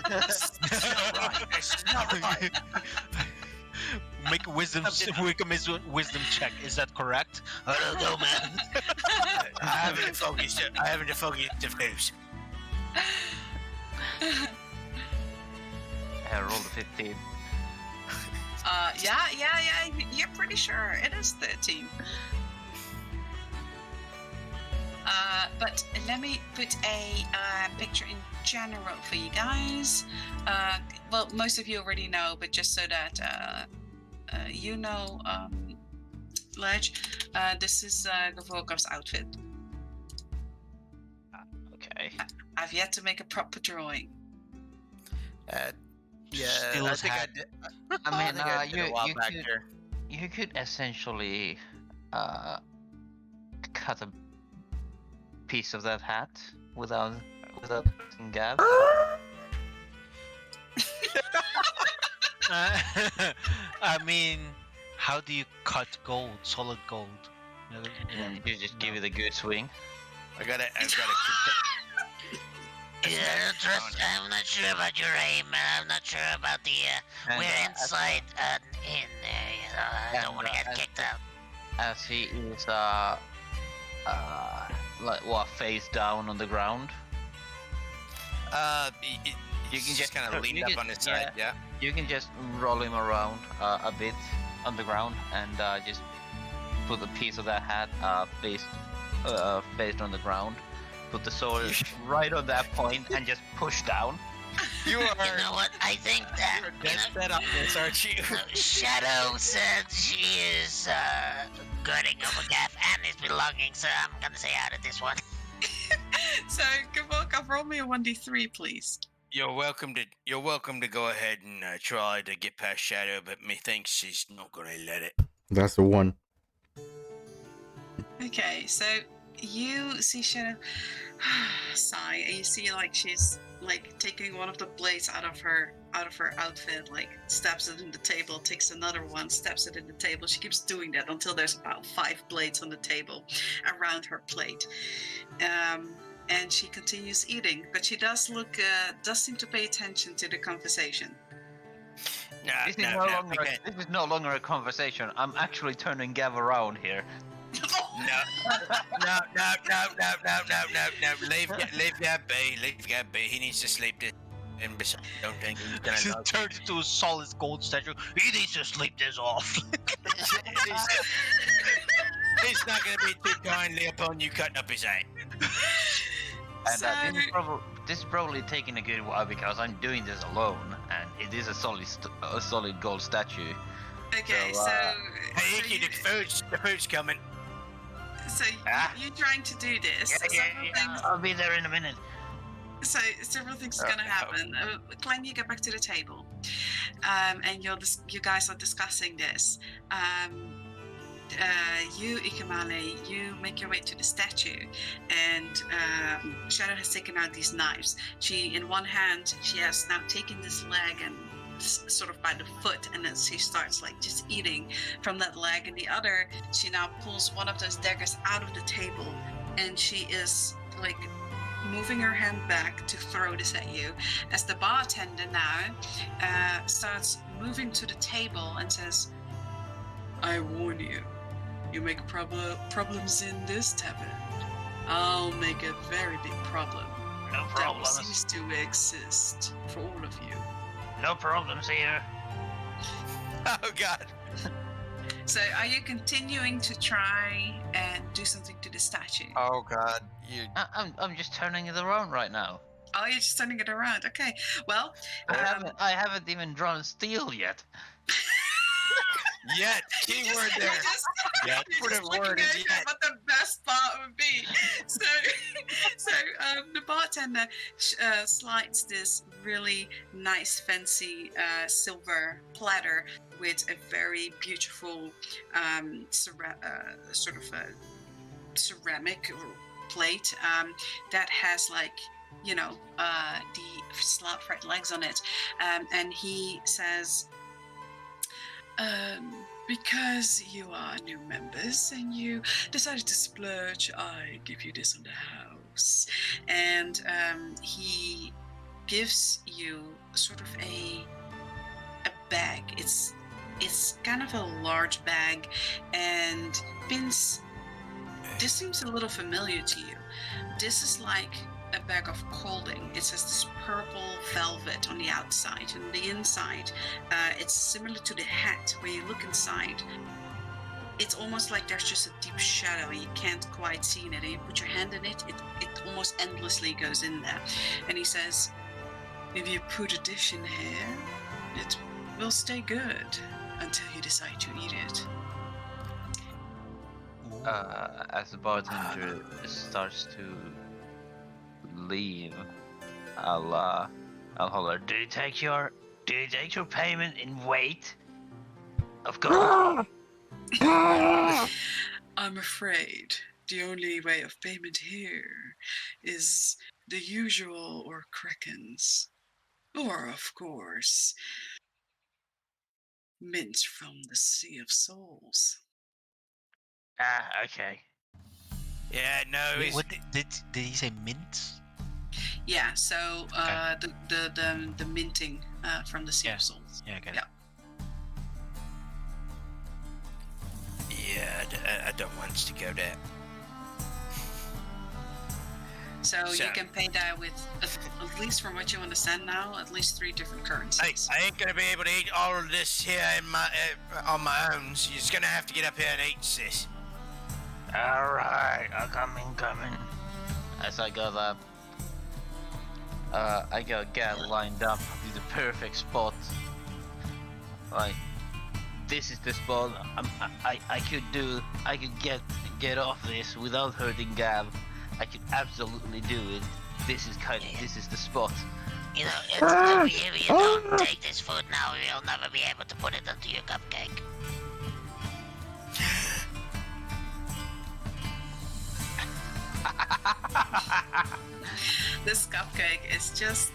That's not right. That's not right. Make a wisdom check. Is that correct? I don't know, man. I haven't focused the news. I rolled a 15. Yeah, you're pretty sure it is 13. But let me put a picture in general for you guys. Well, most of you already know, but just so that you know, Ledge, this is Gavorkov's outfit. Okay. I've yet to make a proper drawing. Yeah, Still I think I had- did. I mean, think I did a while back could, there. you could essentially cut a piece of that hat without using Gav. I mean, how do you cut gold, solid gold? You know, You just give it a good swing. I've got to. Yeah, I'm not sure about your aim, and I'm not sure about the. And, We're inside in there, you know. I don't want to get kicked out. As he is face down on the ground. You can He's just kind of leaned you up can- on his side. Yeah. You can just roll him around a bit on the ground and just put a piece of that hat based on the ground. Put the sword right on that point and just push down. You You are. know what? I think that You're dead set on this, aren't you? Shadow said she is girding up a gaff and his belongings, so I'm gonna say out of this one. So, Gavorkov, roll me a 1d3, please. You're welcome to go ahead and try to get past Shadow, but methinks she's not gonna let it. That's the one. Okay, so you see Shadow sigh, and you see like she's like taking one of the blades out of her outfit, like stabs it in the table, takes another one, stabs it in the table. She keeps doing that until there's about 5 blades on the table around her plate. And she continues eating, but she does seem to pay attention to the conversation. This is no longer a conversation. I'm actually turning Gav around here. No. Leave Gab be. He needs to sleep this. And besides, I don't think he's gonna She know. turns into a solid gold statue. He needs to sleep this off. He's not gonna be too kindly upon you cutting up his head. And So- this is probably taking a good while because I'm doing this alone, and it is a solid gold statue. Okay, So, Hey, Icky, the food's coming. You're trying to do this. I'll be there in a minute. So several things are going to happen. Clang, you get back to the table, and you guys are discussing this. You, Ikamale, you make your way to the statue, and Shadow has taken out these knives. In one hand, she has now taken this leg and sort of by the foot, and then she starts like just eating from that leg. And the other, she now pulls one of those daggers out of the table, and she is like moving her hand back to throw this at you, as the bartender now starts moving to the table and says, "I warn you, you make problems in this tavern, I'll make a very big problem No that will problems. cease to exist for all of you." No problems here. Oh God. So are you continuing to try and do something to the statue? Oh God. You. I'm just turning it around right now. Oh, you're just turning it around. Okay. Well, I haven't even drawn steel yet. Yet. Keyword there. Yeah, You're put just a looking word at in it, yet. what the best part would be. So the bartender slides this really nice, fancy silver platter with a very beautiful sort of a ceramic plate that has like, you know, the slab fret legs on it, and he says, because you are new members and you decided to splurge, I give you this on the house. And he gives you sort of a bag. It's kind of a large bag, and Vince, this seems a little familiar to you. This is like a bag of clothing. It says this purple velvet on the outside, and on the inside, it's similar to the hat. When you look inside, it's almost like there's just a deep shadow, and you can't quite see in it. And you put your hand in it, it almost endlessly goes in there. And he says, if you put a dish in here, it will stay good until you decide to eat it. As the bartender starts to leave, I'll holler, Do you take your payment in weight? Of course. I'm afraid the only way of payment here is the usual or krakens, or of course, mint from the Sea of Souls. Okay. Yeah. No. Wait, He's, what did he say? Mint? Yeah, so the minting from the Sea Yeah. of Souls. Yeah, I get Yeah. Yeah. I don't want us to go there. So So you can pay that with, at least from what you understand now, at least 3 different currencies. I ain't gonna be able to eat all of this here in my on my own. So you're just gonna have to get up here and eat, sis. All right, I'm coming. As I got Gav lined up with the perfect spot. Like, this is the spot I could get off this without hurting Gav. I could absolutely do it. This is the spot. You know, if you don't take this food now, you'll never be able to put it into your cupcake. This cupcake is just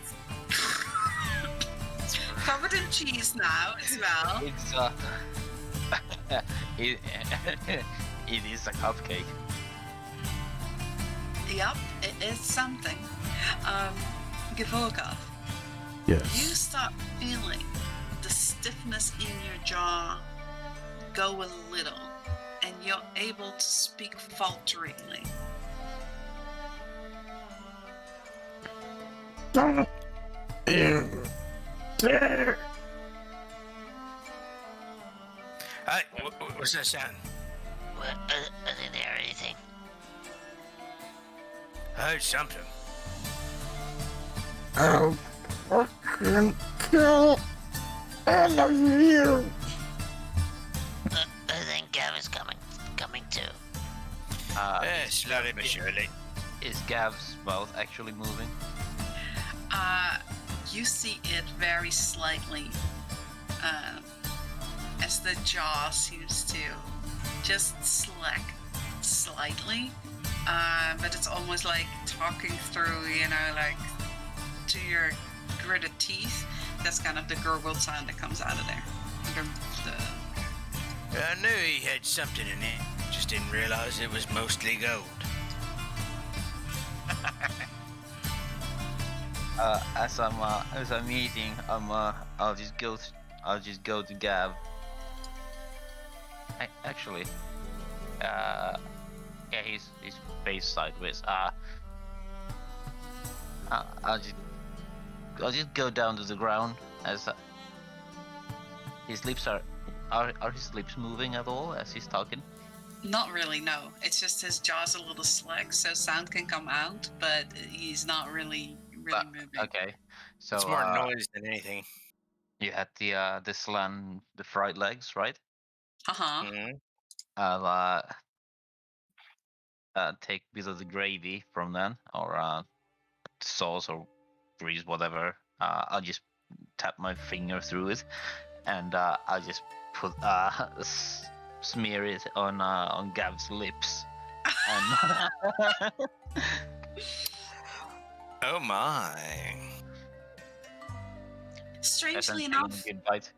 covered in cheese now as well. It's it is a cupcake. Yep, it is something. Gevorkov, Yes. you start feeling the stiffness in your jaw go a little, and you're able to speak falteringly. What's that sound? I didn't hear anything. I heard something. I'll fucking kill all of you. I think Gav is coming too. Slowly but surely. Is Gav's mouth actually moving? You see it very slightly, as the jaw seems to just slack slightly, but it's almost like talking through, like to your gritted teeth. That's kind of the gurgled sound that comes out of there. I knew he had something in it, just didn't realize it was mostly gold. As I'm eating, I'll just go to Gav. Actually, he's face sideways. I'll just go down to the ground as his lips are his lips moving at all as he's talking? Not really, no. It's just his jaw's a little slack, so sound can come out, but he's not really moving. Okay, so It's more noise than anything. you had the slan, the fried legs, right? Uh-huh. Mm-hmm. I'll take a bit of the gravy from then, or sauce or grease, whatever. I'll just tap my finger through it, and I'll just put smear it on Gav's lips. And Oh my. Strangely essentially enough, a good bite.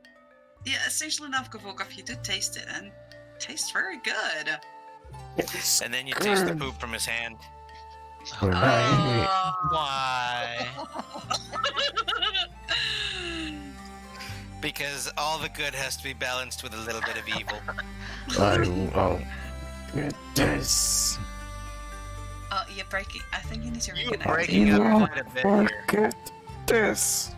Gevorkov, you did taste it, and it tastes very good. Yes. And then you taste the poop from his hand. Why? Because all the good has to be balanced with a little bit of evil. I won't get this. Oh, you're breaking. I think you need to You're reconnect. breaking You up won't quite a bit here. forget this.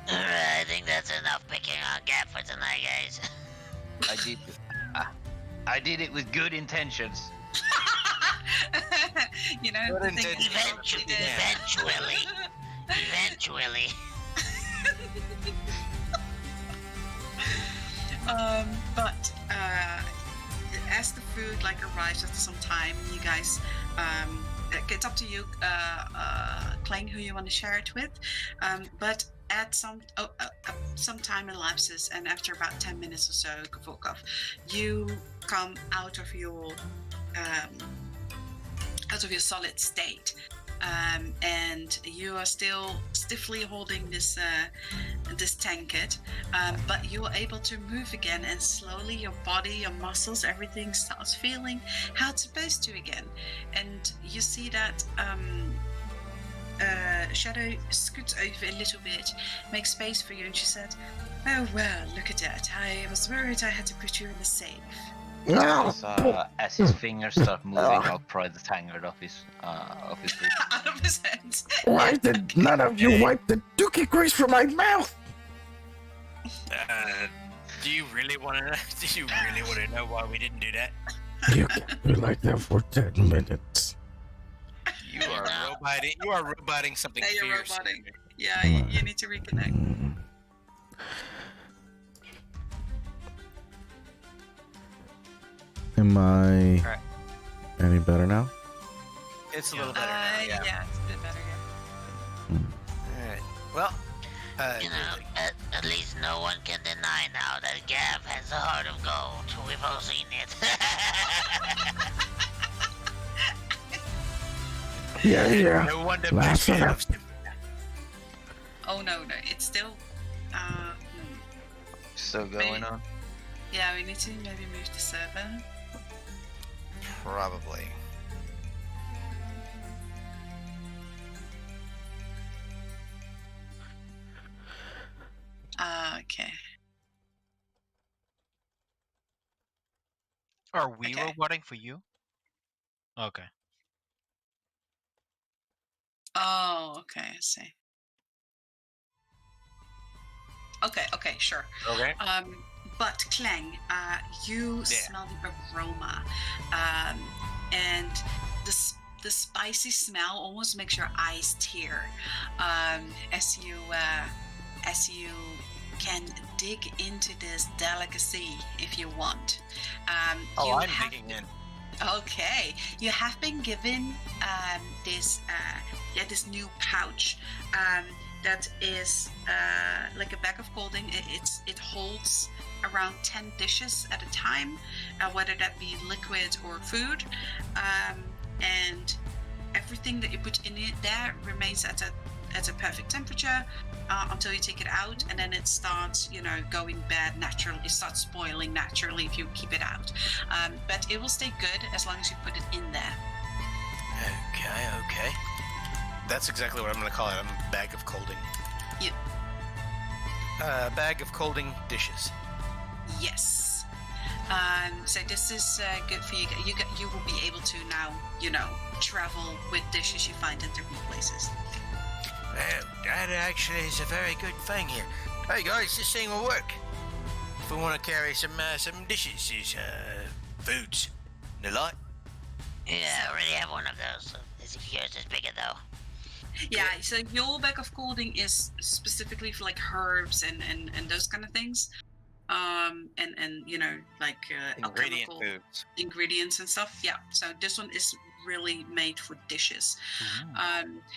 Alright, I think that's enough picking on Gav for tonight, guys. I did it with good intentions. You know, Good the thing intention. Eventually. But as the food arrives after some time, you guys, it's up to you, Clang, who you want to share it with. But at some time elapses, and after about 10 minutes or so, Gevorkov, you come out of your solid state. And you are still stiffly holding this tankard, but you are able to move again, and slowly your body, your muscles, everything starts feeling how it's supposed to again. And you see that Shadow scoots over a little bit, makes space for you, and she said, "Oh well, look at that. I was worried I had to put you in the safe." As his fingers start moving, I'll pry the tankard off his boot. Out of his hands. Why did none of you wipe the dookie grease from my mouth? Do you really want to know? Do you really want to know why we didn't do that? You can't be like that for 10 minutes. You are roboting. You are roboting something Yeah, you're fierce. roboting. Yeah, you need to reconnect. Am I Alright. any better now? It's a little better now. Yeah. Yeah, it's a bit better. Yeah. All right. Well, You know, at least no one can deny now that Gav has a heart of gold. We've all seen it. Yeah. no wonder Laugh Bushby it up. loves him. Oh no, it's still. Still going on. Yeah, we need to maybe move to 7. Probably. Okay. Are we Okay. roboting for you? Okay. Oh, okay, I see. Okay, sure. Okay. But Clang, you smell the aroma, and the spicy smell almost makes your eyes tear, as you can dig into this delicacy if you want. Oh, you I'm have digging in. Okay, you have been given this new pouch that is like a bag of holding. It holds around 10 dishes at a time, whether that be liquid or food, and everything that you put in it there remains at a perfect temperature until you take it out, and then it starts, going bad naturally. It starts spoiling naturally if you keep it out, but it will stay good as long as you put it in there. Okay. That's exactly what I'm going to call it. I'm a bag of colding. Yeah. Bag of colding dishes. Yes. So this is good for you. You will be able to now, travel with dishes you find in different places. That actually is a very good thing here. Hey guys, this thing will work. If we want to carry some dishes, foods, and the like. Yeah, I already have one of those. So as if yours is bigger though. Yeah, so your bag of holding is specifically for like herbs and those kind of things. And like Ingredient alchemical foods. ingredients and stuff. Yeah, so this one is really made for dishes.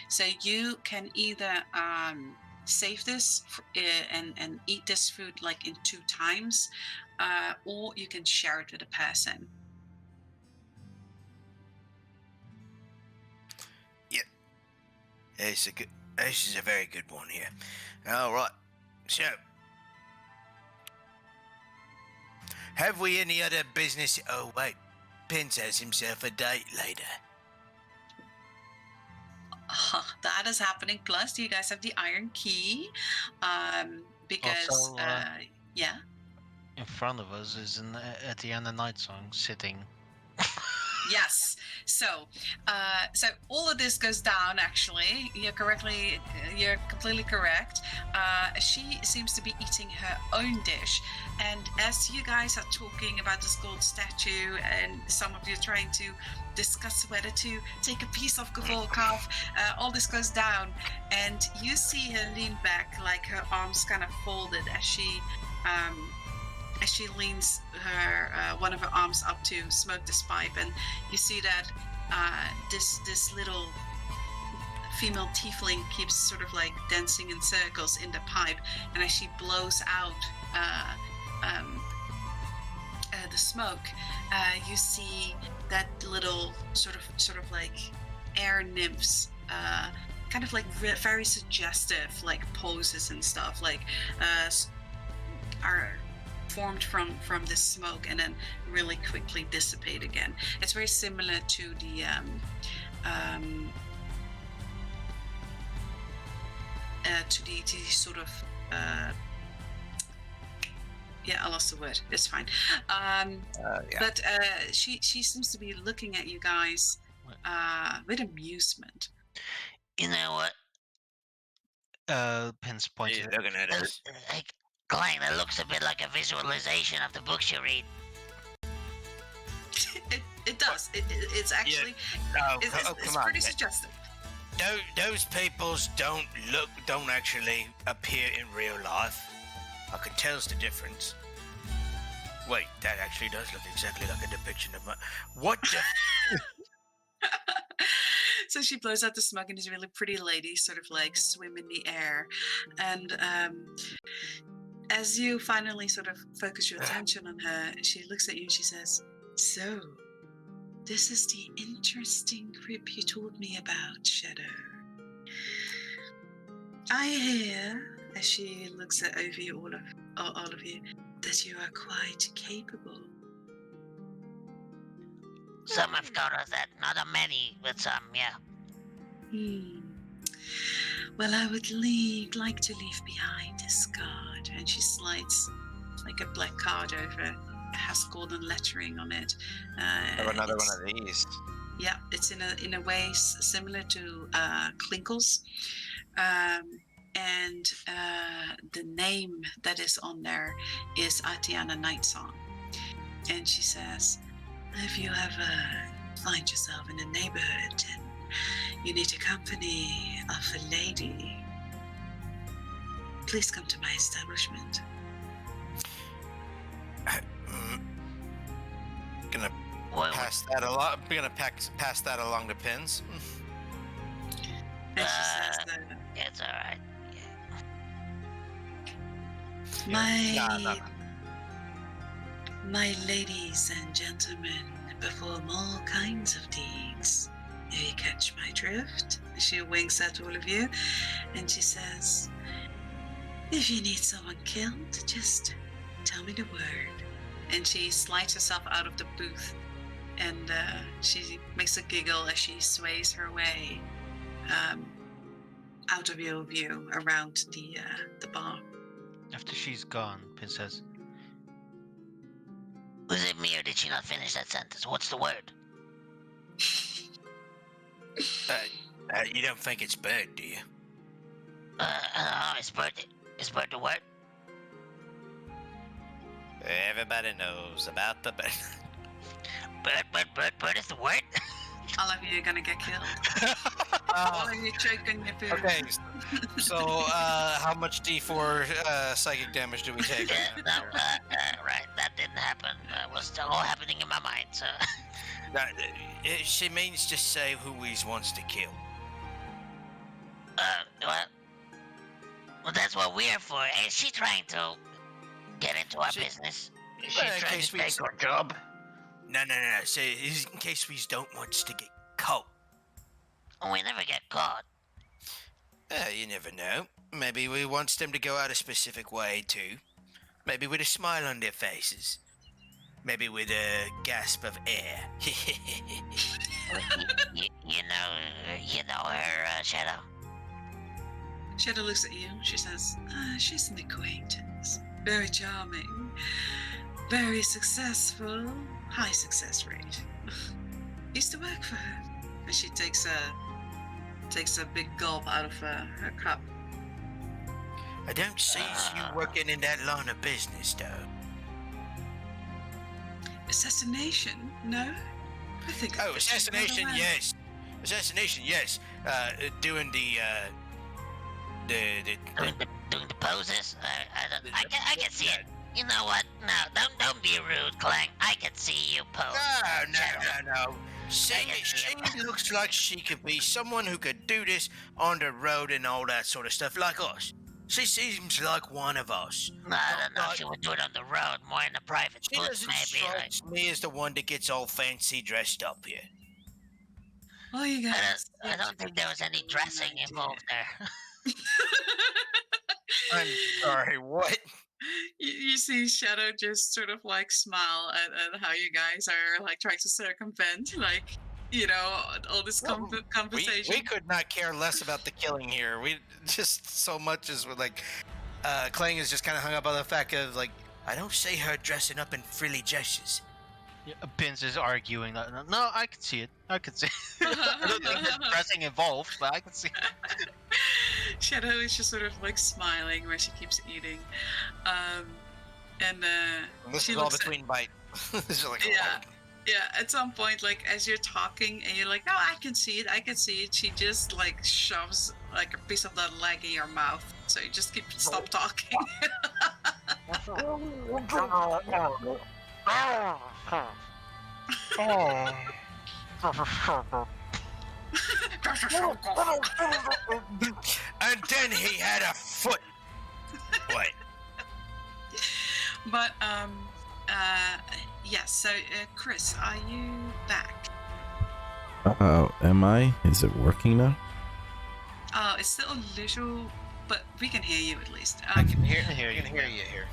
So you can either save this and eat this food like in 2 times, or you can share it with a person. This is a very good one here. All right. So, have we any other business? Oh wait, Pence has himself a date later. That is happening. Plus, you guys have the Iron Key, because Also, yeah. in front of us is at the end of Night Song sitting. Yes. So all of this goes down. Actually, you're completely correct. She seems to be eating her own dish, and as you guys are talking about this gold statue, and some of you are trying to discuss whether to take a piece of Gavolkov, all this goes down, and you see her lean back, like her arms kind of folded as she leans one of her arms up to smoke this pipe, and you see that this little female tiefling keeps sort of like dancing in circles in the pipe, and as she blows out the smoke, you see that little sort of like air nymphs, kind of like very suggestive like poses and stuff, like are formed from this smoke and then really quickly dissipate again. It's very similar to the sort of Yeah, I lost the word. It's fine. Yeah. But she seems to be looking at you guys with amusement. You know what? Pins She's pointed. looking at us. Like, Clang, that looks a bit like a visualization of the books you read. It does. It's actually it's come on. pretty suggestive. Those peoples don't actually appear in real life. I can tell's the difference. Wait, that actually does look exactly like a depiction of my. What the? So she blows out the smoke, and these really pretty ladies sort of like swim in the air. And as you finally sort of focus your attention on her, she looks at you and she says, "So, this is the interesting crypt you told me about, Shadow. I hear," as she looks at over you, all of you, "that you are quite capable." Some have told us that, not a many, but some, yeah. Well, I would like to leave behind this card. And she slides like a black card over. It has golden lettering on it. Another one of these. Yeah, it's in a way similar to Klinkles. And the name that is on there is Atiana Nightsong. And she says, if you ever find yourself in a neighborhood and you need the company of a lady, please come to my establishment. Gonna What, pass that along. I'm gonna pass that along to Pins. And she says, it's alright. my ladies and gentlemen perform all kinds of deeds. You catch my drift? She winks at all of you and she says, if you need someone killed, just tell me the word. And she slides herself out of the booth and she makes a giggle as she sways her way out of your view around the bar. After she's gone, Pin says, Was it me or did she not finish that sentence? What's the word? You don't think it's bird, do you? Is bird the word? Everybody knows about the bird. Bird is the word? All of you are gonna get killed. All of you choke on your food. Okay, so how much D4 psychic damage do we take? Right, that didn't happen. It was still all happening in my mind, so... She means to say who he wants to kill. Well, that's what we're for. Is she trying to get into our business? Is she Well, in trying case to we- take our job? No. Say in case we don't want to get caught. Oh, we never get caught. You never know. Maybe we wants them to go out a specific way too. Maybe with a smile on their faces. Maybe with a gasp of air. You know her, Shadow. Shadow looks at you. She says, she's an acquaintance. Very charming. Very successful. High success rate. Used to work for her. And she takes a big gulp out of her cup. I don't see you working in that line of business, though. Assassination? No? I think. Oh, assassination, yes. Assassination, yes. Doing Doing the poses. I can see it. You know what? No, don't be rude, Clang. I can see you pose. No. She looks like she could be someone who could do this on the road and all that sort of stuff, like us. She seems like one of us. No, I don't know if she would do it on the road, more in the private She booth, doesn't maybe. strike me as the one that gets all fancy dressed up here. Oh, you guys. I don't think there was any dressing involved there. I'm sorry, what? You see Shadow just sort of like smile at how you guys are like trying to circumvent, like, you know, all this conversation. We could not care less about the killing here. We just so much as we're like, Clang is just kind of hung up on the fact of like, I don't see her dressing up in frilly dresses. Yeah, Pins is arguing that. No, I can see it. I can see. I don't think there's dressing involved, but I can see. Shadow is just sort of like smiling where she keeps eating. And This she is all looks between bite. This is like, yeah, at some point, like as you're talking and you're like, oh, I can see it, she just like shoves like a piece of that leg in your mouth. So you just stop talking. and then he had a foot. Wait. But yes. So Chris, are you back? Am I? Is it working now? It's still a little, but we can hear you at least. I can hear you here.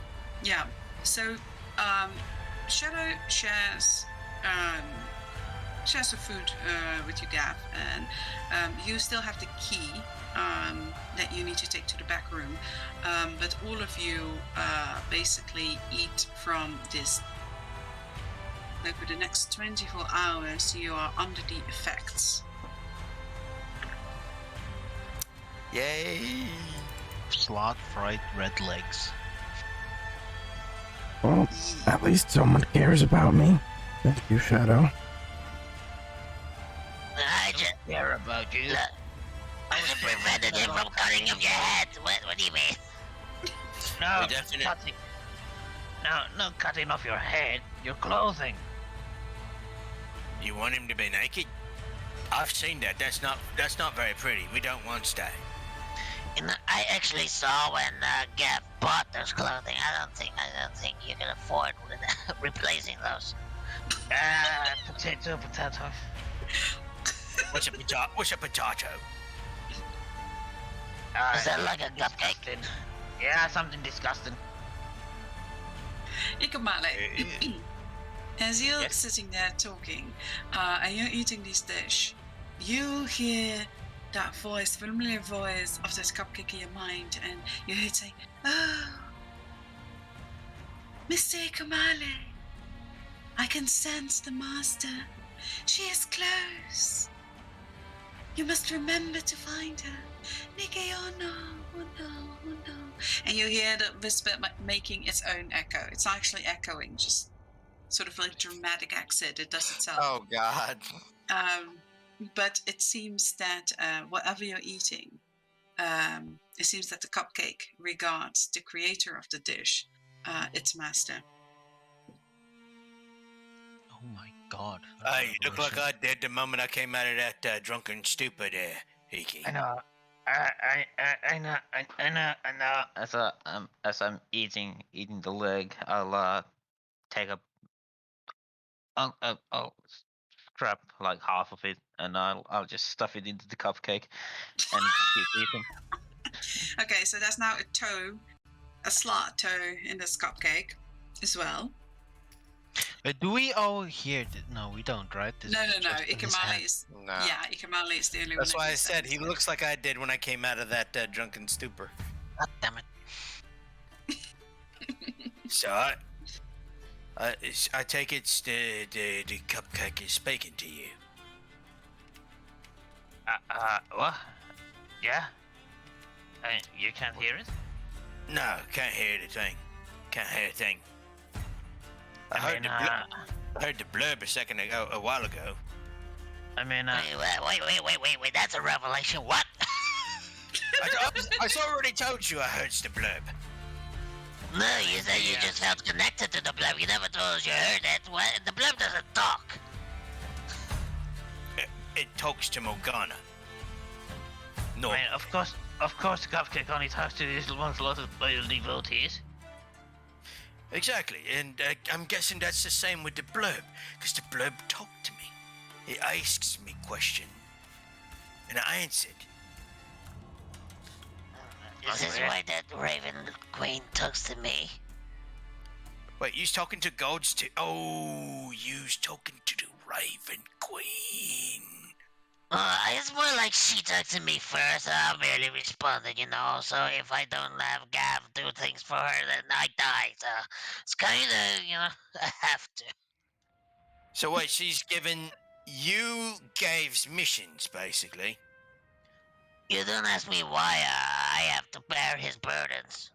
Yeah. So, Shadow shares the food with you, Gav, and you still have the key that you need to take to the back room. But all of you basically eat from this. Over the next 24 hours, you are under the effects. Yay! Slot fried red legs. Well, at least someone cares about me. Thank you, Shadow. I just Care about you. look. I just prevented him from cutting off your head. What do you mean? No, We definitely- cutting. No, cutting off your head. Your clothing. You want him to be naked? I've seen that. That's not very pretty. We don't want that. And I actually saw when Gav bought those clothing. I don't think you can afford replacing those. Potato. What's a potato? Is that like a cupcake? Disgusting. Yeah, something disgusting. Ikamale, as you're Yes? sitting there talking and you're eating this dish, you hear that voice, familiar voice of that cupcake in your mind, and you hear it saying, "Oh, Mr. Ikamale, I can sense the master. She is close. You must remember to find her. Nikki, oh no, oh no, oh no." And you hear the whisper making its own echo. It's actually echoing, just sort of like dramatic accent. It does itself. Oh God. But it seems that whatever you're eating, it seems that the cupcake regards the creator of the dish, its master. Oh my god. Hey, you look like I did the moment I came out of that drunken stupor there, Iki. I know. I know. As I'm eating the leg, I'll take a. I'll scrap like half of it, and I'll just stuff it into the cupcake, and keep eating. Okay, so there's now a slot toe in this cupcake as well. Do we all hear that? No, we don't, right? This No. is just in his Ikamale head. is No. Ikamale is the only one. That's that why I can said sense he it. looks like I did when I came out of that drunken stupor. God damn it. So I take it's the cupcake is speaking to you. What? Yeah. You can't hear it. No, can't hear the thing. Can't hear a thing. I heard the blurb a while ago. I mean, Wait, that's a revelation. What? I already told you I heard the blurb. No, you said you just felt connected to the blurb. You never told us you heard it. What? The blurb doesn't talk. It talks to Morgana. No. I mean, of course, Cupcake only talks to his one's lot of loyal devotees. Exactly, and I'm guessing that's the same with the blurb, because the blurb talked to me. It asks me questions, and I answered. Is this why that Raven Queen talks to me? Wait, you's talking to gods too? Oh, you's talking to the Raven Queen. It's more like she talked to me first, and I barely responded, So if I don't have Gav do things for her, then I die. So it's kind of, I have to. So wait, she's given you Gave's missions, basically. You don't ask me why I have to bear his burdens.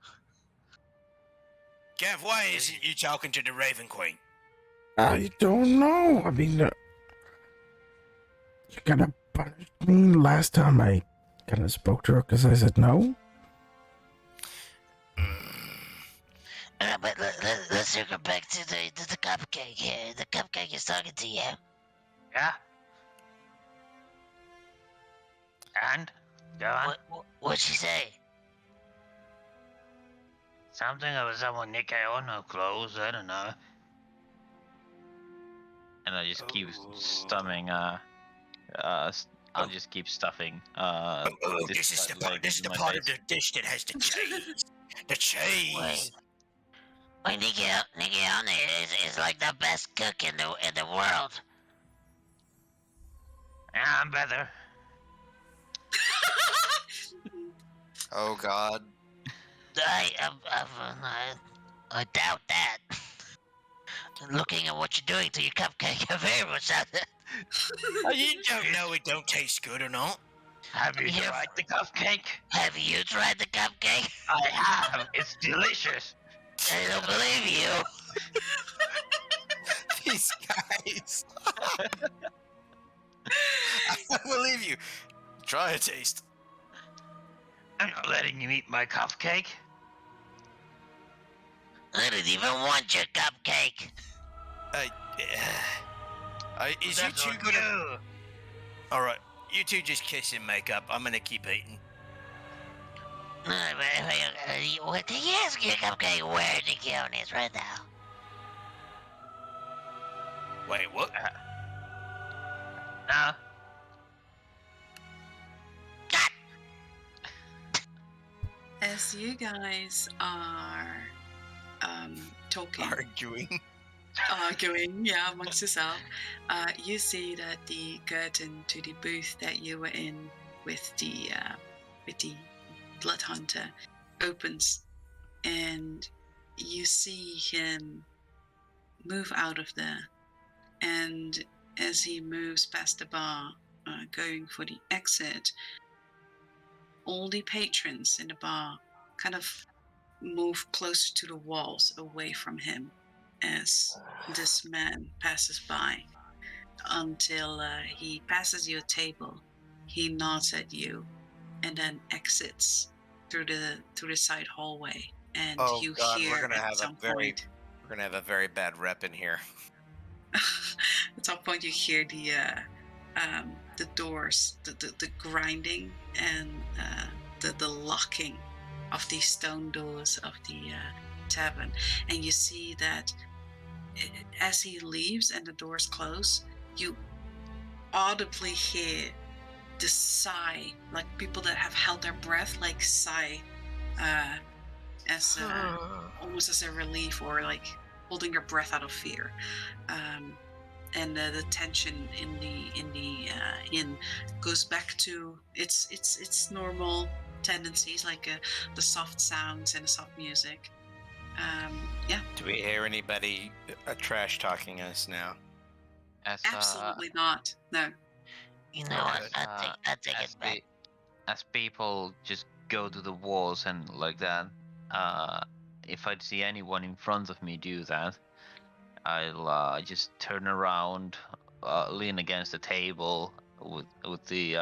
Gav, why isn't you talking to the Raven Queen? I don't know. I mean, you kind of punished me last time I kind of spoke to her because I said no. But let's circle back to the cupcake here. The cupcake is talking to you. Yeah. And go on. What'd she say? Something about someone Nick Ono clothes. I don't know. And I just keep stuffing. I'll just keep stuffing. This is the part. This is the part of the dish that has the cheese. The cheese. Wait, Nicky is like the best cook in the world. Yeah, I'm better. Oh God. I doubt that. Looking at what you're doing to your cupcake, I very much doubt that. You don't know it don't taste good or not. Have you tried the cupcake? Have you tried the cupcake? I have. It's delicious. I don't believe you. These guys. I don't believe you. Try a taste. I'm not letting you eat my cupcake. I didn't even want your cupcake. Is you two gonna... Alright, you two just kiss and make up. I'm gonna keep eating. What did you ask your cupcake where Nikion is right now? Wait, what? No. As you guys are talking, arguing, yeah, amongst yourself, you see that the curtain to the booth that you were in with the blood hunter opens, and you see him move out of there. And as he moves past the bar, going for the exit, all the patrons in the bar kind of move closer to the walls away from him as this man passes by, until he passes your table. He nods at you and then exits through the side hallway, and you hear we're gonna at have some a very point we're gonna have a very bad rep in here. at some point you hear the doors, the grinding and the locking of these stone doors of the tavern, and you see that as he leaves and the doors close, you audibly hear the sigh, like people that have held their breath, like sigh, as almost as a relief, or like holding your breath out of fear. And the tension in the inn goes back to its normal tendencies, like the soft sounds and the soft music. Yeah. Do we hear anybody trash talking us now? Absolutely not. No. You know what? I take it back. As people just go to the walls and like that, if I see anyone in front of me do that, I'll just turn around, lean against the table with the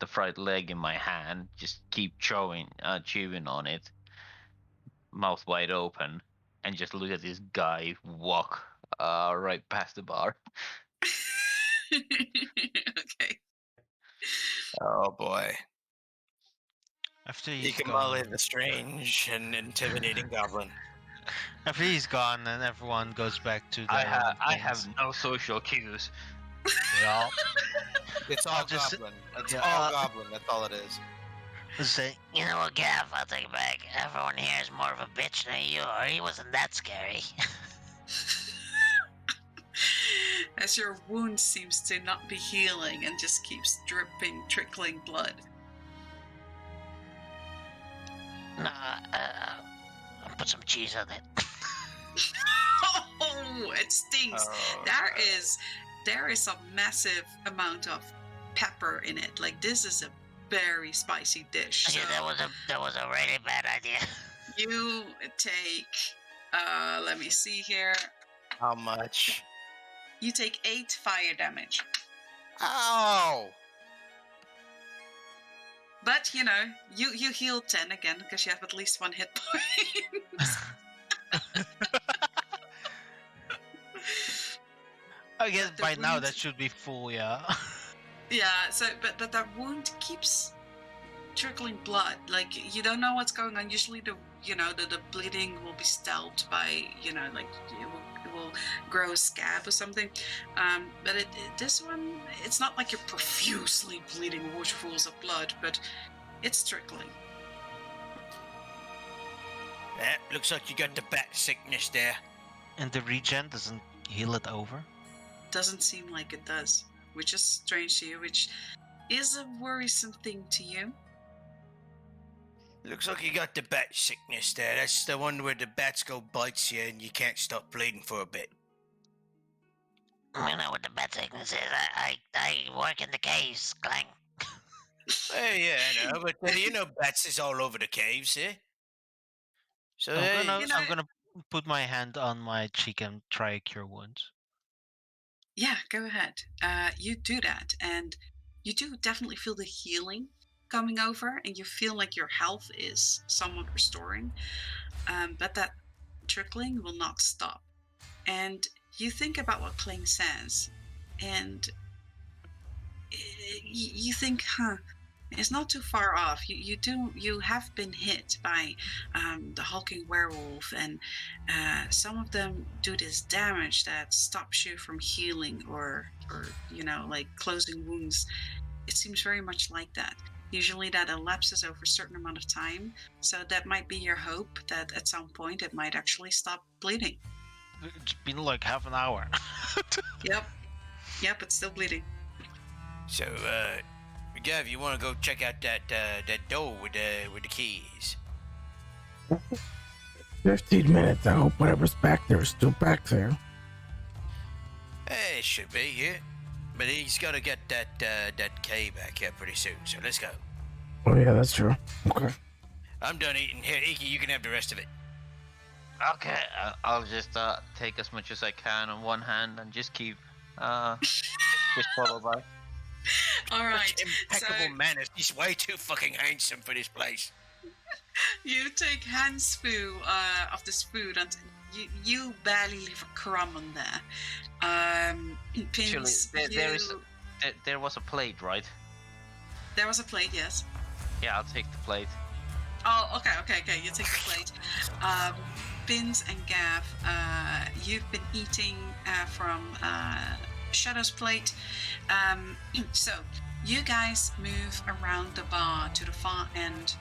fried leg in my hand, just keep chewing on it, mouth wide open, and just look at this guy walk right past the bar. Okay. Oh boy. After he's Ikamale gone, the strange and intimidating goblin. after he's gone, and everyone goes back to their I own have things. no social cues. Yeah. It's all I'll just- goblin. It's yeah, all goblin. That's all it is. Let's say, You know what, Gav? I'll take it back. Everyone here is more of a bitch than you are. He wasn't that scary. as your wound seems to not be healing and just keeps trickling blood. No, put some cheese on it. Oh, it stings. Oh, There is a massive amount of pepper in it. Like, this is a very spicy dish. Yeah, So that was a really bad idea. you take, let me see here. how much? You take 8 fire damage. Ow! But, you know, you heal 10 again because you have at least 1 hit point. I guess But the by now wound- that should be full, yeah. Yeah, so, but the wound keeps trickling blood. Like, you don't know what's going on. Usually the bleeding will be stopped by, like it will grow a scab or something. But this one, it's not like you're profusely bleeding waterfalls of blood, but it's trickling. Looks like you got the bat sickness there. And the regen doesn't heal it over? Doesn't seem like it does, which is strange to you, which is a worrisome thing to you. Looks like you got the bat sickness there. That's the one where the bats go bites you and you can't stop bleeding for a bit. I know what the bad sickness is. I work in the caves, Clang. Hey, yeah, I know, but bats is all over the caves, eh? So I'm gonna put my hand on my cheek and try cure wounds. Yeah, go ahead. You do that, and you do definitely feel the healing coming over, and you feel like your health is somewhat restoring. But that trickling will not stop. And you think about what Kling says, and you think, it's not too far off. You have been hit by the hulking werewolf, and some of them do this damage that stops you from healing or like closing wounds. It seems very much like that. Usually that elapses over a certain amount of time, so that might be your hope that at some point it might actually stop bleeding. It's been like half an hour. Yep, it's still bleeding. So, Gav, you want to go check out that door with the keys? 15 minutes. I hope whatever's back there is still back there. It should be, yeah. But he's got to get that key back here pretty soon, so let's go. Oh, yeah, that's true. Okay. I'm done eating. Here, Iki, you can have the rest of it. Okay, I'll just take as much as I can on one hand and just keep just follow by. All right. Such impeccable manners. He's way too fucking handsome for this place. You take handful of this food, and you barely leave a crumb on there. Pins, There was a plate, right? There was a plate, yes. Yeah, I'll take the plate. Oh, okay. You take the plate. Pins and Gav, you've been eating from Shadow's plate. So you guys move around the bar to the far end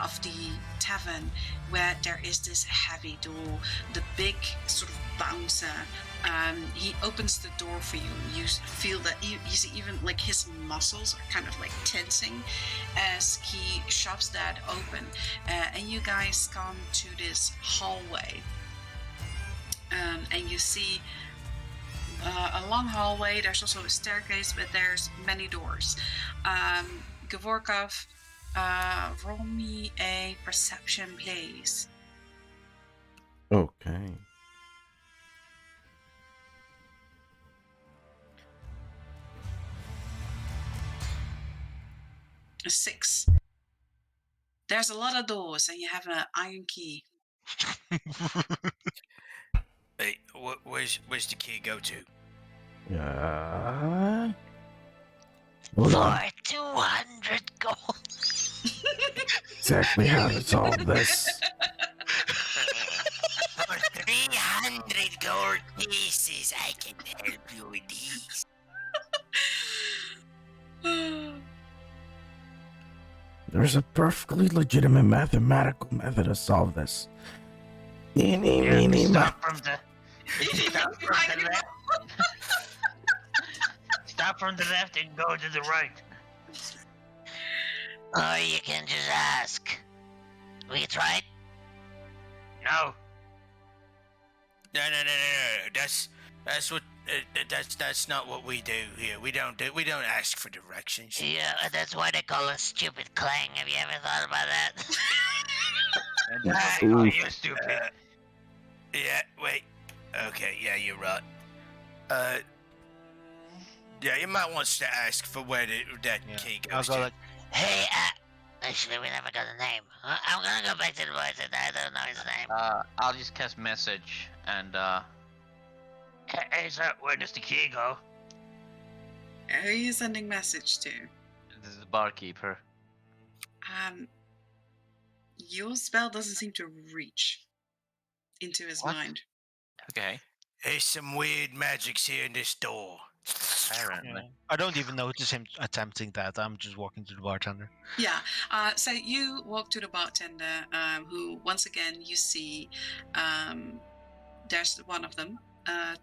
of the tavern, where there is this heavy door, the big sort of bouncer. He opens the door for you. You feel that you see even like his muscles are kind of like tensing as he shoves that open, and you guys come to this hallway, and you see a long hallway. There's also a staircase, but there's many doors. Gavorkov, roll me a perception, please. Okay. A 6. There's a lot of doors, and you have an iron key. Hey, where's the key go to? Hold For on. 200 gold. Exactly how to solve this. For 300 gold pieces, I can help you with these. There's a perfectly legitimate mathematical method to solve this. Eeny, meeny, Start from the. Start from the left. Stop from the left and go to the right. Or you can just ask. We can try it? No. No. That's what. That's not what we do here. We don't ask for directions. Yeah, that's why they call us Stupid Clang. Have you ever thought about that? And that's why Ooh. you're stupid. Yeah. Wait. Okay. Yeah, you're right. Yeah, you might want to ask for where that Yeah. key I'll goes go to. like, Hey, actually, we never got a name. I'm gonna go back to the boys and I don't know his name. I'll just cast message and hey sir, where does the key go? Who are you sending message to? This is the barkeeper. Your spell doesn't seem to reach into his What? mind. Okay. There's some weird magics here in this door. Apparently. I don't even notice him attempting that. I'm just walking to the bartender. Yeah. So you walk to the bartender, who once again you see, there's one of them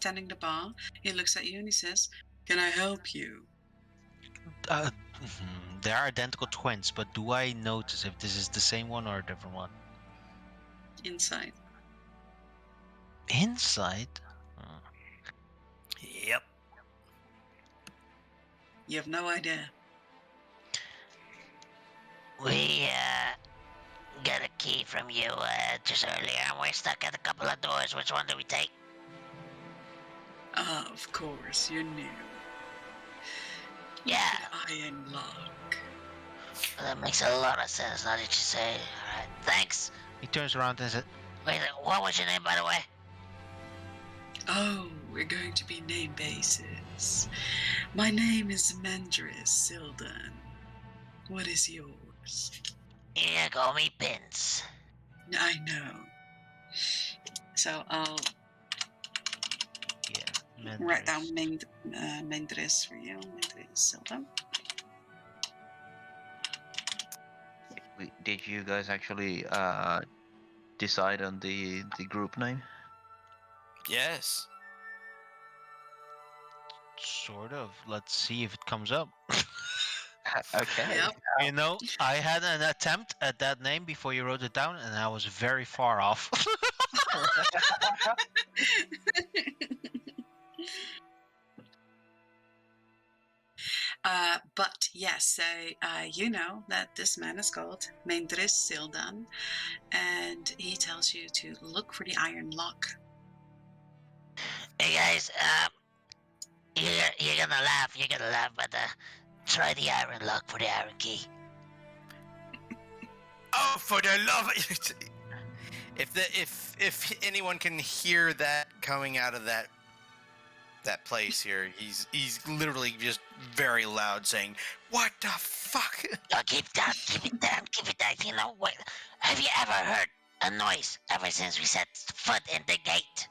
tending the bar. He looks at you and he says, "Can I help you?" They are identical twins, but do I notice if this is the same one or a different one? Inside. Inside? Yep. You have no idea. We, got a key from you, just earlier, and we're stuck at a couple of doors. Which one do we take? Of course, you knew. Yeah, Iron lock. that makes a lot of sense now that you say it. Alright, thanks. He turns around and says, Wait, what was your name, by the way? Oh, we're going to be name bases. My name is Mendris Sildan. What is yours? Yeah, call me Pins. I know. So I'll yeah, write down Mendris. Mendris for you. Mendris Sildan. Did you guys actually decide on the group name? Yes. Sort of. Let's see if it comes up. Okay. Yep. You know, I had an attempt at that name before you wrote it down, and I was very far off. But yes, so you know that this man is called Mendris Sildan, and he tells you to look for the iron lock. Hey guys, you're gonna laugh, but try the iron lock for the iron key. Oh, for the love of... If anyone can hear that coming out of that place here, he's literally just very loud saying, "What the fuck?" Oh, keep it down. You know, wait, have you ever heard a noise ever since we set foot in the gate?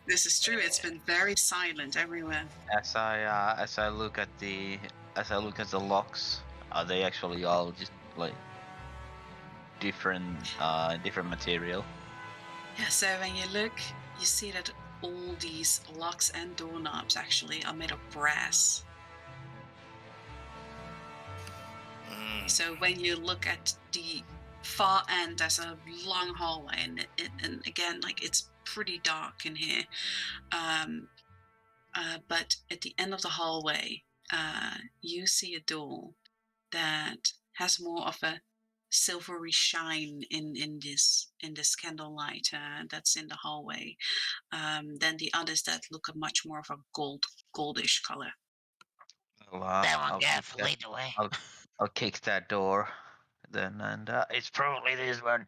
This is true. It's been very silent everywhere. As I look at the locks, are they actually all just like different material? Yeah, so when you look, you see that all these locks and doorknobs actually are made of brass. So when you look at the far end, there's a long hallway, and again, like, it's pretty dark in here. But at the end of the hallway, you see a door that has more of a silvery shine in this candlelight that's in the hallway than the others that look a much more of a goldish color. Well, That one, I'll yeah, kick that- lead the way. I'll kick that door then, and it's probably this one.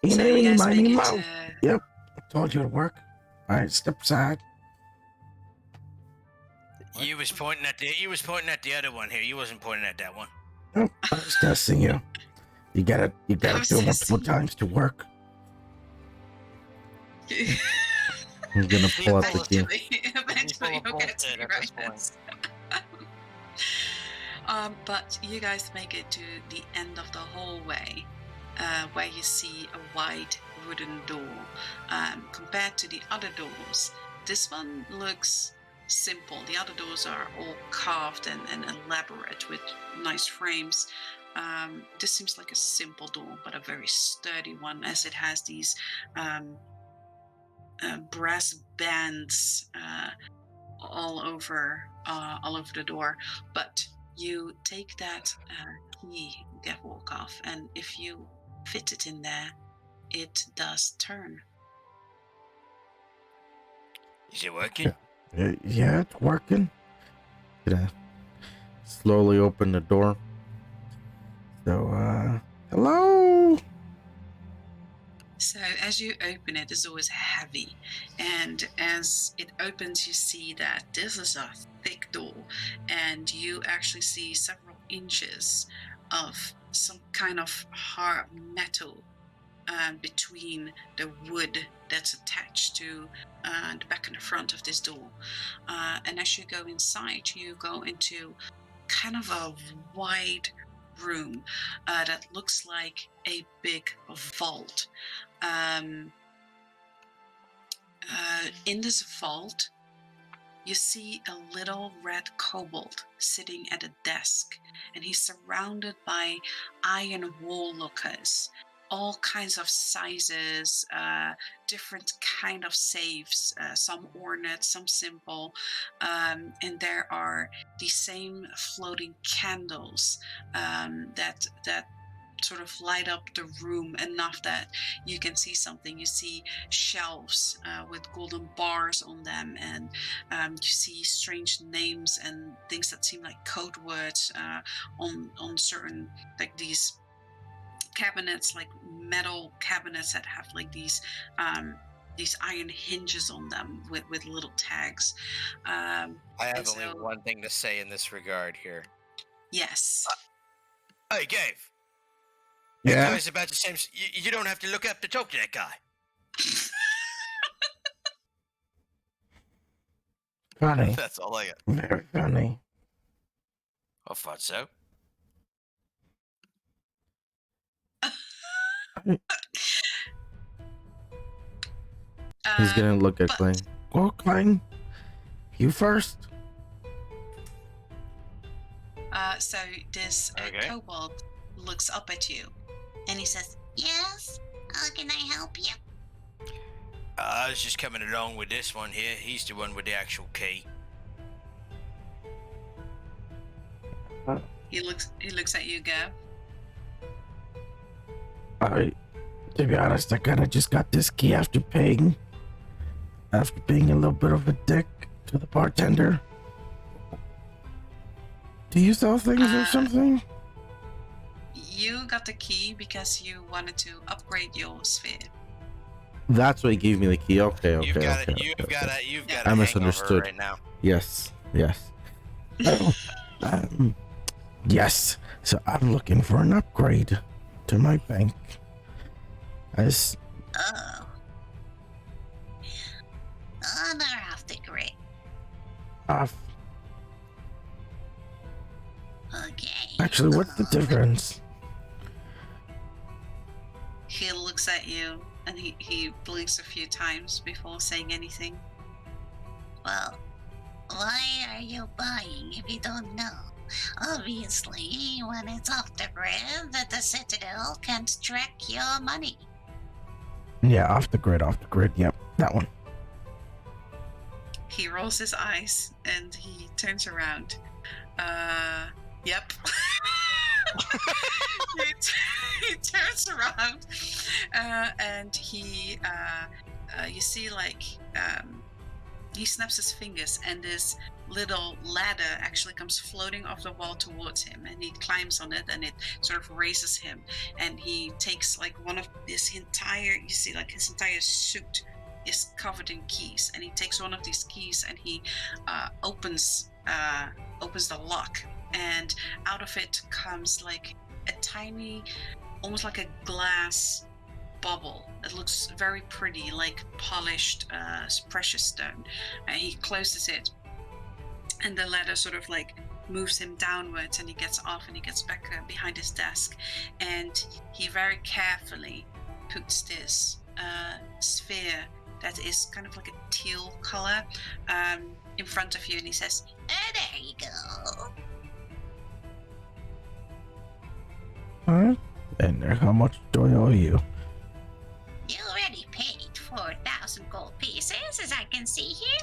So you guys make Eeny, it. miny, moe. Yep, told you to work. All right, step aside. You was pointing at the other one here. You wasn't pointing at that one. Oh, I was testing you. You gotta do multiple times to work. I'm gonna pull out the key. Eventually you'll get to your rightness. But you guys make it to the end of the hallway, where you see a wide wooden door. Compared to the other doors, this one looks simple. The other doors are all carved and elaborate with nice frames. This seems like a simple door, but a very sturdy one, as it has these brass bands all over the door. But you take that key, Gavwalkoff, and if you fit it in there, it does turn. Is it working? Yeah, it's working. Gonna slowly open the door. So, hello? So as you open it, it's always heavy. And as it opens, you see that this is a thick door. And you actually see several inches of some kind of hard metal between the wood that's attached to the back and the front of this door. And as you go inside, you go into kind of a wide room that looks like a big vault. In this vault, you see a little red kobold sitting at a desk, and he's surrounded by iron wall lookers, all kinds of sizes, different kind of safes, some ornate, some simple, and there are the same floating candles that sort of light up the room enough that you can see something. You see shelves with golden bars on them, and you see strange names and things that seem like code words on certain, like these cabinets, like metal cabinets that have like these iron hinges on them with little tags. I have only one thing to say in this regard here. Yes. Hey, Gabe. Yeah. That guy's about the same. You don't have to look up to talk to that guy. Funny. That's all I got. Very funny. I thought so. He's gonna look at Clang. Well, Clang, you first. So this kobold looks up at you, and he says, Yes? How can I help you? I was just coming along with this one here. He's the one with the actual key. He looks at you, Gav. To be honest, I kind of just got this key after being a little bit of a dick to the bartender. Do you sell things or something? You got the key because you wanted to upgrade your sphere. That's what he gave me the key. Okay. You've got I misunderstood right now. Yes. Yes. So I'm looking for an upgrade to my bank. Oh. Honor of the great. Off. Okay. Actually, what's the difference? He looks at you and he blinks a few times before saying anything. Well, why are you buying if you don't know? Obviously, when it's off the grid, the Citadel can't track your money. Yeah, off the grid. Yep, that one. He rolls his eyes and he turns around. Yep. he turns around and he you see like he snaps his fingers and this little ladder actually comes floating off the wall towards him, and he climbs on it and it sort of raises him, and he takes like one of his entire suit is covered in keys, and he takes one of these keys and he opens the lock, and out of it comes like a tiny, almost like a glass bubble. It looks very pretty, like polished precious stone. And he closes it, and the ladder sort of like moves him downwards, and he gets off and he gets back behind his desk, and he very carefully puts this sphere that is kind of like a teal color in front of you, and he says, Oh, there you go. Alright. And how much do I owe you? You already paid 4,000 gold pieces, as I can see here.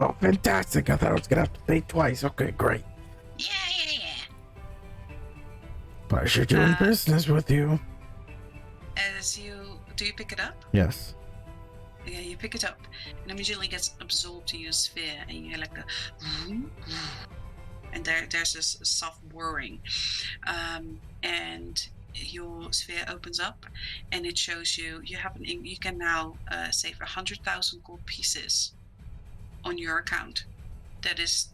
Oh, fantastic. I thought I was gonna have to pay twice. Okay, great. Yeah. Pleasure doing business with you. do you pick it up? Yes. Yeah, you pick it up, and immediately gets absorbed to your sphere, and you hear like a, and there's this soft whirring, and your sphere opens up, and it shows you you can now save 100,000 gold pieces on your account. That is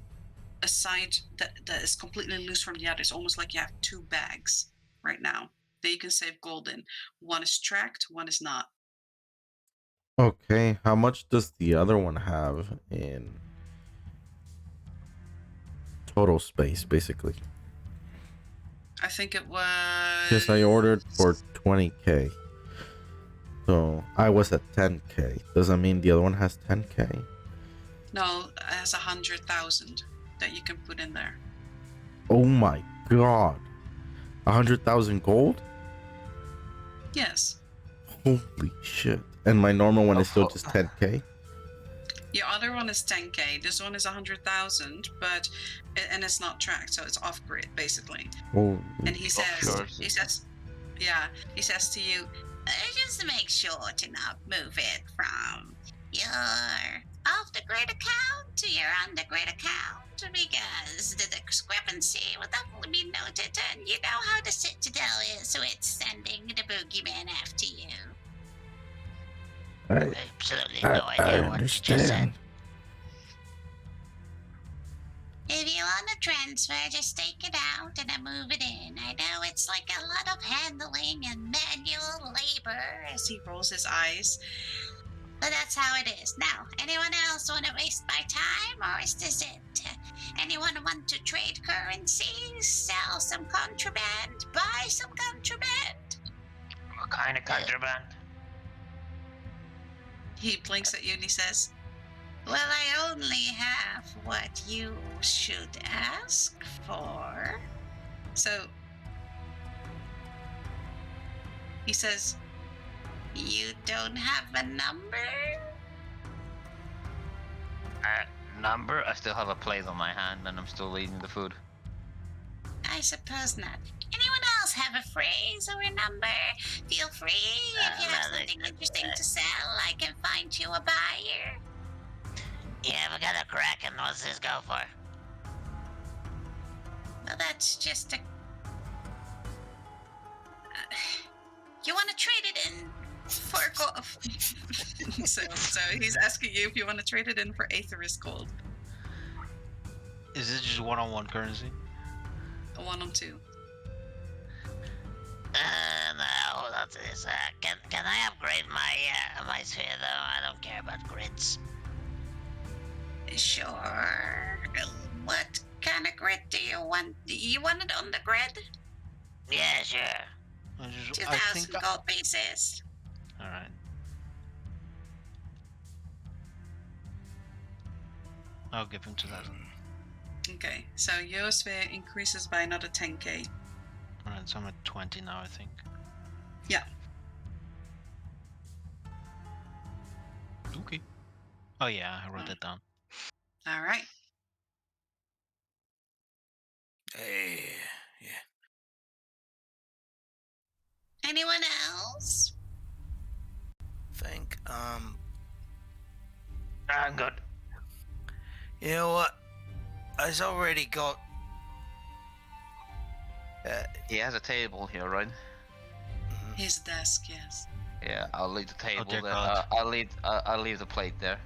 a side that is completely loose from the other. It's almost like you have two bags right now that you can save gold in. One is tracked, one is not. Okay, how much does the other one have in total space, basically? I think it was... Because I ordered for 20k. So I was at 10k. Does that mean the other one has 10k? No, it has 100,000 that you can put in there. Oh my god. 100,000 gold? Yes. Holy shit. And my normal one is still just 10k? Your other one is 10k. This one is 100,000, and it's not tracked, so it's off grid basically. Oh. And he says to you, Just make sure to not move it from your off the grid account to your on the grid account, because the discrepancy will definitely be noted, and you know how the Citadel is with sending the boogeyman after you. Absolutely no idea what you just said. If you want to transfer, just take it out and then move it in. I know it's like a lot of handling and manual labor, as he rolls his eyes, but that's how it is. Now, anyone else want to waste my time, or is this it? Anyone want to trade currencies, sell some contraband, buy some contraband? What kind of contraband? He blinks at you and he says, well, I only have what you should ask for. So he says, you don't have a number? Number? I still have a plate on my hand and I'm still eating the food. I suppose not. Anyone else have a phrase or a number? Feel free. If you have something interesting to sell, I can find you a buyer. Yeah, we got a Kraken. What's this go for? Well, that's just a... you want to trade it in for gold? so he's asking you if you want to trade it in for Aetherist gold. Is it just one-on-one currency? A 1-on-2. No, that's this. Can I upgrade my sphere though? I don't care about grids. Sure. What kind of grid do you want? You want it on the grid? Yeah, sure. 2,000 gold pieces. Alright. I'll give him 2,000. Okay, so your sphere increases by another 10k. Alright, so I'm at 20 now, I think. Yeah. Okay. Oh yeah, I wrote that down. All right. Yeah. Anyone else? Think, I'm good. you know what? I've already got. He has a table here, right? His desk, yes. Yeah, I'll leave the table dear there. God. I'll leave the plate there.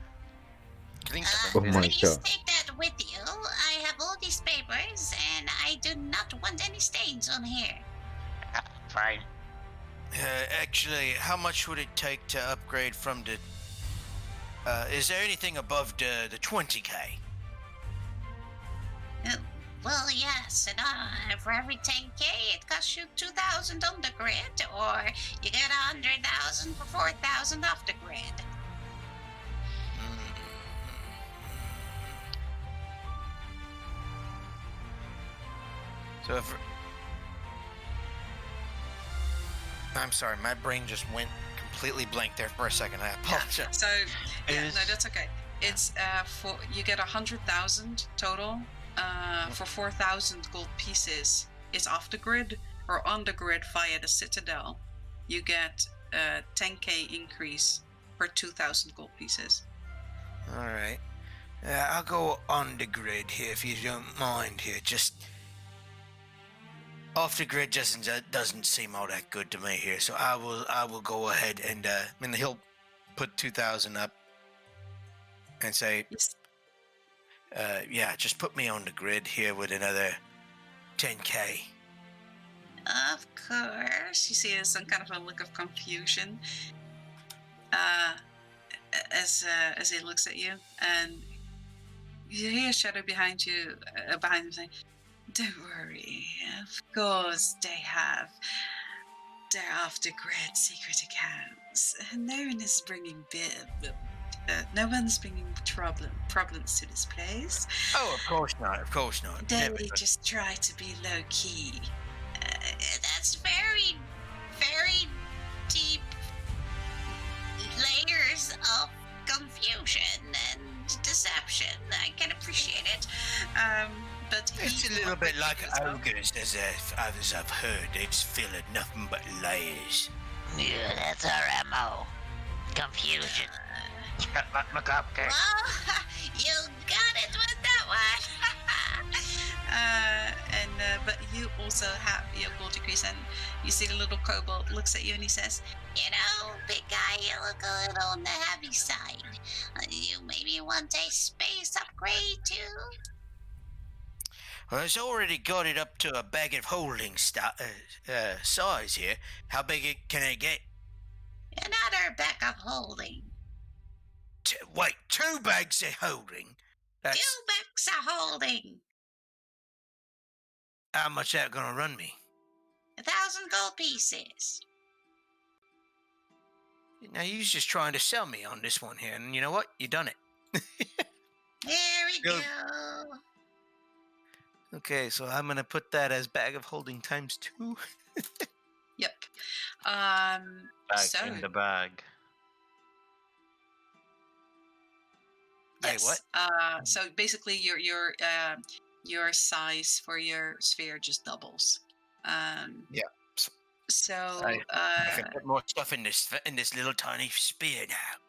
Oh my Please God. take that with you. I have all these papers, and I do not want any stains on here. Fine. Actually, how much would it take to upgrade from the? Is there anything above the 20k? Well, yes, and for every 10k, it costs you 2,000 on the grid, or you get 100,000 for 4,000 off the grid. So if I'm sorry, my brain just went completely blank there for a second. I apologize. So no, that's okay. It's for you get 100,000 total. For 4,000 gold pieces is off the grid, or on the grid via the Citadel. You get a 10k increase per 2,000 gold pieces. All right. I'll go on the grid here if you don't mind here. Just off the grid doesn't seem all that good to me here, so I will go ahead and he'll put 2,000 up and say, Yes. yeah, just put me on the grid here with another 10k. Of course. You see there's some kind of a look of confusion as he looks at you, and you hear a shadow behind you, behind him saying, "Don't worry. Of course they're off the grid secret accounts. No one is bringing problems to this place. Oh, of course not. Of course not. They Never. just try to be low key. That's very, very deep layers of confusion and deception. I can appreciate it. But It's a little bit like ogres, as others I've heard. It's filled with nothing but layers. Yeah, that's our MO. Confusion. Okay. Well, you got it with that one. But you also have your gold decrease, and you see the little kobold looks at you and he says, "You know, big guy, you look a little on the heavy side. You maybe want a space upgrade too?" Well, it's already got it up to a bag of holding size here. How big can it get? Another bag of holding. Wait, 2 bags of holding? 2 bags of holding. How much that gonna run me? 1,000 gold pieces. Now, you're just trying to sell me on this one here, and you know what? You done it. There we Go. go. Okay, so I'm gonna put that as bag of holding times 2. Yep. Back So in the bag. Hey, yes. what? So basically, your size for your sphere just doubles. Yeah. So I can put more stuff in this little tiny spear now.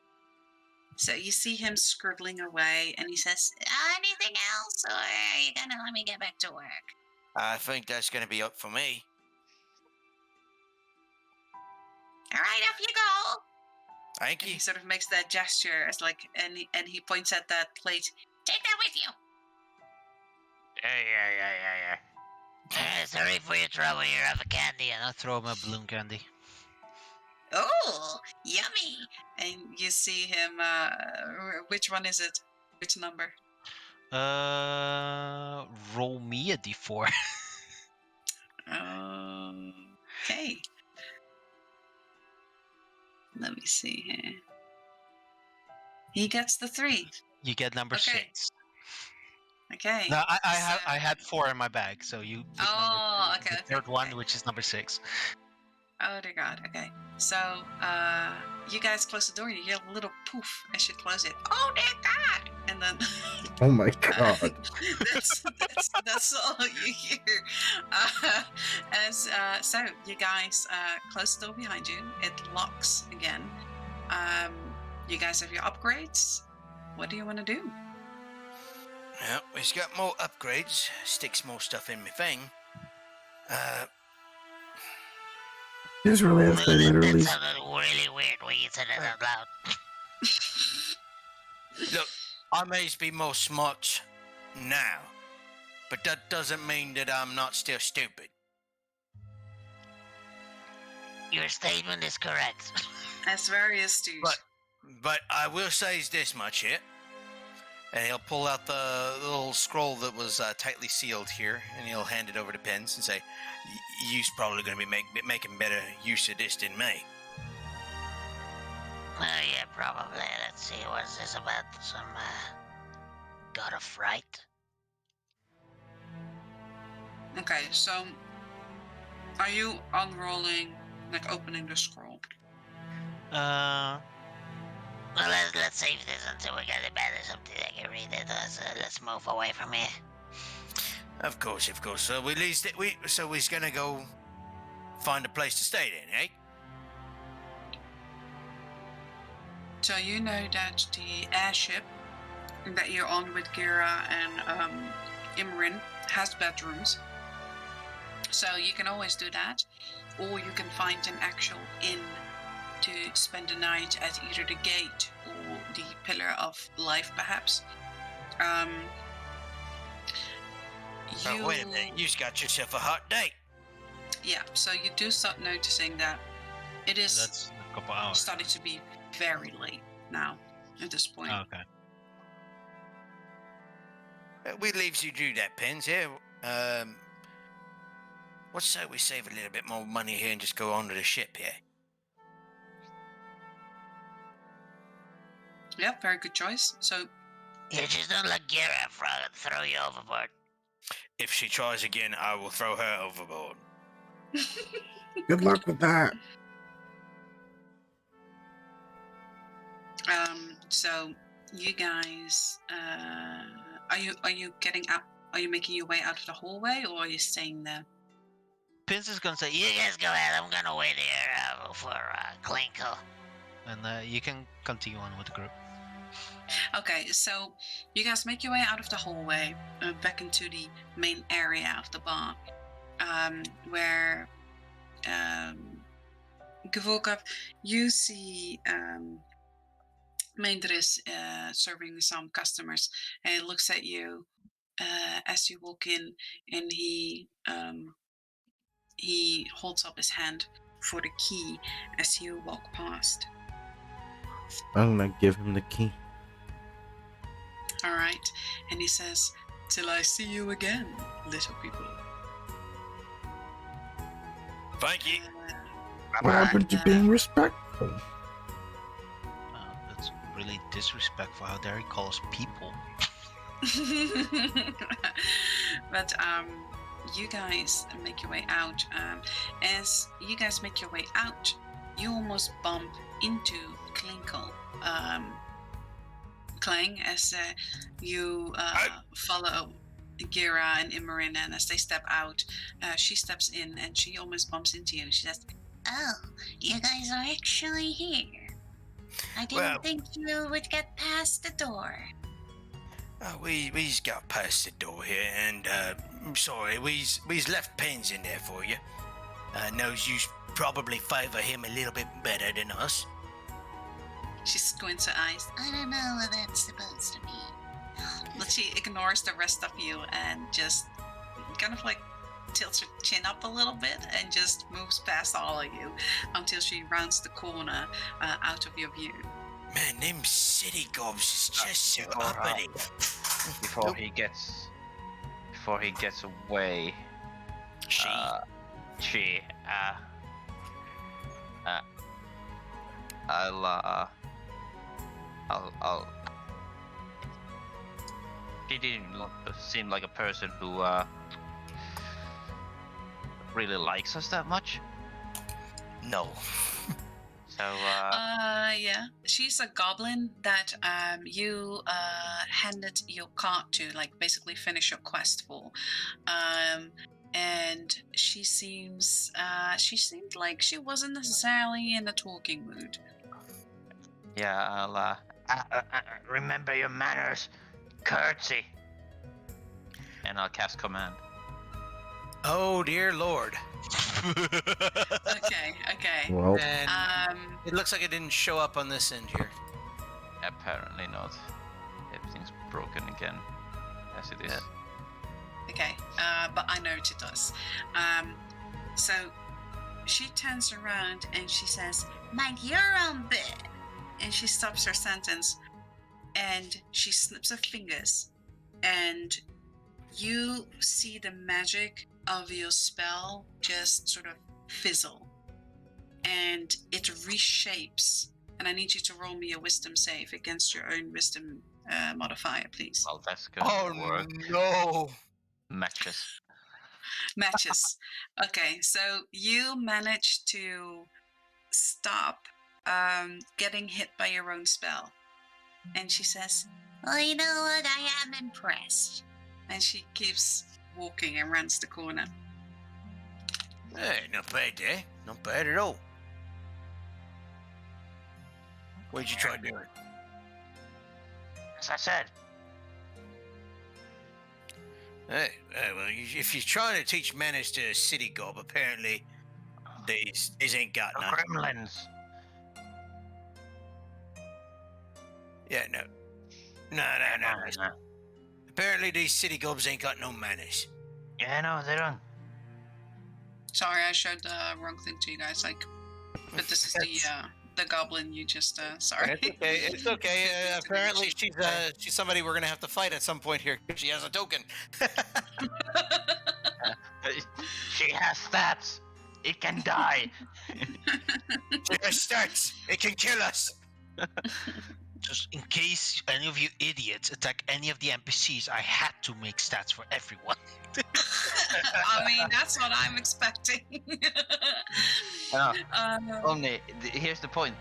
so you see him scribbling away, and he says, "Anything else, or are you gonna let me get back to work?" I think that's gonna be up for me. All right, off you go. Thank And you. he sort of makes that gesture as like, and he points at that plate. "Take that with you." Yeah. Sorry for your trouble. You're off a candy. And I'll throw him a balloon candy. Oh, yummy! And you see him. Which one is it? Which number? Roll me a d4. Okay. Let me see here. He gets the 3. You get number Okay. 6. Okay. No, I had 4 in my bag, so you pick Oh, number, okay, the okay, third one, okay. which is number 6. Oh dear God. Okay. So, you guys close the door. You hear a little poof as you close it. Oh dear God! And then. Oh my god. That's all you hear. So you guys close the door behind you. It locks again. You guys have your upgrades. What do you want to do? Well, he's got more upgrades. Sticks more stuff in my thing. Just realized I literally. That sounded really weird when you said it out loud. Look, I may be more smart now, but that doesn't mean that I'm not still stupid. Your statement is correct. That's very astute. But I will say this much here. And he'll pull out the little scroll that was tightly sealed here, and he'll hand it over to Pence and say, "You's probably going to be making better use of this than me." Oh yeah, probably. Let's see, what's this about? Some god of fright? Okay, so are you unrolling, like opening the scroll? Well, let's save this until we get it better, something I can read it. Let's move away from here. Of course. So he's gonna go find a place to stay then, eh? So you know that the airship that you're on with Gira and Imrin has bedrooms. So you can always do that. Or you can find an actual inn to spend the night at either the gate or the Pillar of Life, perhaps. Oh, wait a minute. You've got yourself a hot date. Yeah, so you do start noticing that it is That's a couple hours. starting to be very late now at this point. Okay. We leaves you do that, Pens. Yeah. What's say we save a little bit more money here and just go onto the ship here? Yeah, very good choice. So You just don't let Gira throw you overboard. If she tries again, I will throw her overboard. Good luck with that. So you guys, are you getting out? Are you making your way out of the hallway, or are you staying there? Pince is gonna say, You guys go ahead. I'm gonna wait here for Klinkle. and you can continue on with the group. Okay, so you guys make your way out of the hallway, back into the main area of the bar, where Gavulkov, you see Maindris serving some customers, and he looks at you as you walk in, and he holds up his hand for the key as you walk past. I'm gonna give him the key. All right, and he says, "Till I see you again, little people." Thank you. What happened to being respectful? That's really disrespectful. How dare he call us people? But you guys make your way out. As you guys make your way out, you almost bump into Klinkle. Kling, as you follow Gira and Imrin, and as they step out, she steps in and she almost bumps into you. She says, Oh, you guys are actually here. I didn't Well- think you would get past the door. We's got past the door here, and I'm sorry, we's left pens in there for you. Knows you probably favor him a little bit better than us. she squints her eyes, I don't know what that's supposed to mean. but she ignores the rest of you and just kind of like tilts her chin up a little bit and just moves past all of you until she rounds the corner out of your view. Man, them city gobs is just so before, uppity. Before he gets away, I'll she didn't seem like a person who really likes us that much. No. So Yeah, she's a goblin that you handed your card to, like basically finish your quest for, and she seemed like she wasn't necessarily in a talking mood. yeah, I'll remember your manners, curtsy, and I'll cast command. Oh dear lord. Okay. Well, And it looks like it didn't show up on this end here. Apparently not. Everything's broken again, as it is. Okay, but I know it does. So she turns around and she says, "Mind your own bit," and she stops her sentence. and she snips her fingers, and you see the magic of your spell just sort of fizzle, and it reshapes. And I need you to roll me a wisdom save against your own wisdom modifier, please. Well, that's going Oh to work. no! Matches. Matches. Okay, so you manage to stop getting hit by your own spell. And she says, well, you know what? I am impressed. And she keeps walking and runs the corner. Hey, not bad, eh? Not bad at all. What'd you try doing? As I said, Hey, well, if you're trying to teach manners to a city gob, apparently these ain't got the none. gremlins. Yeah, no. No. Apparently these city gobs ain't got no manners. Yeah, no, they don't. Sorry, I showed the wrong thing to you guys. But this is the goblin you just. Sorry. It's okay. It's okay. Apparently she's somebody we're gonna have to fight at some point here. She has a token. She has stats. It can die. She has stats. It can kill us. Just in case any of you idiots attack any of the NPCs, I had to make stats for everyone. I mean, that's what I'm expecting. Only, here's the point.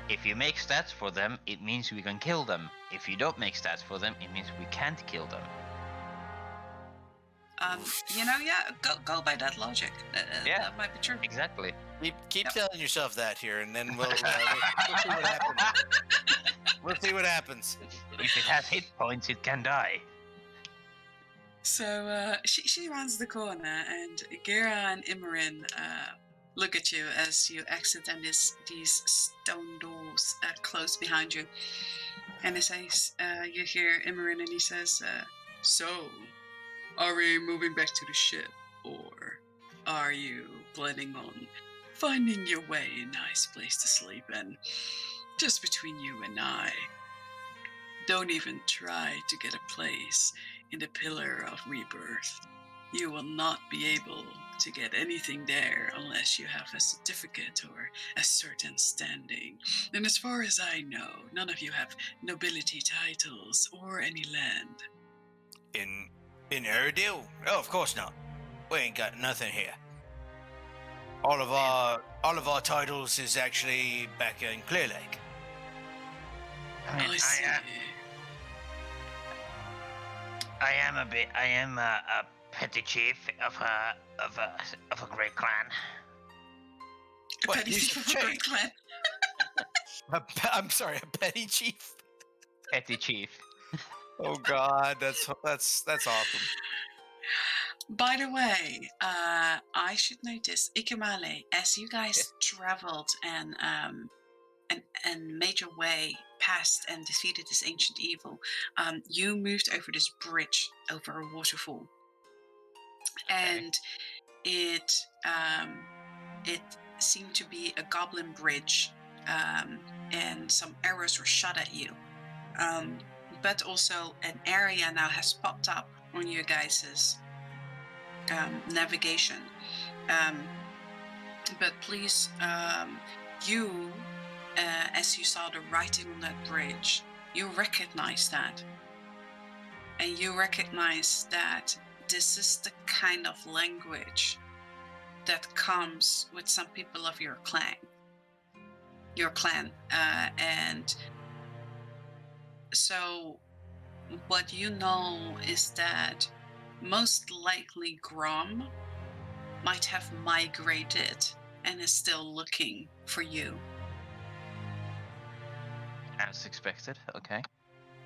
If you make stats for them, it means we can kill them. If you don't make stats for them, it means we can't kill them. Go by that logic. That might be true. Exactly. Keep telling yourself that here, and then we'll see what happens. We'll see what happens. If it has hit points, it can die. So she rounds the corner, and Gira and Imran look at you as you exit, and these stone doors close behind you. And he says, you hear Imran, and he says, so, are we moving back to the ship, or are you planning on finding your way a nice place to sleep? And just between you and I, don't even try to get a place in the Pillar of Rebirth. You will not be able to get anything there unless you have a certificate or a certain standing. And as far as I know, none of you have nobility titles or any land. In Erdil? Oh, of course not. We ain't got nothing here. All of our titles is actually back in Clear Lake. I see. I am a petty chief of a great clan. What, Petty you chief of should a great clan. I'm sorry, a petty chief. Petty chief. Oh God, that's awesome. By the way, I should notice, Ikamale, as you guys traveled and made your way past and defeated this ancient evil, you moved over this bridge over a waterfall, and it seemed to be a goblin bridge, and some arrows were shot at you, but also an area now has popped up on your guys's navigation. But please, you, as you saw the writing on that bridge, you recognize that. And you recognize that this is the kind of language that comes with some people of your clan. And so what you know is that most likely Grom might have migrated and is still looking for you. As expected, okay.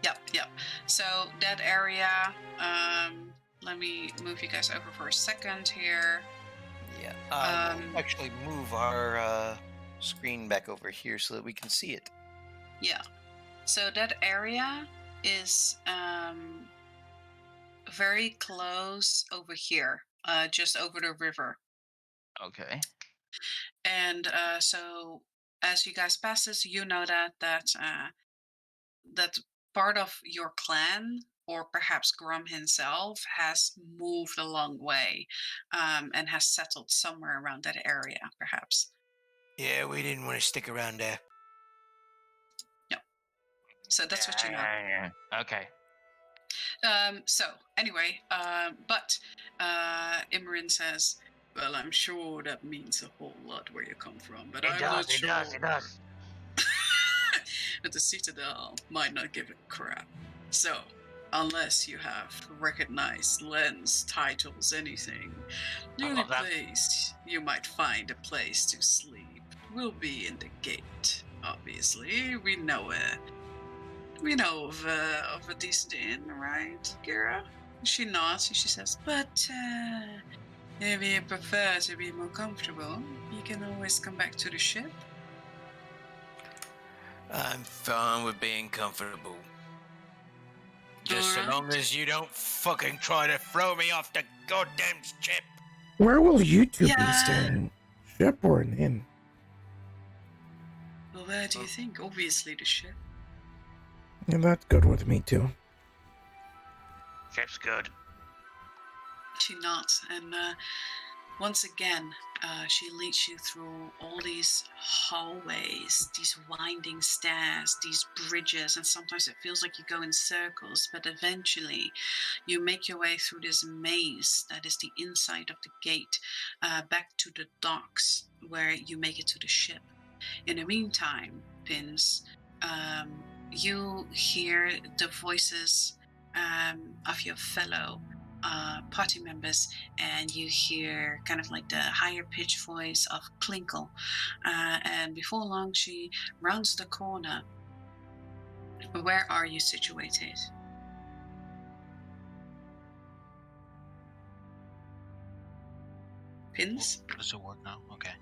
Yep. So that area, let me move you guys over for a second here. Yeah. We'll actually move our screen back over here so that we can see it. Yeah. So that area is very close over here, just over the river. Okay. And so as you guys pass this, you know that part of your clan, or perhaps Grum himself, has moved a long way and has settled somewhere around that area, perhaps. Yeah, we didn't want to stick around there. No. So that's what you know. Okay. So anyway, but Imran says, "Well, I'm sure that means a whole lot where you come from, but I'm not sure It does. that the Citadel might not give a crap. So, unless you have recognized lens, titles, anything, the only Okay. place you might find a place to sleep will be in the gate. Obviously, we know of a decent inn, right, Kira?" She nods and she says, "But if you prefer to be more comfortable, you can always come back to the ship." I'm fine with being comfortable. Just so Alright. long as you don't fucking try to throw me off the goddamn ship. Where will you two be Yeah. staying? Ship or an inn? Well, where do you think? Obviously the ship. Yeah, that's good with me too. Ship's good. She nods, and once again, she leads you through all these hallways, these winding stairs, these bridges, and sometimes it feels like you go in circles, but eventually you make your way through this maze that is the inside of the gate, back to the docks where you make it to the ship. In the meantime, Pins, you hear the voices of your fellow party members, and you hear kind of like the higher pitched voice of Klinkle. And before long, she rounds the corner. Where are you situated? Pins? Does it work now? Okay.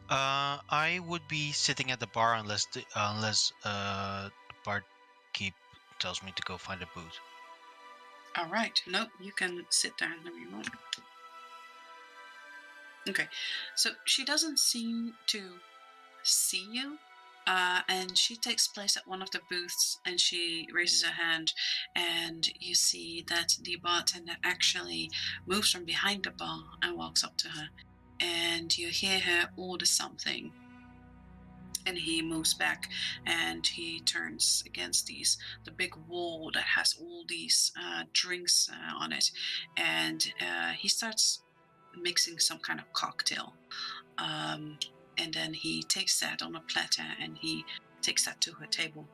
I would be sitting at the bar unless the barkeep tells me to go find a booth. All right. Nope, you can sit there whenever you want. Okay. So she doesn't seem to see you. And she takes place at one of the booths, and she raises her hand, and you see that the bartender actually moves from behind the bar and walks up to her, and you hear her order something. And he moves back, and he turns against the big wall that has all these drinks on it, and he starts mixing some kind of cocktail. And then he takes that on a platter and he takes that to her table.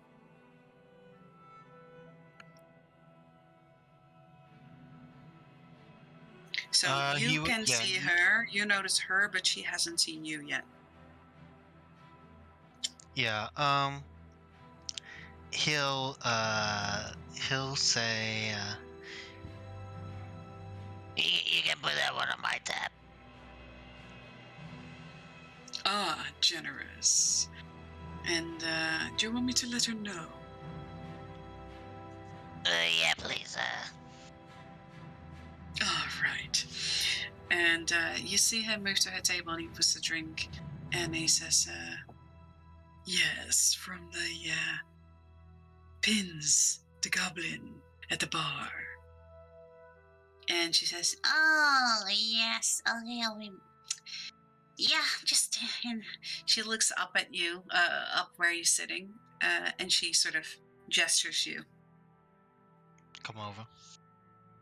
So you can see her, you notice her, but she hasn't seen you yet. Yeah. He'll say. You can put that one on my tab. Ah, generous. And do you want me to let her know? Yeah, please. All right. And you see her move to her table, and he puts a drink, and he says, "Yes, from the Pins, the goblin at the bar." And she says, Oh yes. Okay. "Yeah, just." And she looks up at you, up where you're sitting, and she sort of gestures you. Come over.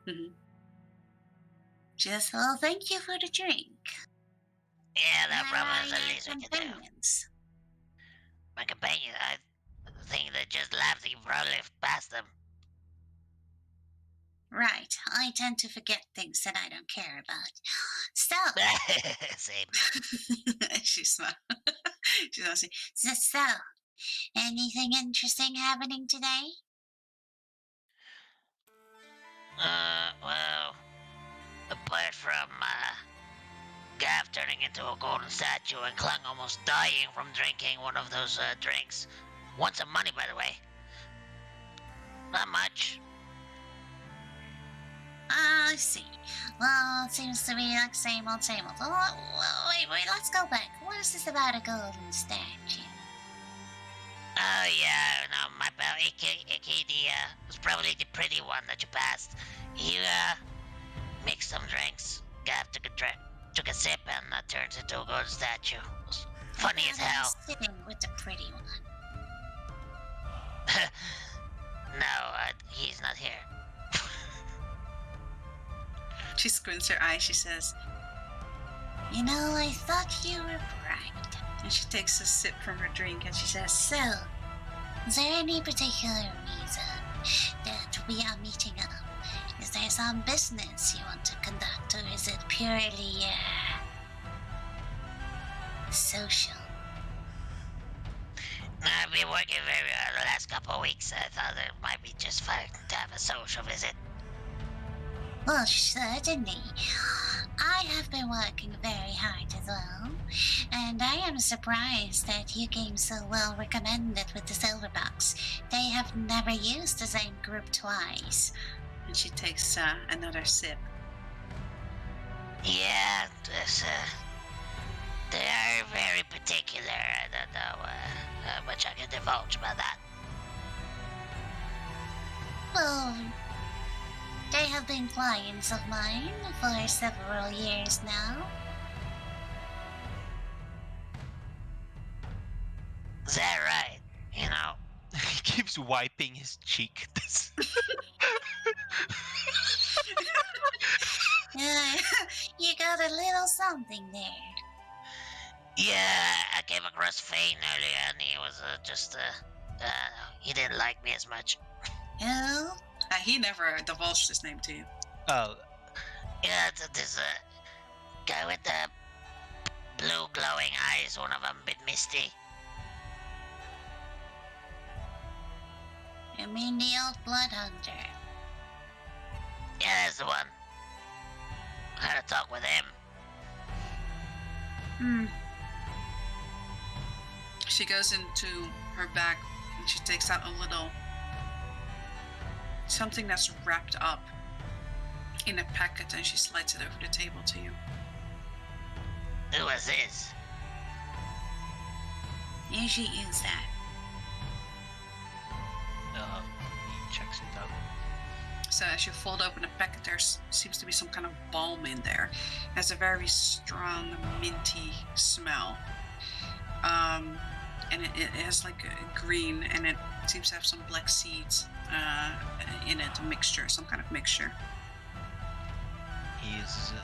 Mm-hmm. She says, "Well, thank you for the drink." Yeah, no problem. That's the least we can do. My companions, I think they just left. You probably past them. Right. I tend to forget things that I don't care about. So, Same. She smiles. She smiles. so, anything interesting happening today? Well, apart from Gav turning into a golden statue and Klung almost dying from drinking one of those drinks. Want some money, by the way. Not much. I see. Well, it seems to be like same old, same old. Oh, wait, let's go back. What is this about a golden statue? Oh yeah, no, my pal Ikedi was probably the pretty one that you passed. He mixed some drinks, took a sip, and turns into a gold statue. It was funny as Rather hell. sitting with the pretty one. No, he's not here. She squints her eye. She says, You know, I thought you were bright. and she takes a sip from her drink, and she says, So, is there any particular reason that we are meeting up? Is there some business you want to conduct, or is it purely social? I've been working very hard the last couple of weeks. I thought it might be just fun to have a social visit. Well, certainly. I have been working very hard as well, and I am surprised that you came so well recommended with the silver box. They have never used the same group twice. and she takes another sip. Yeah, they are very particular. I don't know how much I can divulge about that. Well, they have been clients of mine for several years now. Is that right? You know, He keeps wiping his cheek. You got a little something there. yeah, I came across Fane earlier, and he was he didn't like me as much. Who? He never divulged his name to you. Oh, Yeah, this guy with the blue glowing eyes, one of them a bit misty. You mean the old blood hunter? Yeah, that's the one. I had a talk with him. She goes into her bag and she takes out a little something that's wrapped up in a packet, and she slides it over the table to you. Who was this? You should use that. he checks it out. So as you fold open the packet, there seems to be some kind of balm in there. It has a very strong minty smell. And it has like a green, and it seems to have some black seeds in it, some kind of mixture. He uses it.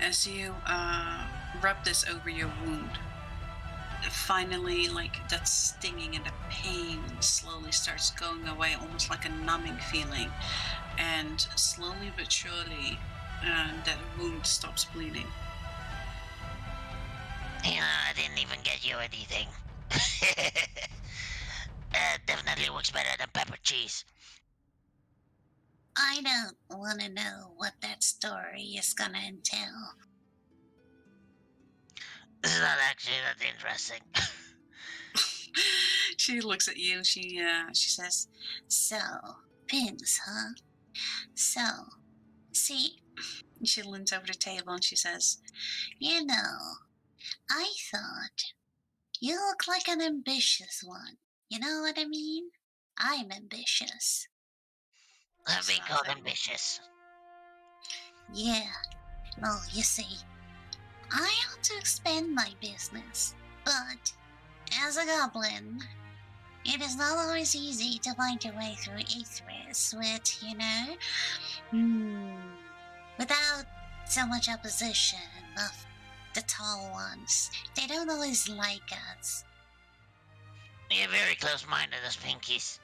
As you rub this over your wound, finally, like that stinging and the pain slowly starts going away, almost like a numbing feeling. And slowly but surely, that wound stops bleeding. You know, I didn't even get you anything. Definitely works better than pepper cheese. I don't want to know what that story is gonna entail. This is not actually that interesting. She looks at you. She says, So, pins, huh? So, see, she leans over the table and she says, you know, I thought you look like an ambitious one. You know what I mean? I'm ambitious. I'm being called Something. ambitious. Yeah. Well, you see, I want to expand my business, but as a goblin, it is not always easy to find your way through Aethris with, without so much opposition of the tall ones. They don't always like us. You're very close-minded, those pinkies.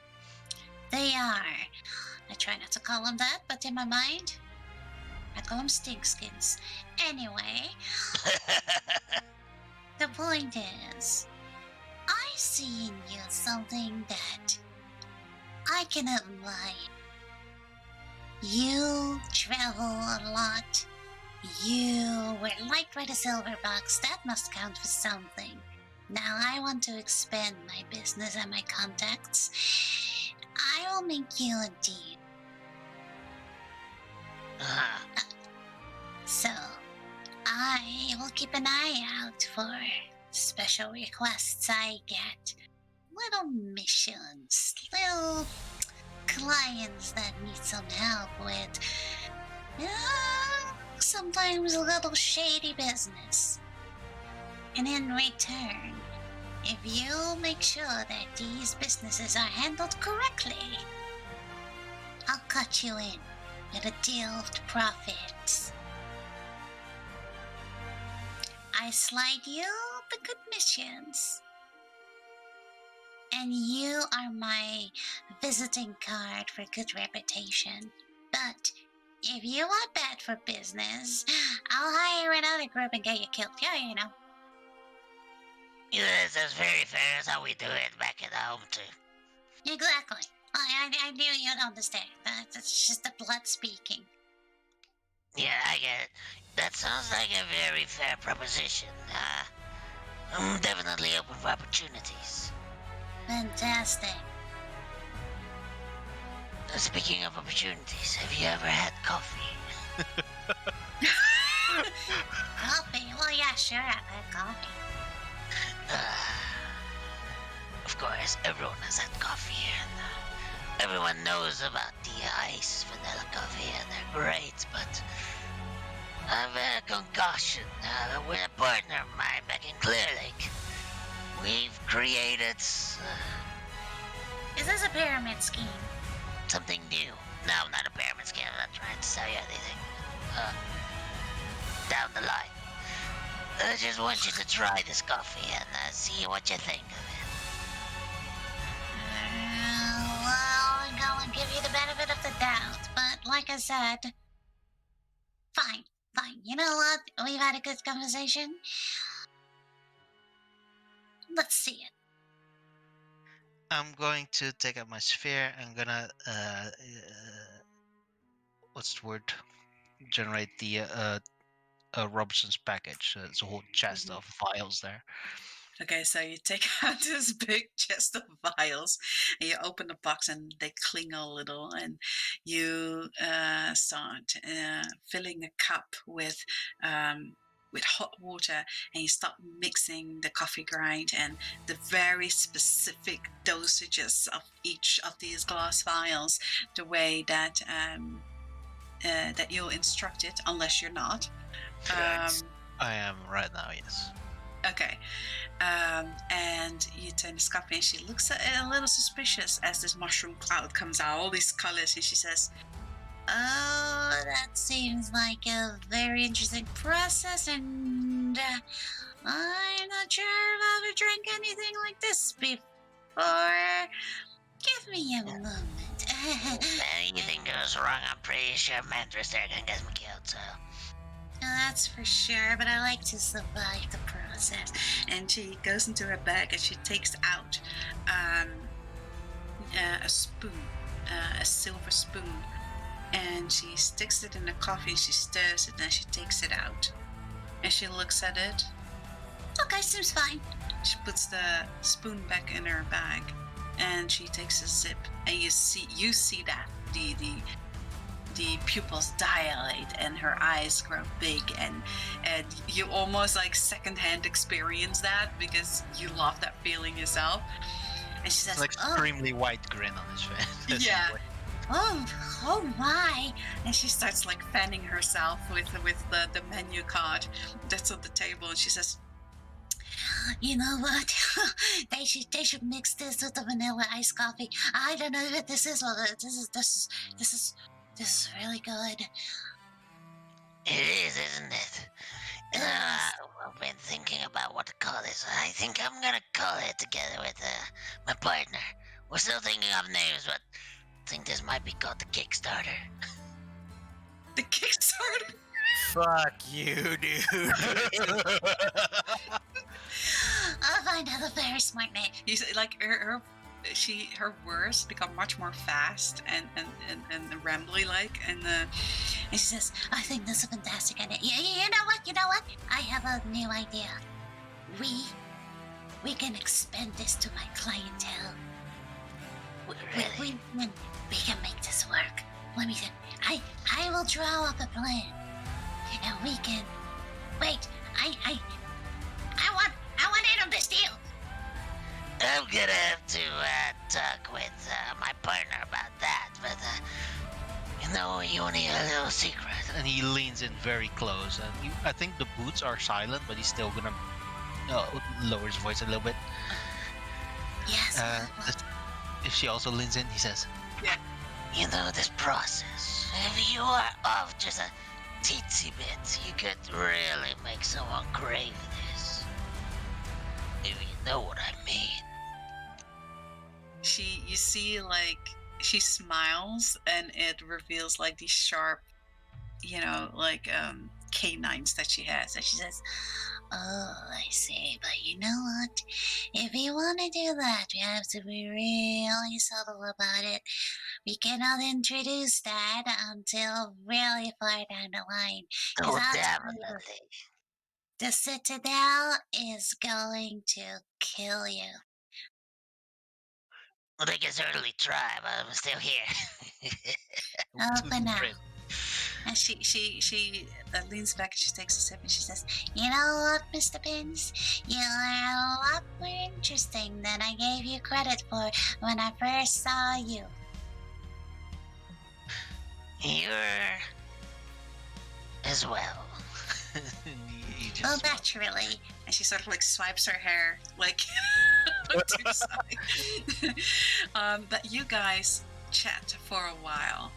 They are. I try not to call them that, but in my mind, I call them stinkskins. Anyway, the point is, I see in you something that I can admire. You travel a lot. You were liked by the silver box. That must count for something. Now I want to expand my business and my contacts. I will make you a deal. So, I will keep an eye out for special requests I get. Little missions, little clients that need some help with. Sometimes a little shady business. And in return, if you make sure that these businesses are handled correctly, I'll cut you in with a deal of the profits. I slide you the good missions. And you are my visiting card for good reputation. But if you are bad for business, I'll hire another group and get you killed. Yeah, you know. Yeah, that's very fair. That's how we do it back at home, too. Exactly. I knew you'd understand. That's just the blood speaking. Yeah, I get it. That sounds like a very fair proposition. I'm definitely open for opportunities. Fantastic. Speaking of opportunities, have you ever had coffee? Coffee? Well, yeah, sure, I've had coffee. Of course, everyone has had coffee, and everyone knows about the ice vanilla coffee, and they're great, but I've had a concoction with a partner of mine back in Clear Lake. We've created Is this a pyramid scheme? something new. No, not a pyramid scheme. I'm not trying to sell you anything. Down the line. I just want you to try this coffee and see what you think of it. Well, I'm gonna give you the benefit of the doubt, but like I said, fine. You know what? We've had a good conversation. Let's see it. I'm going to take out my sphere. I'm gonna what's the word? Generate the Robertson's package. It's a whole chest of vials there. Okay, so you take out this big chest of vials and you open the box and they cling a little, and you start filling a cup with hot water, and you start mixing the coffee grind and the very specific dosages of each of these glass vials, the way that that you'll instruct it, unless you're not. Correct. I am right now, yes. Okay. And you turn this coffee, and she looks at it a little suspicious as this mushroom cloud comes out, all these colors, and she says, Oh, that seems like a very interesting process, and I'm not sure if I've ever drank anything like this before. Give me a moment. If anything goes wrong, I'm pretty sure Mandra's there can get me killed, so. That's for sure, but I like to survive the process. and she goes into her bag and she takes out a spoon, a silver spoon, and she sticks it in the coffee, she stirs it, and she takes it out. And she looks at it. Okay, seems fine. She puts the spoon back in her bag, and she takes a sip, and you see that the pupils dilate and her eyes grow big, and you almost like secondhand experience that because you love that feeling yourself. And she says, An extremely wide grin on his face. Yeah. Oh my! And she starts like fanning herself with the menu card that's on the table, and she says, You know what? they should mix this with the vanilla iced coffee. I don't know if this is what this is really good. It is, isn't it? I've been thinking about what to call this. I think I'm gonna call it together with my partner. We're still thinking of names, but I think this might be called the Kickstarter. the Kickstarter. Fuck you, dude. I'll find out a very smart name. You see, like her words become much more fast and rambly like, and she says, I think this is a fantastic idea. You know what? I have a new idea. We can expand this to my clientele. Really? We can make this work. Let me think. I will draw up a plan. And we can... Wait, I want on, Bastille. I'm gonna have to talk with my partner about that, but you only a little secret. And he leans in very close. And I think the boots are silent, but he's still gonna lower his voice a little bit. Yes. If she also leans in, he says, This process, if you are off just a teensy bit, you could really make someone crave this. If you know what I mean. You see, like, she smiles and it reveals like these sharp, canines that she has. So she says, "Oh, I see. But you know what? If you want to do that, we have to be really subtle about it. We cannot introduce that until really far down the line. Oh, I'll tell you, definitely. the Citadel is going to kill you." Well, they can certainly try, but I'm still here. For now. Grin. And she leans back and she takes a sip and she says, "You know what, Mr. Pins? You are a lot more interesting than I gave you credit for when I first saw you." You're as well. He just Well, smiles. naturally. and she sort of like swipes her hair like to the side. But you guys chat for a while.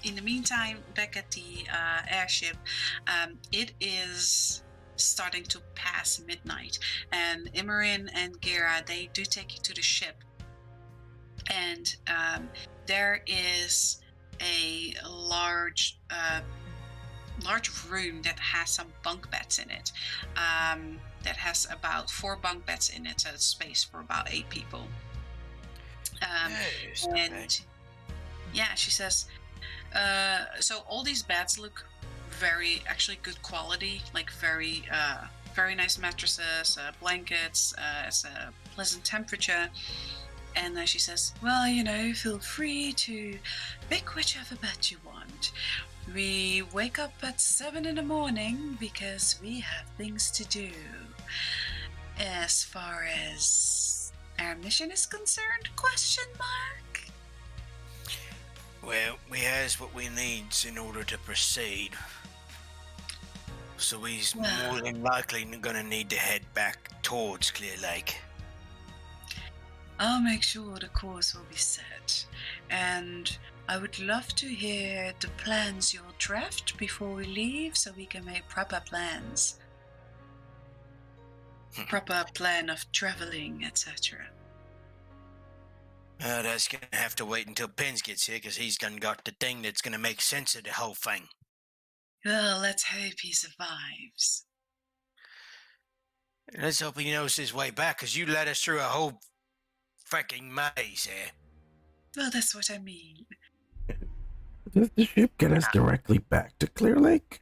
In the meantime, back at the airship, it is starting to pass midnight, and Imran and Gira, they do take you to the ship, and there is a large room that has some bunk beds in it. That has about 4 bunk beds in it, so it's space for about 8 people. Yes, And okay. yeah, she says, so all these beds look actually good quality, like very nice mattresses, blankets, it's a pleasant temperature. And she says, well, feel free to pick whichever bed you want. We wake up at 7 in the morning because we have things to do. As far as our mission is concerned, question mark? Well, we has what we needs in order to proceed. So we's Well- more than likely gonna need to head back towards Clear Lake. I'll make sure the course will be set. And I would love to hear the plans you'll draft before we leave so we can make proper plans. Proper plan of traveling, etc. That's gonna have to wait until Pins gets here, because he's done got the thing that's gonna make sense of the whole thing. Well, let's hope he survives. Let's hope he knows his way back, because you led us through a whole freaking maze here. Well, that's what I mean. Does the ship get us directly back to Clear Lake?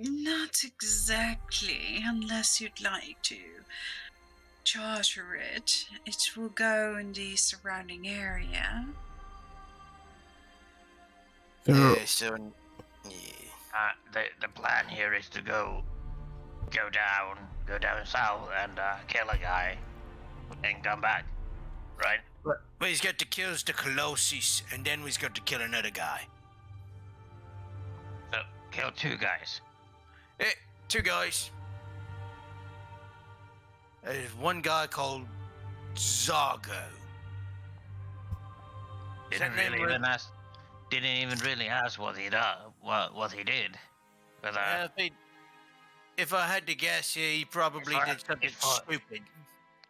Not exactly, unless you'd like to charter it. It will go in the surrounding area. So, Yeah, so... Yeah. The plan here is to go down south and kill a guy and come back, right? Well, he's got to kill the Colossus, and then we've got to kill another guy. So kill 2 guys. 2 guys. There's one guy called Zargo. Didn't even really ask what he did. But If I had to guess, yeah, he probably did something stupid.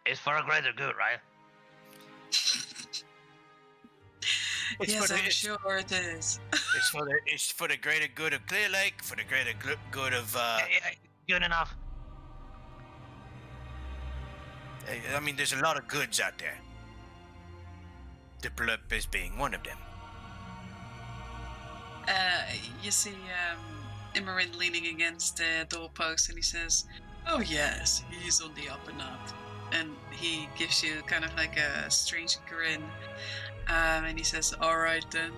it's for a greater good, right? Yes, I'm sure it is. It's for the greater good of Clear Lake, for the greater good of. Yeah, good enough. I mean, there's a lot of goods out there. The blurb is being one of them. You see Imran leaning against the doorpost, and he says, "Oh yes, he's on the up and up." And he gives you kind of like a strange grin, and he says, "All right then,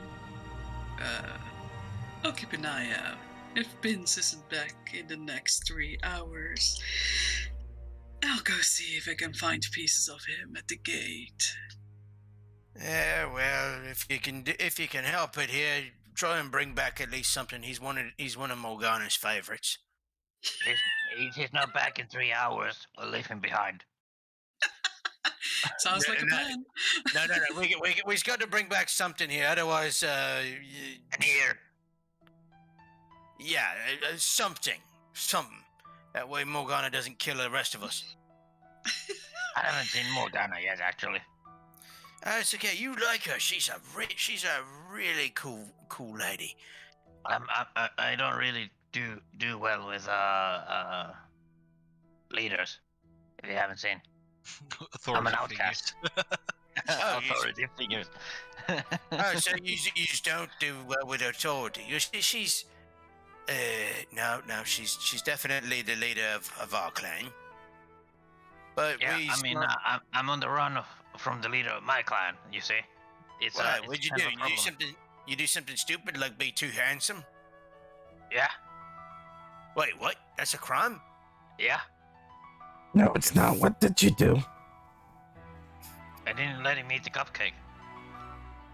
I'll keep an eye out. If Binz isn't back in the next 3 hours, I'll go see if I can find pieces of him at the gate. Yeah, well, if you can help it here, try and bring back at least something. He's one of Morgana's favorites. He's not back in 3 hours. We'll leave him behind. Sounds like a plan. No. We just got to bring back something here. Otherwise, And here. yeah, something. That way Morgana doesn't kill the rest of us. I haven't seen Morgana yet, actually. It's okay. You like her. She's a really cool lady. I don't really do well with leaders. If you haven't seen, I'm an outcast. Authority figures. Oh, so you just don't do well with authority. She's no, she's definitely the leader of our clan. But yeah, I mean, I'm on the run from the leader of my clan. You see, it's what'd you do? You do something stupid like be too handsome? Yeah. Wait, what? That's a crime? Yeah. No, it's not. What did you do? I didn't let him eat the cupcake.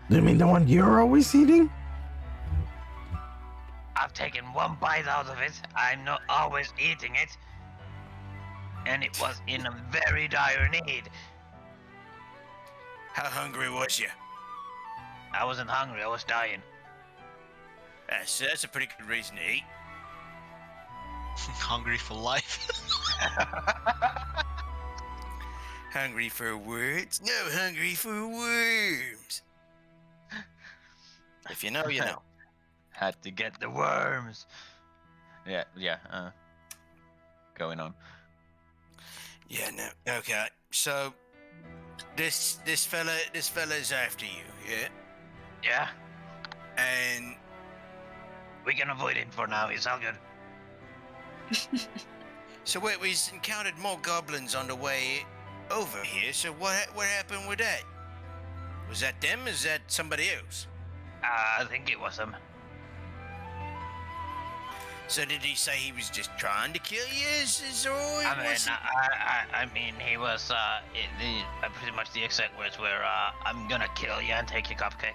You mean the one you're always eating? I've taken one bite out of it. I'm not always eating it. And it was in a very dire need. How hungry was you? I wasn't hungry, I was dying. That's a pretty good reason to eat. Hungry for life. Hungry for words? No, hungry for worms. If you know, you know. Had to get the worms. Yeah. Going on. Yeah, no. Okay, so this fella's after you, yeah? Yeah, And we can avoid him for now. It's all good. so wait, we encountered more goblins on the way over here. So what happened with that? Was that them? Is that somebody else? I think it was him. So did he say he was just trying to kill you? Is all it I mean, was? I mean, he was pretty much the exact words were, "I'm gonna kill you and take your cupcake,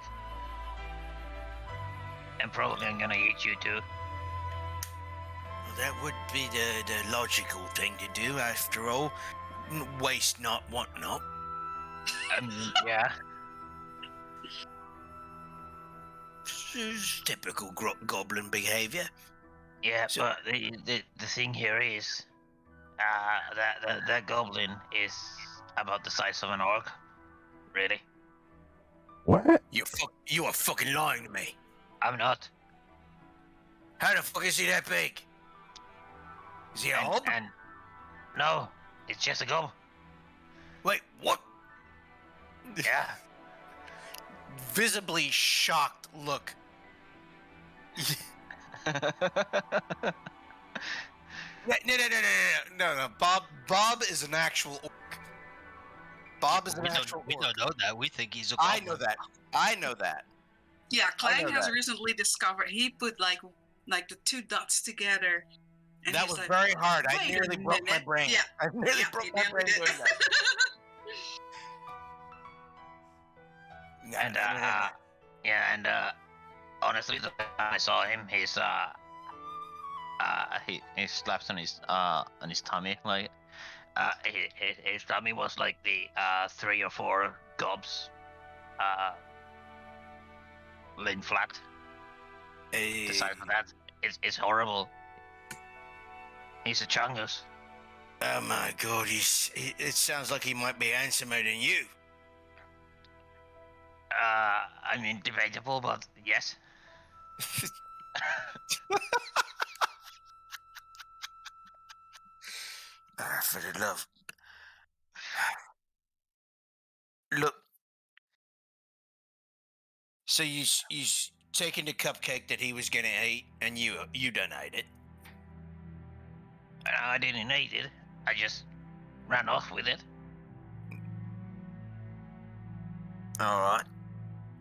and probably I'm gonna eat you too." Well, that would be the logical thing to do, after all. Waste not, want not. Yeah. It's typical goblin behavior. Yeah, So- but the thing here is, that goblin is about the size of an orc. Really? What? You are fucking lying to me. I'm not. How the fuck is he that big? Is he a hob? And no, it's just a goblin. Wait, what? Yeah. Visibly shocked look. No. Bob is an actual orc. Bob is an actual We orc. don't know that. We think he's a I goblin. know that. Yeah, I Clang know has that. recently discovered he put like the two dots together. And That he's was like, very hard. I "Wait a nearly broke my minute." brain. Yeah, I nearly yeah, broke he my nearly brain did. doing that. And honestly, the time I saw him, he slaps on his tummy, like his tummy was like the 3 or 4 gobs laid flat. The size of that, it's horrible. He's a chungus. Oh my god, it sounds like he might be handsomer than you. I mean, debatable, but yes. For the love. Look. So you taking the cupcake that he was gonna eat, and you done ate it. I didn't eat it. I just ran off with it. All right.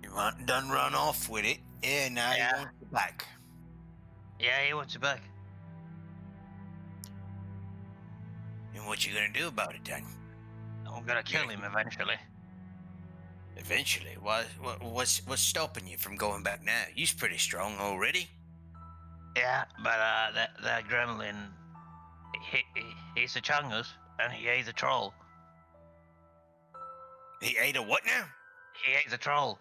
You done run off with it. Yeah, now Yeah. you want it back. Yeah, he wants you back. And what you gonna do about it then? I'm gonna kill him eventually. Eventually. What's stopping you from going back now? You's pretty strong already. Yeah, but that gremlin, he's a chungus, and he ate a troll. He ate a what now? He ate a troll.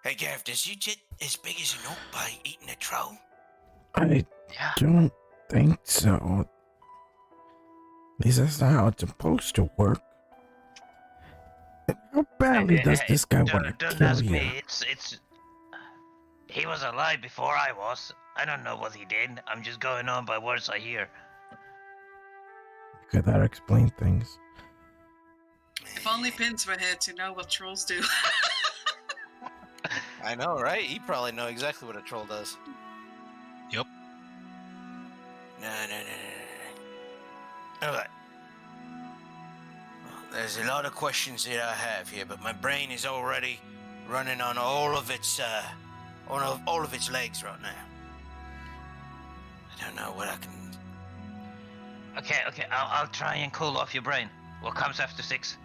Hey, Gav, does you get as big as an oak by eating a troll? I Yeah. don't think so. At least that's not how it's supposed to work. How badly does this guy want to Don't kill ask you? me. It's. He was alive before I was. I don't know what he did. I'm just going on by words I hear. Okay, that explain things. If only Pins were here to know what trolls do. I know, right? You probably know exactly what a troll does. No. Alright. Well, there's a lot of questions that I have here, but my brain is already running on all of its legs right now. I don't know what I can. Okay. I'll try and cool off your brain. What comes after 6?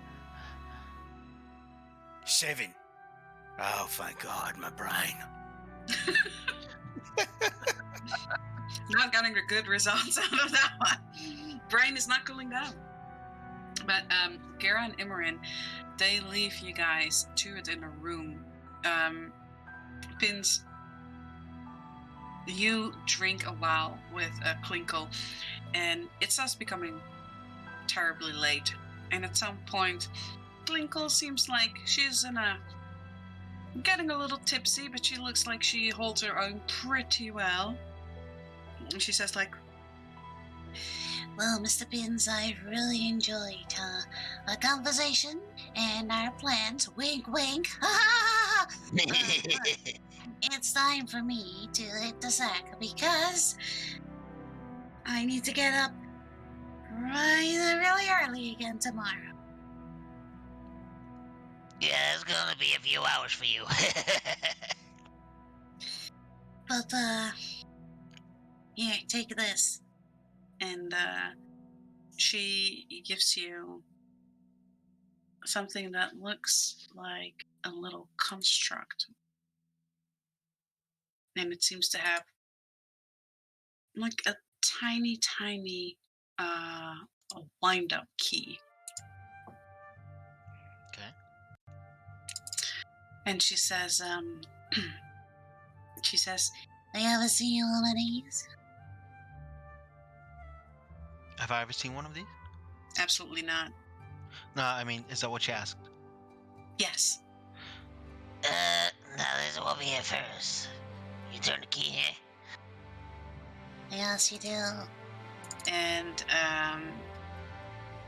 7. Oh, thank God, my brain. Not getting a good results out of that one. Brain is not cooling down. But Gara and Imran, they leave you guys to it in a room. Pins, you drink a while with Klinkle, and it starts becoming terribly late. And at some point, Klinkle seems like she's getting a little tipsy, but she looks like she holds her own pretty well. And she says, like, Well, Mr. Pins, I really enjoyed our conversation and our plans. Wink, wink. It's time for me to hit the sack because I need to get up really early again tomorrow. Yeah, it's gonna be a few hours for you. But, here, take this. and she gives you something that looks like a little construct. And it seems to have like a tiny a wind-up key. Okay. And she says, Have you ever seen one of these? Have I ever seen one of these? absolutely not. No, I mean, is that what you asked? Yes. Now this will be it first. You turn the key here. Yes, you do. And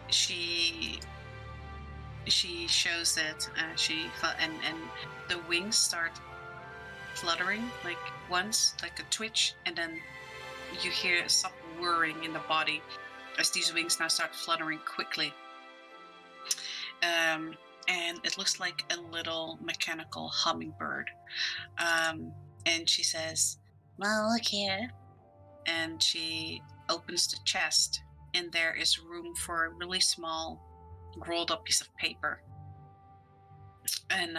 she shows it. And the wings start fluttering like once, like a twitch, and then you hear a soft whirring in the body as these wings now start fluttering quickly. And it looks like a little mechanical hummingbird. And she says, Well, look here. and she opens the chest, and there is room for a really small rolled up piece of paper. And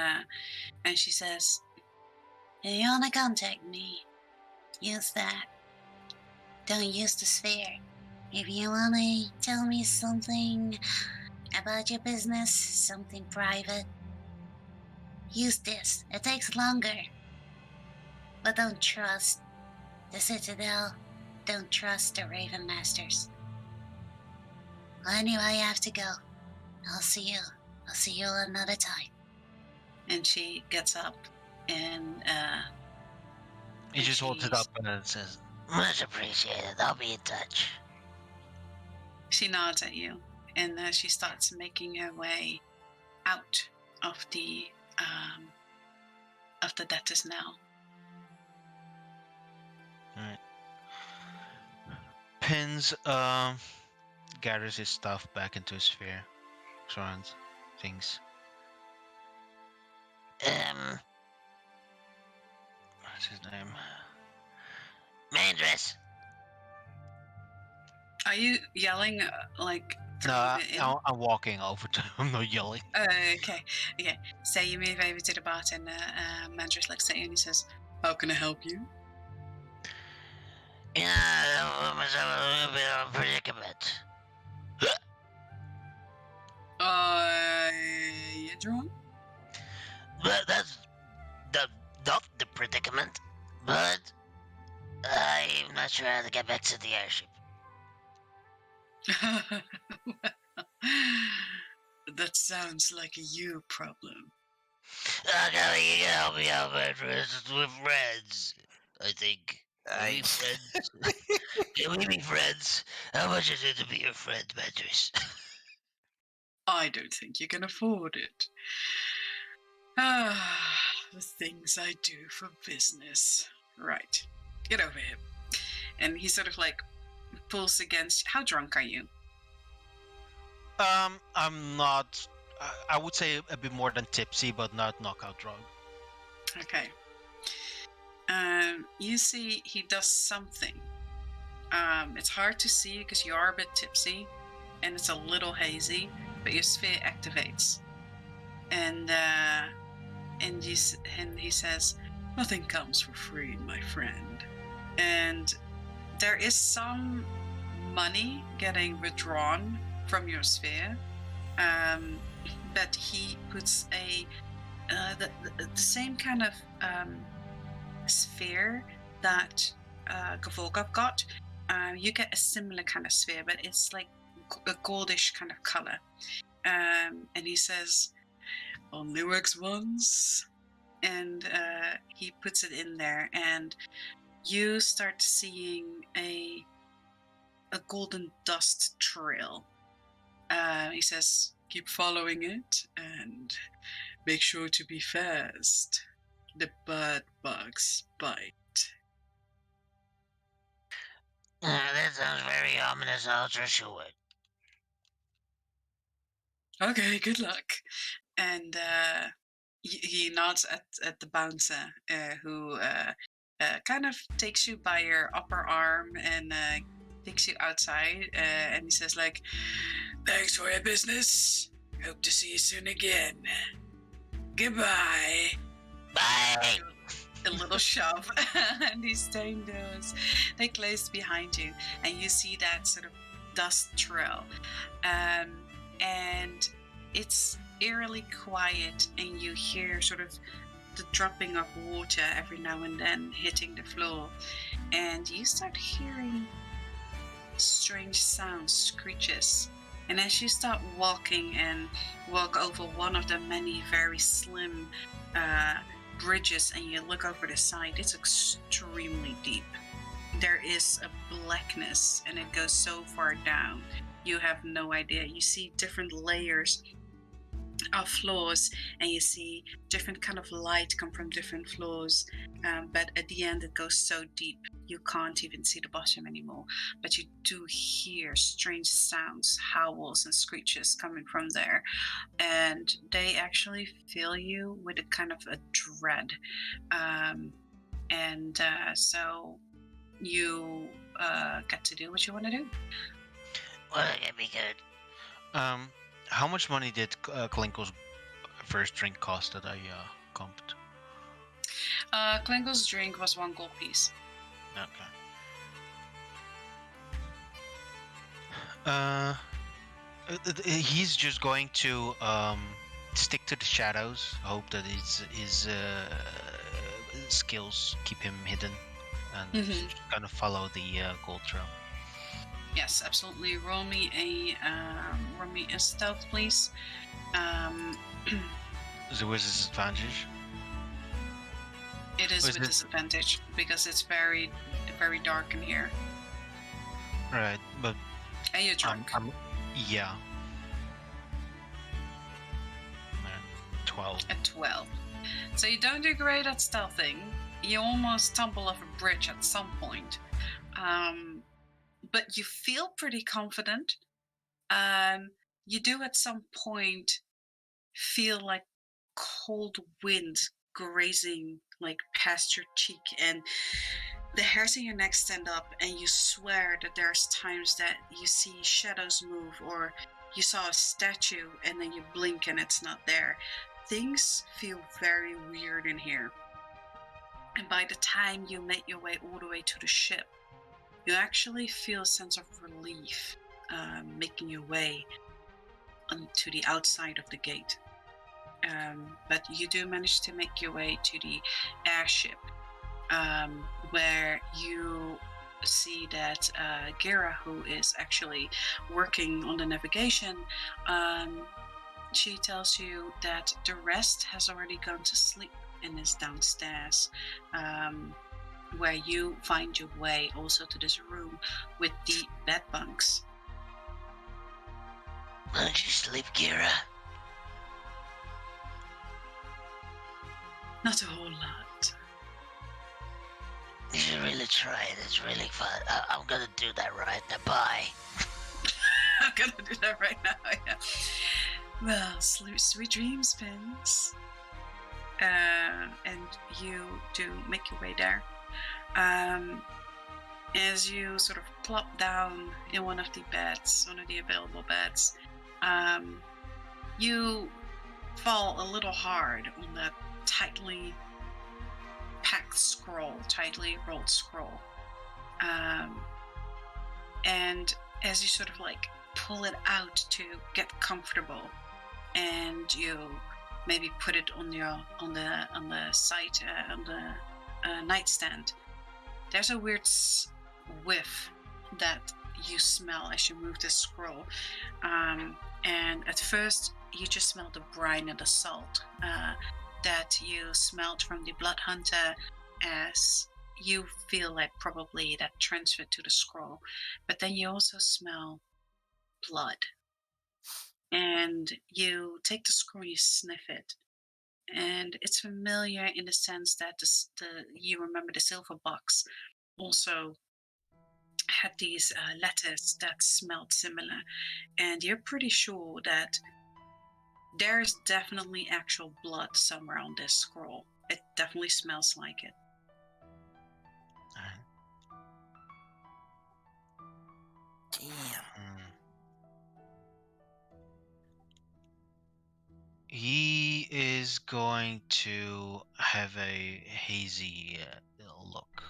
she says, If you want to contact me, use that. Don't use the sphere. If you want to tell me something about your business, something private, use this. It takes longer. But don't trust the Citadel. Don't trust the Raven Masters. Well, anyway, I have to go. I'll see you. I'll see you another time. and she gets up, and He just holds it up and it says, Much appreciated. I'll be in touch. she nods at you, and she starts making her way out of the Death's Knell. alright. Pins gathers his stuff back into his sphere. Surrounds things. What's his name? Mandress. Are you yelling like No, through the inn? I'm walking over to him. I'm not yelling. Okay. So you move over to the bartender. Mandris looks at you and he says, "How can I help you?" Yeah, I myself a little bit of a predicament. You drunk? But that's not the predicament. But I'm not sure how to get back to the airship. That sounds like a you problem. Okay, you can help me out, Mandress, with friends. I think. Can we be friends? Can we be friends? How much is it to be your friend, Mandress? I don't think you can afford it. Ah, the things I do for business. Right. Get over here. And he sort of like pulls against. How drunk are you? I'm not. I would say a bit more than tipsy, but not knockout drunk. Okay. You see, he does something. It's hard to see because you are a bit tipsy, and it's a little hazy. But your sphere activates, and he says, "Nothing comes for free, my friend." And there is some money getting withdrawn from your sphere, but he puts the same kind of sphere that Gavolgov got. You get a similar kind of sphere, but it's like a goldish kind of color. And he says, "Only works once." And he puts it in there, and you start seeing a golden dust trail. He says, "Keep following it and make sure to be fast. The bird bugs bite." That sounds very ominous, Ultra Short. Okay, good luck. And he nods at the bouncer, who kind of takes you by your upper arm and takes you outside. And he says, like, "Thanks for your business. Hope to see you soon again. Goodbye." Bye! A little shove, and these stone doors, they close behind you, and you see that sort of dust trail. And it's eerily quiet, and you hear sort of the dropping of water every now and then hitting the floor, and you start hearing strange sounds, screeches. And as you start walking and walk over one of the many very slim bridges, and you look over the side, it's extremely deep. There is a blackness, and it goes so far down, you have no idea. You see different layers of floors, and you see different kind of light come from different floors, but at the end it goes so deep you can't even see the bottom anymore. But you do hear strange sounds, howls and screeches coming from there, and they actually fill you with a kind of a dread. So you get to do what you want to do. Well, that can be good. How much money did Klinko's first drink cost that I comped? Klingo's drink was 1 gold piece. Okay. He's just going to stick to the shadows. Hope that his skills keep him hidden, and just kind of follow the gold trail. Yes, absolutely. Roll me a stealth, please. Is it with disadvantage? It is with disadvantage because it's very, very dark in here. Right, but Are you drunk? Yeah. 12. At 12. So you don't do great at stealthing. You almost stumble off a bridge at some point. But you feel pretty confident. You do at some point feel like cold wind grazing like past your cheek, and the hairs in your neck stand up, and you swear that there's times that you see shadows move, or you saw a statue and then you blink and it's not there. Things feel very weird in here. And by the time you make your way all the way to the ship, you actually feel a sense of relief making your way to the outside of the gate. But you do manage to make your way to the airship, where you see that Gera, who is actually working on the navigation, she tells you that the rest has already gone to sleep and is downstairs, where you find your way also to this room with the bed bunks. Why don't you sleep, Kira? Not a whole lot. You should really try it. It's really fun. I'm gonna do that right now. Bye. I'm gonna do that right now. Yeah. Well, sweet dreams, Pins. And you do make your way there. As you sort of plop down in one of the beds, one of the available beds, you fall a little hard on that tightly packed scroll, tightly rolled scroll. And as you sort of like pull it out to get comfortable, and you maybe put it on the side on the nightstand, there's a weird whiff that you smell as you move this scroll. And at first you just smell the brine and the salt that you smelled from the blood hunter, as you feel like probably that transferred to the scroll. But then you also smell blood, and you take the scroll and you sniff it, and it's familiar in the sense that you remember the silver box also had these letters that smelled similar, and you're pretty sure that there's definitely actual blood somewhere on this scroll. It definitely smells like it. Damn. He is going to have a hazy look.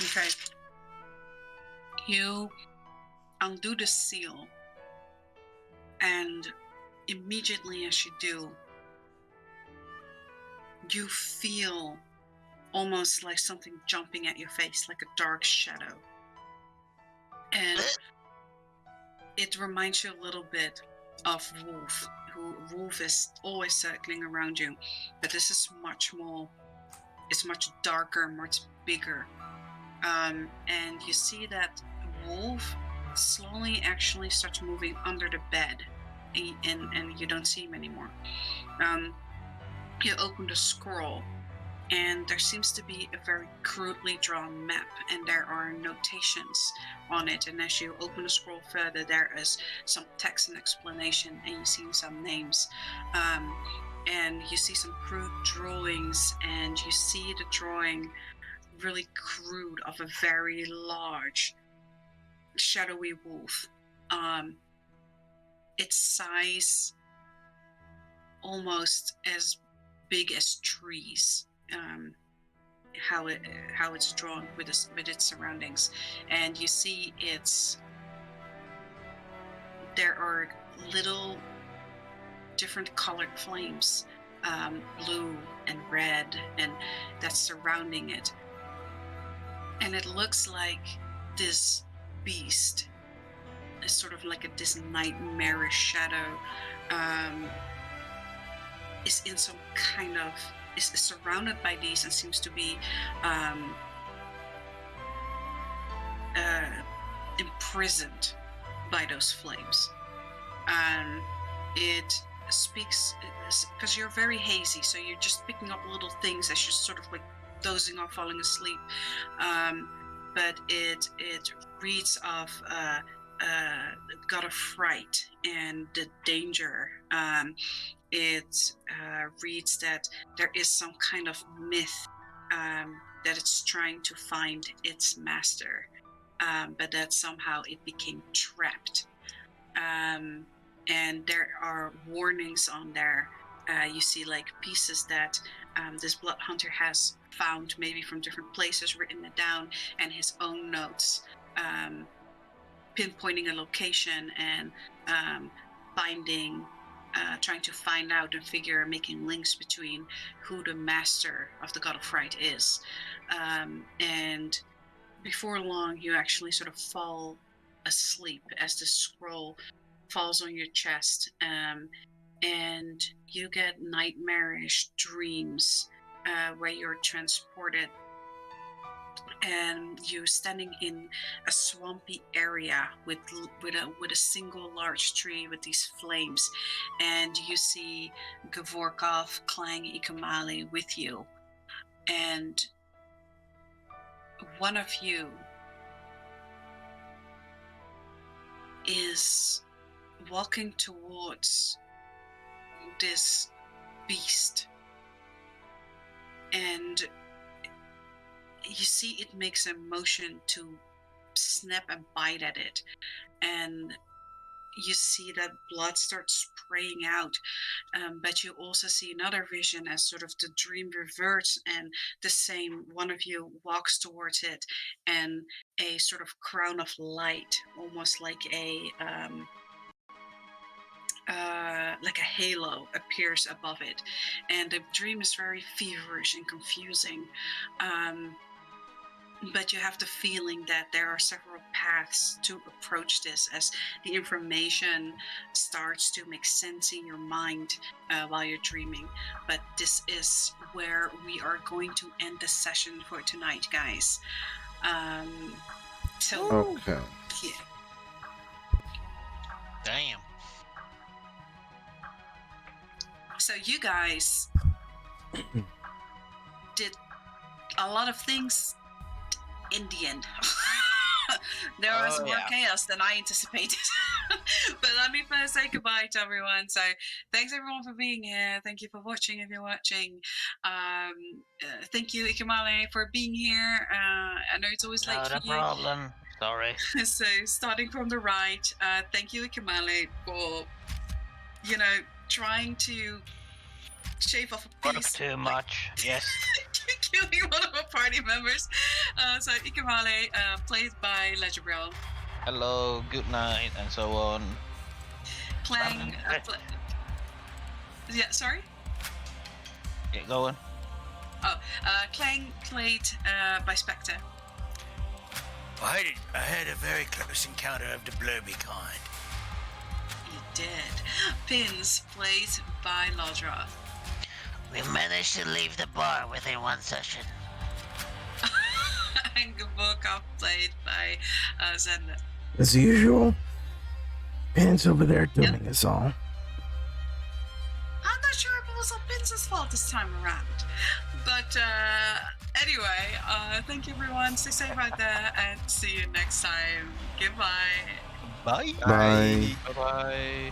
Okay. You undo the seal, and immediately as you do, you feel almost like something jumping at your face, like a dark shadow. And it reminds you a little bit of Wolf, who Wolf is always circling around you, but this is much more, it's much darker, much bigger. And you see that Wolf slowly actually starts moving under the bed, and you don't see him anymore. You open the scroll, and there seems to be a very crudely drawn map, and there are notations on it. And as you open the scroll further, there is some text and explanation, and you see some names. And you see some crude drawings, and you see the drawing really crude of a very large, shadowy wolf. Its size almost as big as trees. How it's drawn with its surroundings, and you see there are little different colored flames, blue and red, and that's surrounding it. And it looks like this beast is sort of like this nightmarish shadow, is in some kind of, is surrounded by these and seems to be imprisoned by those flames. It speaks, because you're very hazy, so you're just picking up little things as you're sort of like dozing off, falling asleep. But it reads of god of fright and the danger, it reads that there is some kind of myth that it's trying to find its master, but that somehow it became trapped. And there are warnings on there. You see like pieces that this blood hunter has found, maybe from different places, written it down, and his own notes, pinpointing a location and trying to find out and figure, making links between who the master of the God of Fright is. And before long, you actually sort of fall asleep as the scroll falls on your chest, and you get nightmarish dreams where you're transported and you're standing in a swampy area with a single large tree with these flames, and you see Gavorkov, Clang, Ikamali with you, and one of you is walking towards this beast, and you see it makes a motion to snap and bite at it, and you see that blood starts spraying out, but you also see another vision as sort of the dream reverts, and the same one of you walks towards it, and a sort of crown of light, almost like a halo, appears above it, and the dream is very feverish and confusing. But you have the feeling that there are several paths to approach this, as the information starts to make sense in your mind while you're dreaming. But this is where we are going to end the session for tonight, guys. Okay. Yeah. Damn. So you guys did a lot of things in the end. There was more chaos than I anticipated. But let me first say goodbye to everyone. So thanks everyone for being here. Thank you for watching if you're watching. Thank you, Ikamale, for being here. I know it's always late Not for a you. problem. Sorry. So starting from the right, thank you, Ikamale, for trying to shave off a Work piece. too much. Yes. Killing one of our party members. So Ikamale, played by Ledgerbrill. Hello, good night, and so on. Clang. Yeah, sorry? Get going. Clang, played by Spectre. I had a very close encounter of the blurby kind. You did. Pins, played by Lodra. We managed to leave the bar within one session. And Gavorkov, played by Zenda. As usual, Pins over there doing us all. I'm not sure if it was all Pins' fault this time around. But anyway, thank you everyone. Stay safe out there and see you next time. Goodbye. Bye. Bye. Bye-bye.